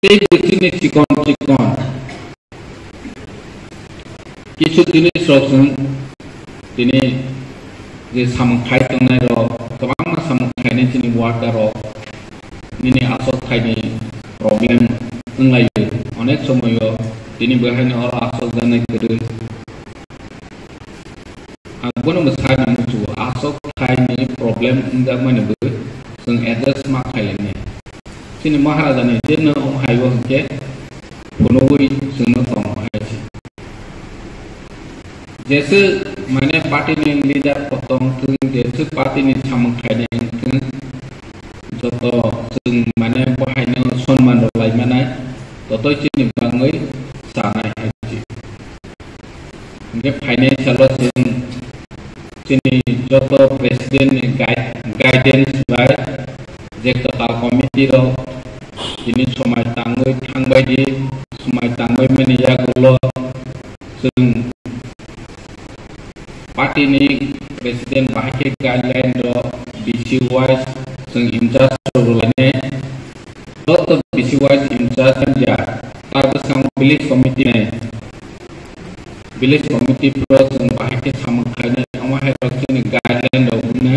te bitini cikon kichu dini srosun dini je samkhai tongnai ro tabang samkhai ni chini water ro nini asok khai ni problem nglai onek somoyo dini bahani or asok janai kedu angbono mesai mucu asok khai ni problem ingga mane bu sung address ma khai ni chini Maharaja ni deno om haiwo ke punoi sungno tong hai जैसे मैंने party ने leader potong tu जैसे party ने samang khai tu जो तो मैंने bahai ne sonman lai mana to to chini bangai sanai haji nge financial chini जो तो president guidance by je total committee ro chini somai tangoi thangbai di somai tangbai mani ya gulo party ni President bahake guideline do BC wise sing incharge rulane dot BC wise incharge ja tabas sang village committee pro sing bahake samang khaine amah rakchini guideline do unne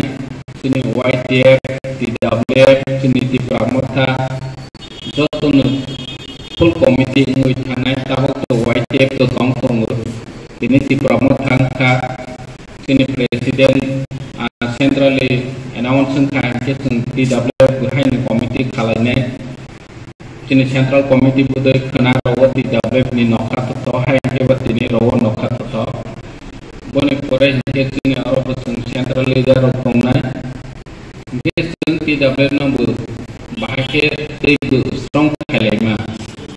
sini YTF TWF sini ti pramotha jotun full committee ngoi thanai tabok to YTF to tong ini ti pramotha ka sini president centrally announcing kan ke TWF behind committee khalane sini central committee budai khana rawa TWF ni nokha to hai ke batini rawa nokha to bone pore ke sini aro central leader rokna ke sini TWF no bu bahake te strong khalema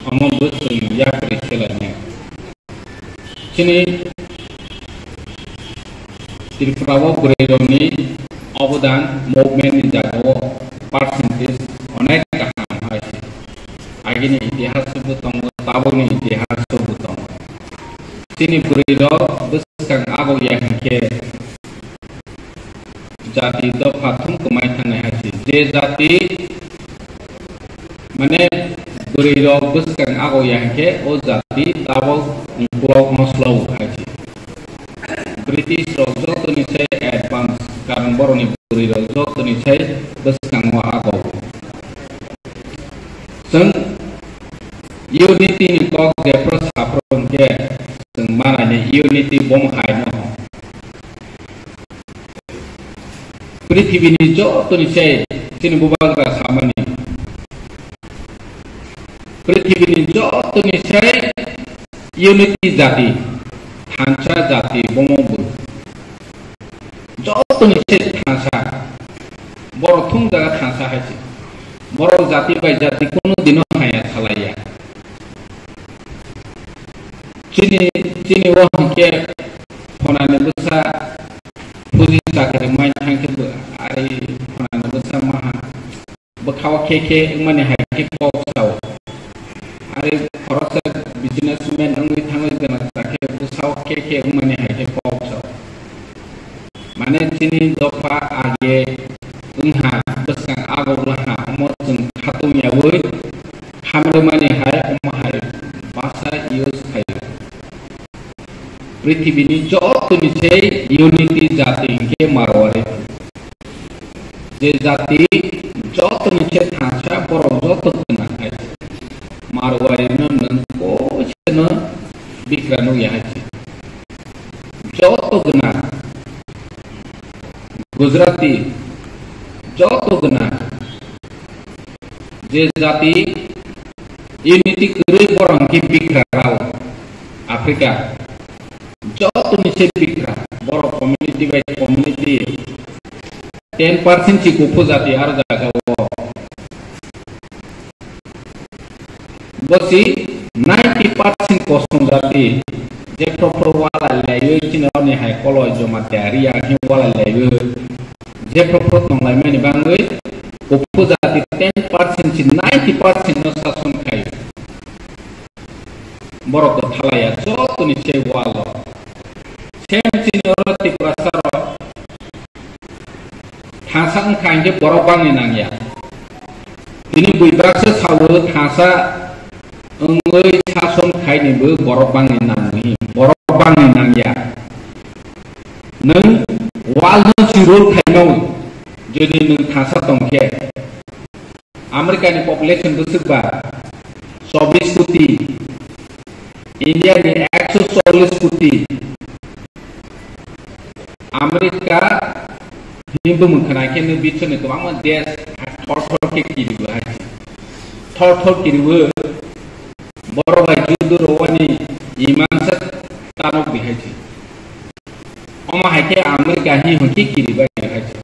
amo bu ya preselane sini Tripura Boreroni অবদান movement জায়গাও percentage অনেক কাহাম হয়েছে আগেনি ইতিহাস দङ তাবনি ইতিহাস দङ তিনি বুরের বসকাং আগো ইয়াকে জাতি দ ফাথুম কমাই থানাय হাসি যে জাতি মানে বুরের বসকাং আগো ইয়াকে ও জাতি তাবো ব্লক মসলাও হাসি British rojok tu nisai advance karena baru ni buri rojok tu nisai beskang wa agau. Seng unity ni kok depro sapron ke seng mana ni unity bom hai no. Prithvi ni jo tu nisai sini bubagra sama ni. Prithvi ni jo tu nisai unity jati. Hansa jati bomobu joto niche hansa boro thung jaga hansa haisi boro jati bai jati kono dino haya thalaiya chini wo ke phonane busa puji sakare mai thangke bu ai phonane busa maha bakhawa keke mane haike pok sao ai khorosa businessman angui thangai jana take busau keke mane haike pok sao mane chini dofa age ungha besang agolaha mo jeng khatum yawoi hamre mane hai omahai basa use khai prithibini joto niche unity jati ke marware je jati joto niche thasa boro joto na hai marware no ko chena bikranu yahachi joto guna Gujarati joto guna je jati unity kurui borong ki bikra rao Afrika joto niche bikra boro community by community 10% ci kupu jati ar jaga wo bosi 90% kosong jati je proper wala layo chino ni hai kolo jo materi hi wala layo je proper tong lai mani bangoi kupu jati 10% ci 90% no sasun khai borok to thalaya joto ni che wala sem chini orati prasaro thasang khai je borok bangni nangya ini buibakse sawo thasa ungoi sason khai ni bu borok bangni nangni borok bangni nangya nang wal no chirul khai no jodi nang thasa tongke Amerika ni population busukba 24 koটি India ni 140 koটি Amerika ni bumukana ke ni bichone ko ama des thor ke kiri ba thor kiri wo boro bai judu rowani iman sat tanok bihaji oma haike Amerika hi hoki kiri ba haji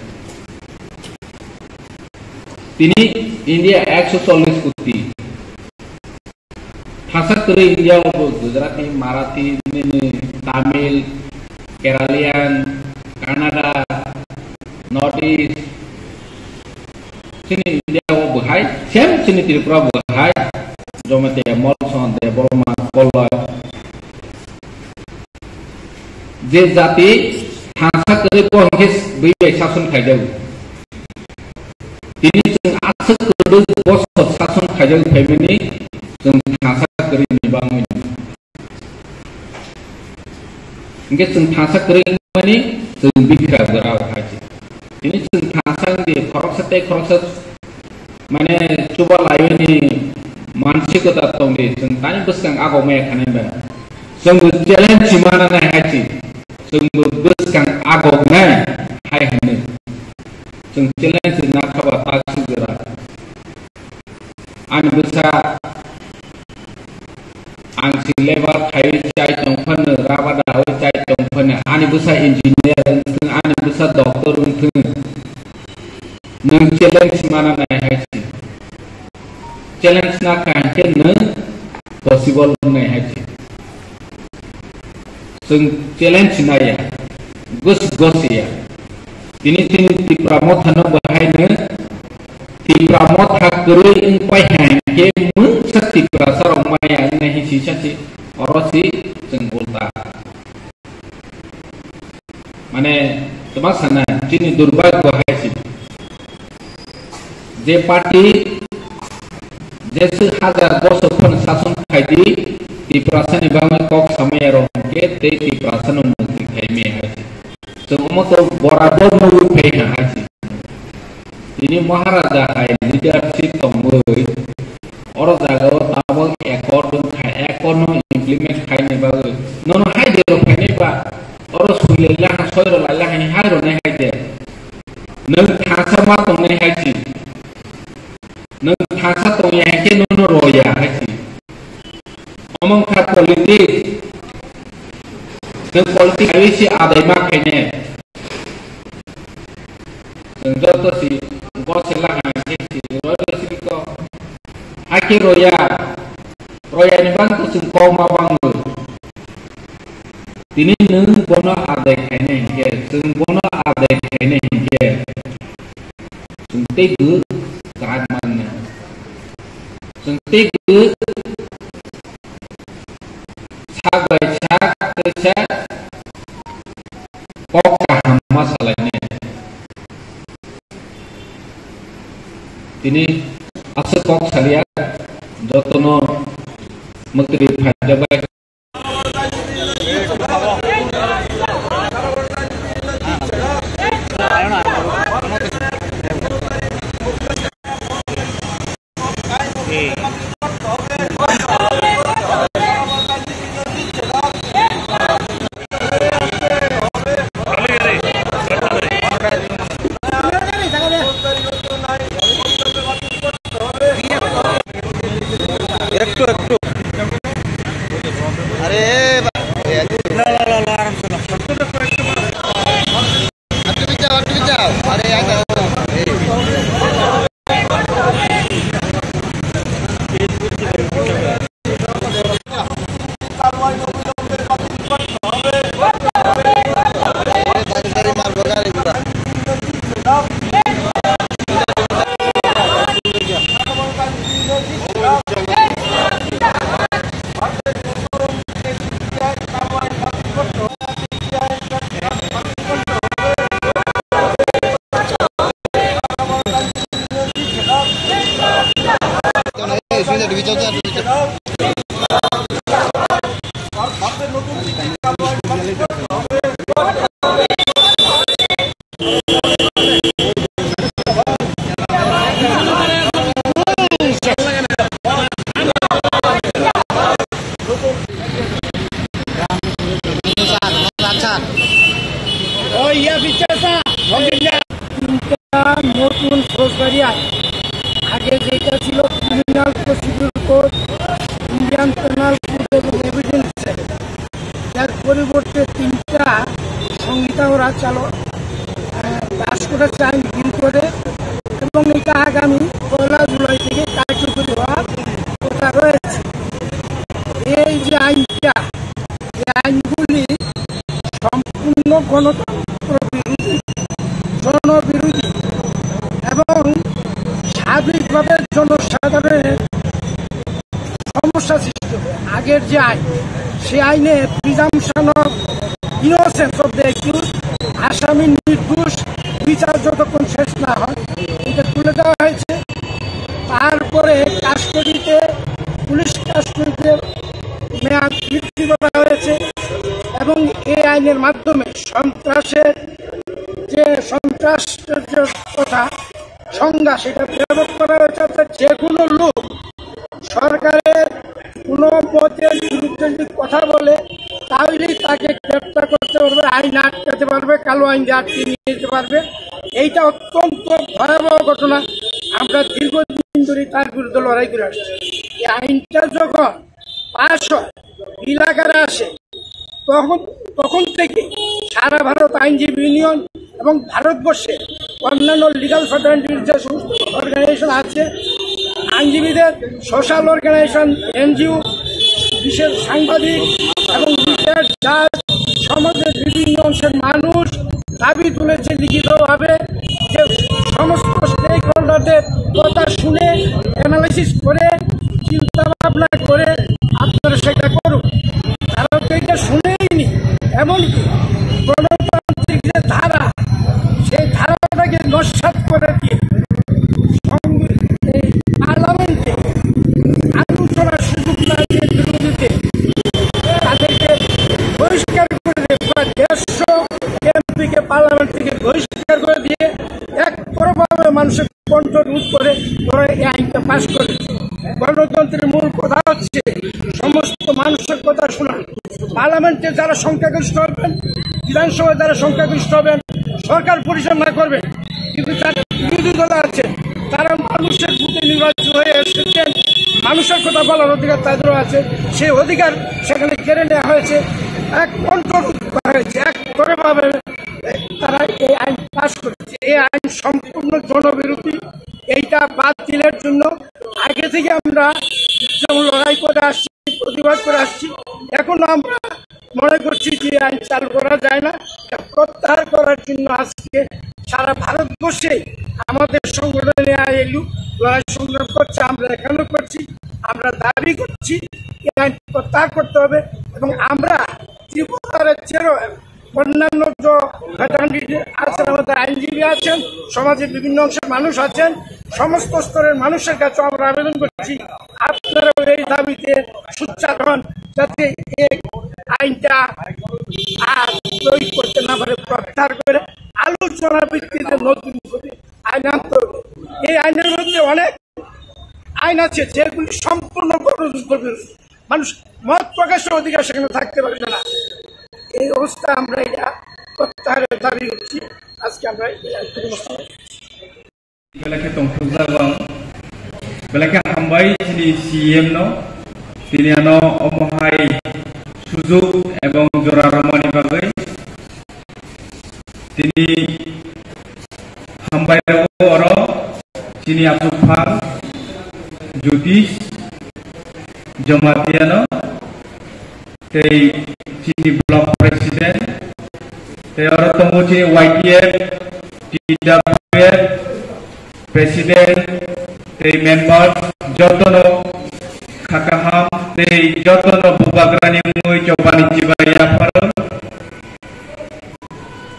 tini India 140 koটি भाषा करे India Gujarati Marathi Tamil Keralian Kannada North East sini India wo bahai sem sini Tripura bahai jomate molson de borma kolla je jati थासा करे को हमके बै शासन खायदों दिनै जों आसो गोदो बस शासन खायदों फैमानि जों थासा करे निबाङै इंगे जों थासा करे माने जों बिग्रा गोरा हायदि दिनै जों थासा दे खरकसा माने चुबा लायनि मानसिकता दंदि जों दानि बोसगां आगाव माया खानायबा जोंबो चेलेन्ज माना नाय हायदि जोंबो बोसगां आगाव नाय हाय होनो जों चेलेन्ज ना खाबा तासि गोरा आं बोसा आं सिलेबा थायो जाय दंफानो राबादा जाय दंफानो आंनि बोसा इन्जिनियार उन्थों आंनि बोसा डक्टर उन्थों नों चेलेन्ज माना नाय हायदि चैलेंज ना खाके न पॉसिबल नहीं है जों चैलेंज नाया गसिया दिनै तिप्रामो थानो बाहायनो तिप्रामो थाकरै इंपाय हांके मुं शक्ति प्रसार माया नहीं सिसाति औरसी जों बोलता माने तमा साना दिनै दुर्भाग्य है जे पार्टी जैसे 1000 वर्ष शासन खायदी तिप्रासन बांगे कक समय रंगे ते तिप्रासन मुक्ति खायमे हायि जों तो बराबर मुलुग फैनो हायि दिनै महाराजा हाय लिडारशिप दंबै और जागाव दाबो एकर्ड खाय एकर्ड इमप्लिमेंट खायने बागै नन हाय देरो खायने बा और सुलेला सयरो लाला हाय हायरो नाय हायदे नों थासा मा दंनाय हायि नों थासा तो यहाँ के नोनो रोया है ची अमंग खा पॉलिटिक्स नों पॉलिटिक्स अभी से आधे मार कहने नों तो सी बहुत से लगा है ची रोया सी को आके रोया नि बांग तो सिंह कौ मा बांग दिनै नों बोनो आधे कहने के सिंह बोनो आधे कहने के सिंह ते good God mana sentik sabai sak tersa kok kaham masalahnya ini asa kok salia jotono menteri Pajabat নতুন ফৌজদারি আইন আগে যেটা ছিল criminal procedure code, Indian penal code এবং এভিডেন্স এর পরিবর্তে 3টা সংহিতা ওরা পাস করেছে আইন বিল করে এবং এটা আগামী 1 জুলাই থেকে কার্যকরী হওয়ার কথা রয়েছে। এই যে আইনটা, এই আইনগুলি সম্পূর্ণ গণতন্ত্র বিরোধী, জনবিরোধী এবং সার্বিকভাবে জনসাধারণের সমস্যা সৃষ্টি হবে। আগের যে আইন, সে আইনে presumption of innocence of the accused আসামি নির্দোষ বিচার যতক্ষণ শেষ না হয় এটা তুলে দেওয়া হয়েছে। তারপরে কাস্টডিতে পুলিশ কাস্টডিতে মেয়াদ বৃদ্ধি করা হয়েছে এবং এই আইনের মাধ্যমে সন্ত্রাসের যে কথা সংজ্ঞা সেটা প্রয়োগ করা হয়েছে। অর্থাৎ যে কোনো লোক সরকারের কোনো মতের বিরুদ্ধে যদি কথা বলে তাহলেই তাকে গ্রেপ্তার করতে পারবে, আইন আটকাতে পারবে, কালো আইন দিয়ে আটকে নিয়ে যেতে পারবে। এইটা অত্যন্ত ভয়াবহ ঘটনা। আমরা দীর্ঘদিন ধরে তার বিরুদ্ধে লড়াই করে আসছি। এই আইনটা যখন পাশ হয়, বিল আকারে আসে, তখন থেকে সারা ভারত আইনজীবী ইউনিয়ন এবং ভারতবর্ষে অন্যান্য লিগাল ফ্রেটার্নিটির যে সমস্ত অর্গানাইজেশন আছে, আইনজীবীদের সোশ্যাল অর্গানাইজেশন, এনজিও, বিশেষ সাংবাদিক এবং রিটায়ার্ড জাজ, সমাজের বিভিন্ন অংশের মানুষ দাবি তুলেছে লিখিতভাবে যে সমস্ত স্টেক হোল্ডারদের কথা শুনে অ্যানালাইসিস করে চিন্তা ভাবনা করে আপনারা সেটা করুন। তারা তো এটা শুনেইনি। এমনকি গণতান্ত্রিক যে ধারা, সেই ধারাটাকে নস্যাৎ করে দিয়ে পার্লামেন্টে আলোচনার সুযোগ না দিয়ে বিরোধীতে তাদেরকে বহিষ্কার করে দিয়ে প্রায় 150 এমপিকে পার্লামেন্ট থেকে বহিষ্কার করে দিয়ে একতরফাভাবে মানুষের কণ্ঠ রোধ করে ওরা এই আইনটা পাশ করেছে। গণতন্ত্রের মূল কথা হচ্ছে সমস্ত মানুষের কথা শোনা। পার্লামেন্টে যারা সংখ্যাগরিষ্ঠ হবেন, বিধানসভায় যারা সংখ্যাগরিষ্ঠ হবেন, সরকার পরিচালনা করবেন, কিন্তু যারা বিরোধী দল আছে তারা মানুষের ভোটে নির্বাচিত হয়ে এসেছেন, মানুষের কথা বলার অধিকার তাদেরও আছে। সেই অধিকার সেখানে কেড়ে নেওয়া হয়েছে, এক কন্ট্রোল করা হয়েছে, এক করেভাবে তারা এই আইন পাশ করেছে। এই আইন সম্পূর্ণ জনবিরোধী। এইটা বাতিলের জন্য আগে থেকে আমরা যেমন লড়াই করে আসছি, প্রতিবাদ করে আসছি, এখনো আমরা মনে করছি যে আইন চালু করা যায় না। প্রত্যাহার করার জন্য আজকে সারা ভারতবর্ষে আমাদের সংগঠনে এলু লড়াই সংগ্রাম করছে, আমরা এখানেও করছি। আমরা দাবি করছি এই আইন প্রত্যাহার করতে হবে এবং আমরা ত্রিপুরার চেয়েও অন্যান্য যে ফ্রেটার্নিটি আছেন, আমাদের আইনজীবী আছেন, সমাজের বিভিন্ন অংশের মানুষ আছেন, সমস্ত স্তরের মানুষের কাছে আমরা আবেদন করছি আপনারা এই দাবিতে সোচ্চার হন, যাতে এই আইনটা আর প্রয়োগ করতে না পারে, প্রত্যাহার করে আলোচনার ভিত্তিতে নতুন করে আইন আনতে হবে। এই আইনের মধ্যে অনেক আইন আছে যেগুলি সম্পূর্ণ গণতন্ত্র বিরোধী। মানুষ মত প্রকাশের অধিকার সেখানে থাকতে পারবে না। এই অবস্থা আমরা এটা প্রত্যাহারের দাবি করছি। আজকে আমরা বেলাকে তংসুজাবাং বেলাকে হামবাই যিনি সিএম ন তিনি আনো অমহাই সুযোগ এবং জোরারমানি বাগৈ তিনি হামবাই অর যিনি আচুফাল জ্যোতিষ জমাতিয়ানো tej chini block president tej oro tomo chini YTF TWF president tej member jotono khakaham tej jotono bubagrani mui chobani jibaya pharo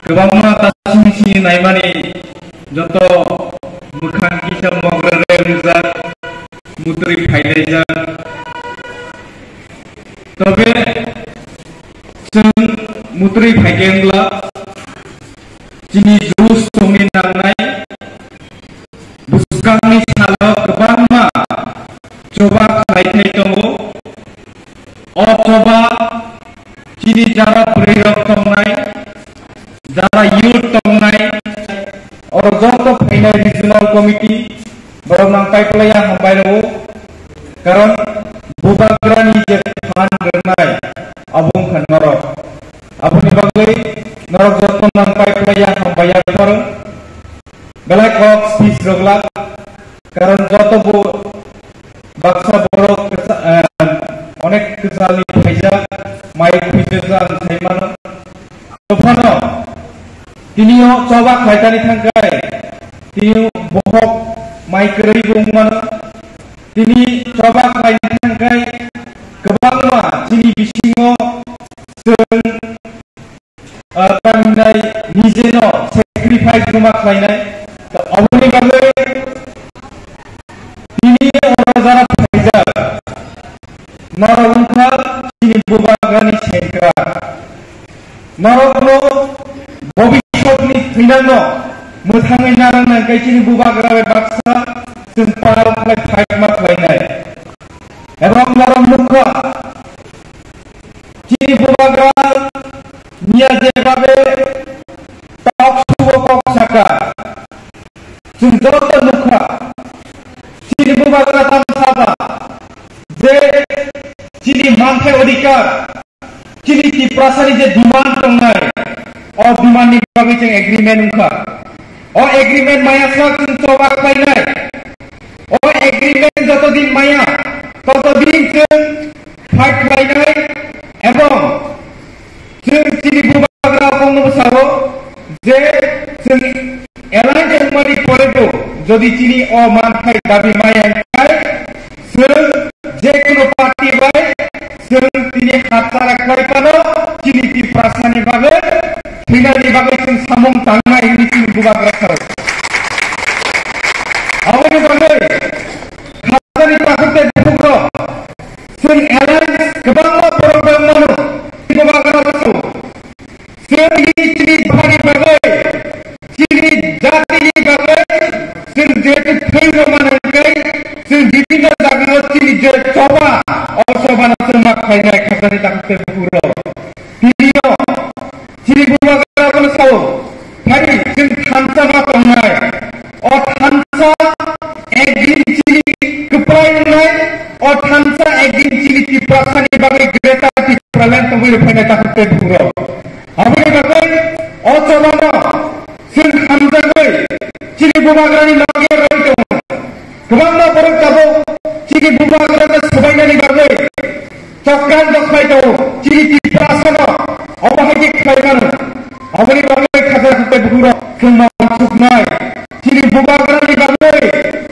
kebangma tasmi sini naimani joto mukhan kisam mograre rizal mutri phaidaijan তবে जों मुत्रि फाइगेंब्ला जिनि जुस समनि नांनाय बुसकांनि सालाव गोबांमा जबा खालायनाय दङ अथवा जिनि Zara प्रेरक दंनाय Zara youth दंनाय अरजत फाइनाय regional committee बरनां पाइपलाया हामबायनो कारण बुबाग्रानि जे फान रनाय abung khan norok abuni bagai norok jotton nangpai playa hambaya korong belai kok speech rogla karon joto bo baksa borok onek kesali phaija mai phijesan thaimano tofano tinio coba khaitani thangkai tinio bohok mai krei bungmano tini coba khaitani thangkai kebangma sini bisingo जों तामिनाय निजेनो sacrifice गुमा खालायनाय अबनि बागै दिनै अराजारा फायजा नरबंखा दिनै बुबाग्रानि सेंग्रा नरबनो भबिष्यतनि थैनांगौ मोथाङै नारायनाय दिनै बुबाग्रा बाक्सा जों पारावलाय फाइट माखालायनाय एबं नरबंखा दिनै बुबाग्रा निया जेबाबे टक सुबो कक साका जों जत नुखा दिनै बुबाग्रा तामसाबा जे दिनै मानथाय अधिकार दिनै तिप्रासानि जे डिमान्ड दंनाय अ डिमान्डनि बागै जों एग्रिमेन्ट उखा अ एग्रिमेन्ट माया साक जों चबाक पाइनाय अ एग्रिमेन्ट जत दिन माया तत दिन जों फाइट खालायनाय एबं जों दिनै बुबाग्रा बुंनो सानो जे जों एलाइन जमानि परेबो যদি दिनै अ मानथाय दाबि माया जों जेकुनु पार्टी बाय जों दिनै हातसारा खालायखानो दिनै तिप्रासानि बागै थैनायनि बागै जों सामुं दांनाय दिनै बुबाग्रा सारो आवनि बागै खासानि थाखै बुग्र जों एलाइन गोबां प्रग्राम मानो बुबाग्रा सारो जों दिनै भारि बागै दिनै जातिनि बागै जों जेतु फैनो मानोखै जों बिभिन्न जायगायाव दिनै जे सभा असभाना जों माखायनाय खासानि थाखै बुग्र दिनै दिनै बुबाग्राखौनो सावो भारि जों थानसा मा दंनाय अ थानसा एकदिन दिनै गोप्रायनाय अ थानसा एकदिन दिनै तिप्रासानि बागै ग्रेटा तिप्रालेण्ड तंबोय फैनाय थाखै बुग्र आवनि बागै अ सभाना जों हामजागै दिनै बुबाग्रानि लगे रय दं गोबां बरफ जाबो दिनै बुबाग्राखौ सबायनायनि बागै चक्रान दखाय दं दिनै तिप्रासाना अबाहायदि खालायनानो आवनि बागै खाजार थाखै बुग्र जों मावसुकनाय दिनै बुबाग्रानि बागै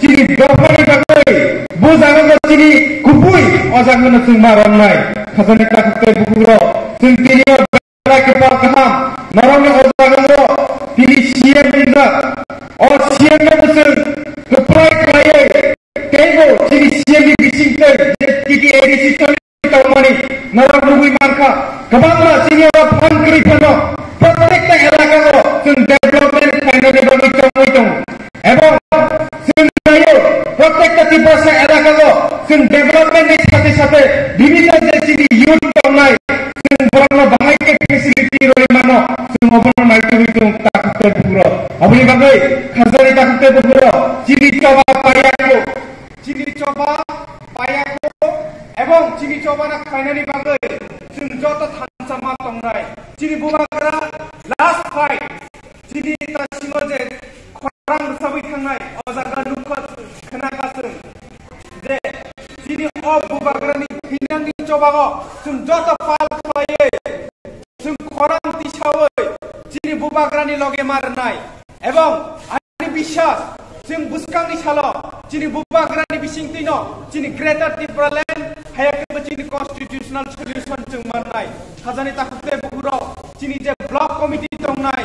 दिनै दफानि बागै बुजागोन दिनै गुबै अजागोन जों मारनाय खाजानि थाखै बुग्र जों दिनै kepal kaham narangnya ozaganro pilih siang juga or siangnya besar keprai kaya kego jadi siang di bising ke jadi edisi kali tahun narang rubui marka kebangla sini orang pan keripano protekta elakaro sing development finally bagi itu ebong sing ayo protekta tiprasa elakaro sing development di sate-sate bibita jadi youth tahun sing borno bahai ke facility roi mano sing obon maite itu takte bugro abuni bagai khazari takte bugro chini choba payako ebong chini choba na khainani bagai sing joto thansa ma tongnai chini bubagra last fight chini ta singo je khorang sabai thangnai ojaga nukha khanakasung je chini o bubagrani hinangni chobago sing joto pal khaye जों खरां दिशावै दिनै बुबाग्रानि लगे मारनाय एबं आंनि बिश्वास जों बुसकांनि साल दिनै बुबाग्रानि बिसिंतिनो दिनै ग्रेटार तिप्रालेण्ड हायाखैबो दिनै कन्स्टिट्यूशनल सल्यूशन जों मारनाय खाजानि थाखै बुग्र दिनै जे ब्लक कमिटि दंनाय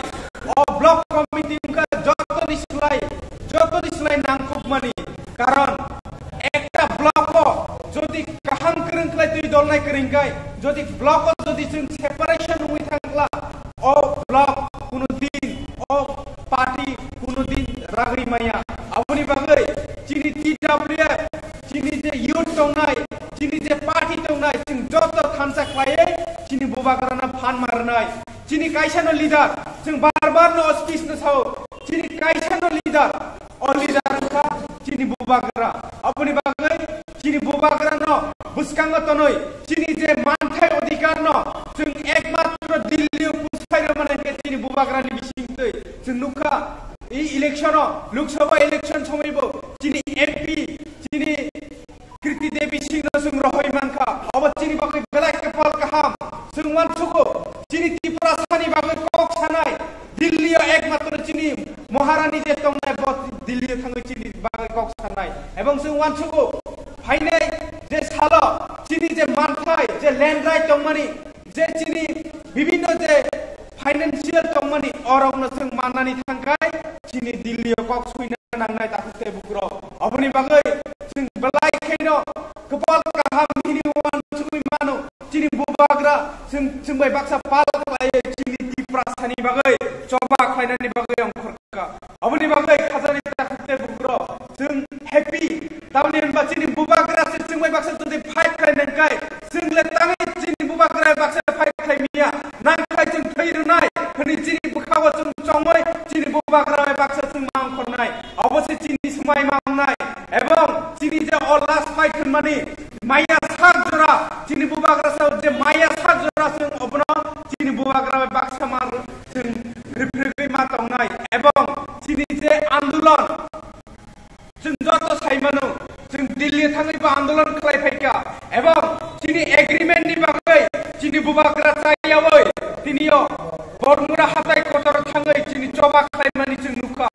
अ ब्लक कमिटि जतनि सोलाय नांगौमानि कारण একটা ব্লক যদি কাহাং করংख्लाय দুই দলनाय করंखाय যদি ব্লক যদি जों সেপারেশন হই থাকলা ও ব্লক কোনো দিন ও পার্টি কোনো দিন রাগরি মায়া আপনি বাগै চিনি টিডব্লিউ চিনি যে ইউথ দंनाय চিনি যে পার্টি दंनाय जों যত থানসা খায় চিনি বুবাগ্রানা ফান মারनाय চিনি কাইসানো লিডার जों बार-बार नो स्पीच न साव चिनी काइसानो लिडर और लिडर का चिनी बुबाग्रा अपनी बागै चिनी बुबाग्रा न बुसकांग तनय चिनी जे मानथाय अधिकार न जों एकमात्र दिल्ली पुसायरो माने के चिनी बुबाग्रा नि बिसिंगै जों नुखा ई इलेक्शन लोकसभा इलेक्शन समयबो चिनी एमपी चिनी कृति देवी सिंह जों रहय मानखा अब चिनी बागै बेलाय कपाल काहाम जों मानसुको चिनी तिप्रासानि बागै कक सानाय दिल्ली एकमात्र चिनी महारानी जे दंनाय दिल्ली थाङै चिनी बागै कक सानाय एवं जों मानसुको फाइनाय जे साल चिनी जे मानथाय जे लैंड राइट दंमानि जे चिनी विभिन्न जे फाइनेंशियल तंगमानि अरगनो जों माननानै थांखाय चिनि दिल्लीयाव कक सुइनो नांनाय ताकुते बुक्र अबनि बागै जों बलायखायनो गोबाल गाहाम हिनि वान सुइ मानो चिनि बुबाग्रा जों बाय बाक्सा पाल खालायो चिनि दिप्रासानि बागै जबा खायनानि बागै अंखरका अबनि बागै खाजानि ताकुते बुक्र जों हैप्पी तावनि होनबा चिनि बुबाग्रा जों बाय बाक्सा जुदि फाइट खायनायखाय जोंले ताङै चिनि बुबाग्रा बाक्सा फाइट खायमिया नांखाय जों थैरुनाय हनि चिनि बुखाव जों चंगै चिनि बुबाग्रा बाक्सा जों मांखरनाय अबसे चिनि समाय मांनाय एवं चिनि जे लास्ट फाइट खनमानि माया साग जरा चिनि बुबाग्रा साव जे माया साग जरा जों अबनो चिनि बुबाग्रा बाक्सा मार जों रिफ्रिगै मातंनाय एवं चिनि जे आंदोलन जों जत साइमानो जों दिल्ली थाङैबो आंदोलन खालायफायका एवं चिनि एग्रीमेंट नि बागै चिनि बुबाग्रा जायावै दिनियो बरमुरा हाथाय कटर थाङै चिनि जबा खालायमानि जों नुखा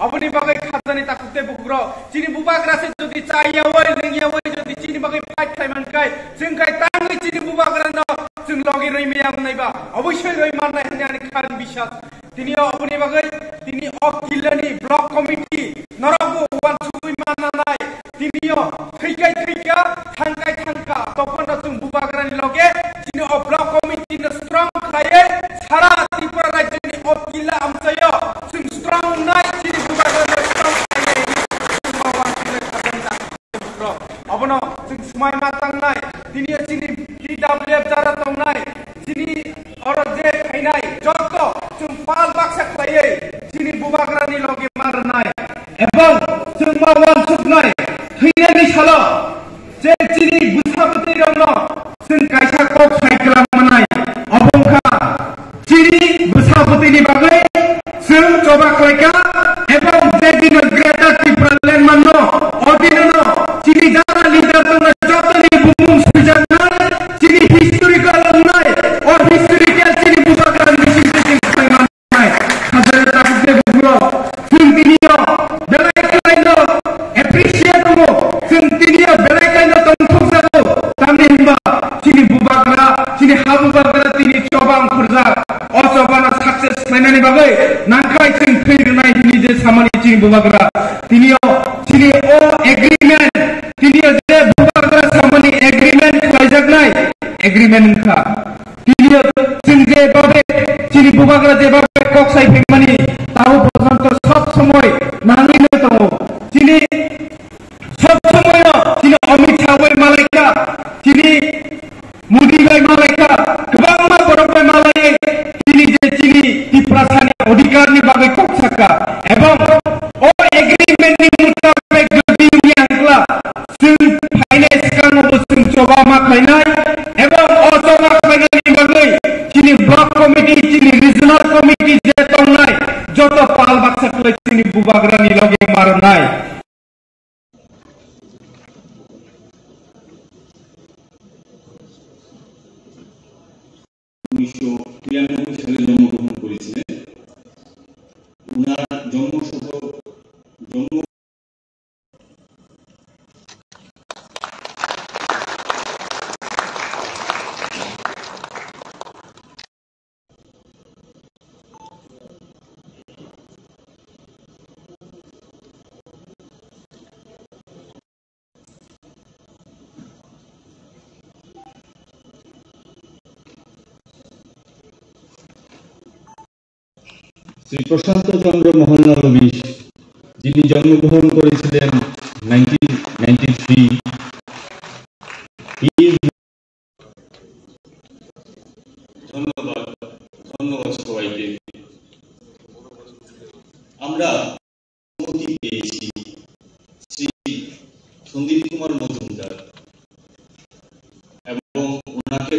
अबनि बागै खाजानि ताकुते बुग्र चिनि बुबाग्रा से जदि जायावै लोंयावै जदि चिनि बागै फाइट खालायमानखाय जों गाय ताङै चिनि बुबाग्रा न जों लगे रैमायाव नायबा अबश्य रैमानाय होननानै खारन बिसास दिनियो अबनि बागै दिनि अफ जिल्लानि ब्लक कमिटि नरगु वान सुइ माननाय दिनियो थैखाय थैका थांखाय थांका तखन जों बुबाग्रानि लगे दिनि अफ ब्लक कमिटि न स्ट्रं खाये सारा त्रिपुरा राज्यनि अफ जिल्ला आमसायो जों स्ट्रं नाय दिनि बुबाग्रा स्ट्रं खाये अबनो जों समाय मातांनाय दिनियो दिनि PWF जारा तंनाय दिनि और जे खायनाय जत जों पाल बाक्सा खायै दिनि बुबाग्रानि लगे मारनाय एवं जों मावान सुखनाय थैनायनि साल जे दिनि बुसाबति रंनो जों कायसा को खायख्लामनाय अबंखा दिनि बुसाबतिनि बागै जों जबा खायका एवं जे दिन ग्रेटर त्रिपुरा लेन्ड मानो अदिनो दिनि जारा लिडार दङ जतनि बुमुं सुजानाय दिनि हिस्टोरिकल नाय और हिस्टोरिकल दिनि बुबाग्रानि मिसिंजों खायमानाय हाजार ताकुते बुग्र जों दिनियो बेलायखायनो एप्रिशिएट दङ जों दिनियो बेलायखायनो दंथक जागौ तामनि होनबा दिनि बुबाग्रा दिनि हाबुबाग्रा दिनि चबां खुरजा अचबाना साक्सेस खायनानि बागै नांखाय जों थैरुनाय दिनि जे सामानि दिनि बुबाग्रा दिनियो दिनि ओ एग्रीमेंट दिनियो जे बुबाग्रा सामानि एग्रीमेंट खायजागनाय एग्रीमेंट का दिनियो जों जे बाबे दिनि बुबाग्रा जे बाबे कक्साय फैमानि ताहु पर्यन्त सब समय नाङैनो दङ दिनि सब समय दिनि अमित शाहै मालायका दिनि मोदी भाई मालायका गोबां मा बरफाय मालायै दिनि जे दिनि दिप्रासानि अधिकारनि बागै कक्साका एवं ओ एग्रीमेंटनि मुताबिक जुदि मियांग्ला जों फाइनेन्स कानबो जों जबा मा खायनाय एवं अजबा खायनायनि बागै दिनि ब्लक कमिटि दिनि रिजनल कमिटि जे दंनाय जत पाल बाक्सा खालाय दिनि बुबाग्रानि लगे मारनाय সালে জন্মগ্রহণ করেছিলেন উনার জন্ম শ্রী প্রশান্ত চন্দ্র মহল্লানবিশ যিনি জন্মগ্রহণ করেছিলেন 1993 ধন্যবাদ সবাইকে আমরা অনুমতি পেয়েছি শ্রী সন্দীপ কুমার মজুমদার এবং ওনাকে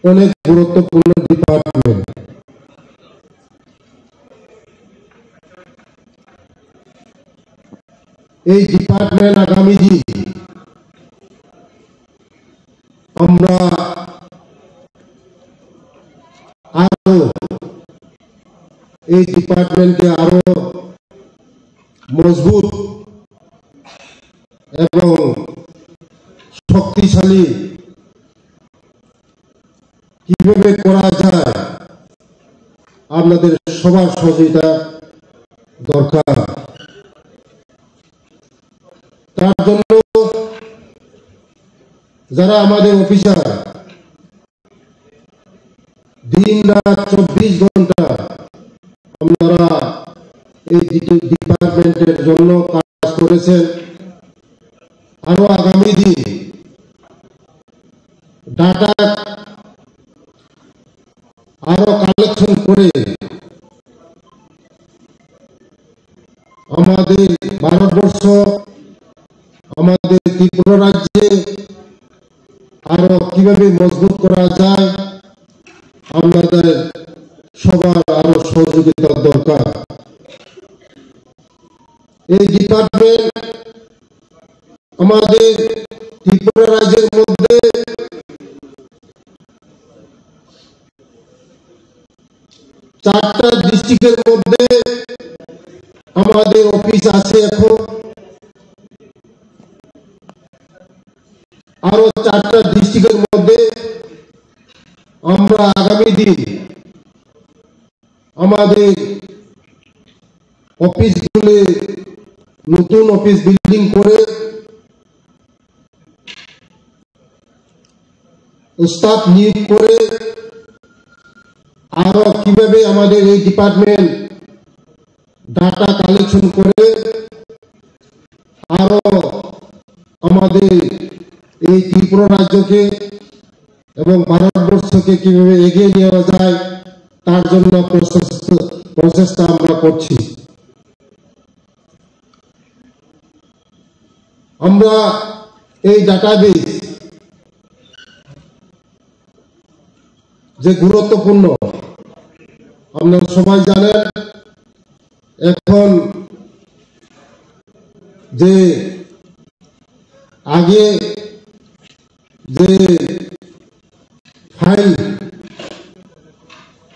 অনেক গুরুত্বপূর্ণ ডিপার্টমেন্ট। এই ডিপার্টমেন্ট আগামী দিন আমরা আরো এই ডিপার্টমেন্টকে আরো মজবুত এবং শক্তিশালী কিভাবে করা যায় আপনাদের সবার সহযোগিতা দরকার। তার জন্য যারা আমাদের অফিসার দিন রাত 24 ঘন্টা আপনারা এই ডিপার্টমেন্টের জন্য কাজ করেছেন, আরো আগামী দিন ডাটা আরো কালেকশন করে আমাদের ভারতবর্ষ আমাদের ত্রিপুরা রাজ্যে আরো কিভাবে মজবুত করা যায় আমাদের সবার আরো সহযোগিতার দরকার। এই ডিপার্টমেন্ট আমাদের ত্রিপুরা রাজ্যের মধ্যে 4টা ডিস্ট্রিক্টের মধ্যে আমাদের অফিস আছে। এখন আরো 4টা ডিস্ট্রিক্টের মধ্যে আমরা আগামী দিন আমাদের অফিসগুলি নতুন অফিস বিল্ডিং করে স্টাফ নিয়োগ করে আরো কিভাবে আমাদের এই ডিপার্টমেন্ট ডাটা কালেকশন করে আরো আমাদের এই ত্রিপুরা রাজ্যকে এবং ভারতবর্ষকে কিভাবে এগিয়ে নেওয়া যায় তার জন্য প্রচেষ্টা আমরা করছি। আমরা এই ডাটাবেস যে গুরুত্বপূর্ণ আপনারা সবাই জানেন, এখন যে আগে যে ফাইল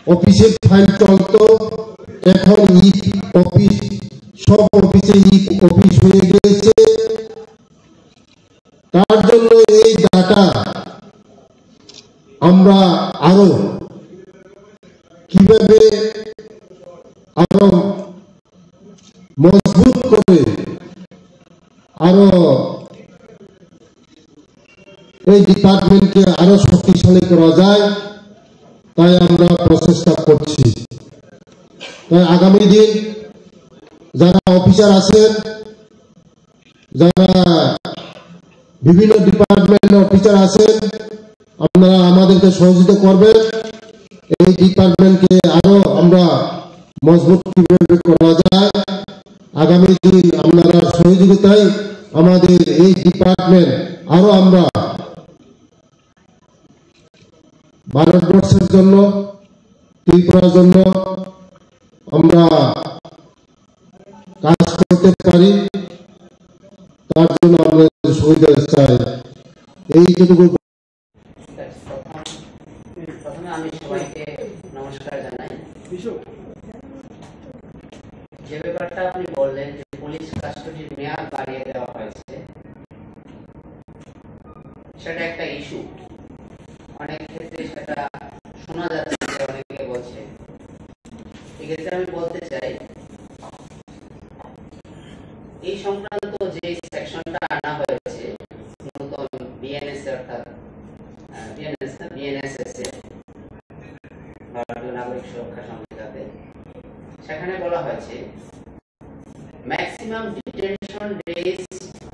অফিসে ফাইল চলতো, এখন ই অফিস সব অফিসে ই অফিস হয়ে গিয়েছে। তার জন্য এই ডাটা আমরা আরো কিভাবে আরো মজবুত করে আরো এই ডিপার্টমেন্টকে আরো শক্তিশালী করা যায় তাই আমরা প্রচেষ্টা করছি। তাই আগামী দিন যারা অফিসার আছেন, যারা বিভিন্ন ডিপার্টমেন্টের অফিসার আছেন, আপনারা আমাদেরকে সহযোগিতা করবেন। এই ডিপার্টমেন্টকে আরো আমরা মজবুত কিভাবে করা যায় আগামী দিন আপনারা সহযোগিতায় আমাদের এই ডিপার্টমেন্ট আরো আমরা ভারতবর্ষের জন্য ত্রিপুরার জন্য আমরা কাজ করতে পারি, তার জন্য আমরা সহযোগিতা চাই। এইটুকু প্রথমে আমি সবাইকে নমস্কার জানাই। যে ব্যাপারটা আপনি বললেন যে পুলিশ কাস্টডির মেয়াদ বাড়িয়ে দেওয়া হয়েছে, সেটা একটা ইস্যু। অনেক ক্ষেত্রে সেটা শোনা যাচ্ছে, অনেকে বলছে। এক্ষেত্রে আমি বলতে চাই, এই সংক্রান্ত যে সেকশনটা আনা হয়েছে নতুন বিএনএস অর্থাৎ বিএনএসএস ভারতীয় নাগরিক সুরক্ষা সংহিতাতে, সেখানে বলা হয়েছে ম্যাক্সিমাম ডিটেনশন ডেজ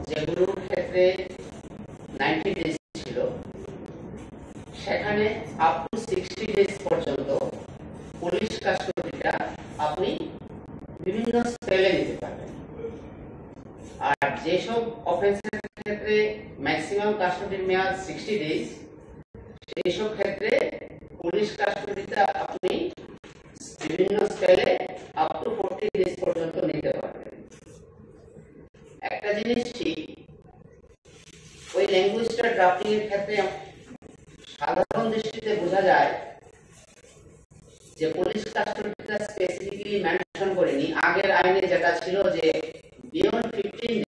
যেগুলোর ক্ষেত্রে 90 ডেজ ছিল, সেখানে আপ টু 60 ডেজ পর্যন্ত পুলিশ কাস্টডিটা আপনি বিভিন্ন স্পেলে নিতে পারবেন। আর যেসব অফেন্সের ক্ষেত্রে ম্যাক্সিমাম কাস্টডির মেয়াদ 60 ডেজ, সেই সব ক্ষেত্রে পুলিশ কাস্টডিটা আপনি বিভিন্ন স্কেলে আপ টু 40 ডেজ পর্যন্ত নিতে পারবেন। একটা জিনিস ঠিক, ওই ল্যাঙ্গুয়েজটা ড্রাফটিং এর ক্ষেত্রে সাধারণ দৃষ্টিতে বোঝা যায় যে পুলিশ কাস্টডিটা স্পেসিফিকলি মেনশন করেনি। আগের আইনে যেটা ছিল যে বিয়ন্ড 15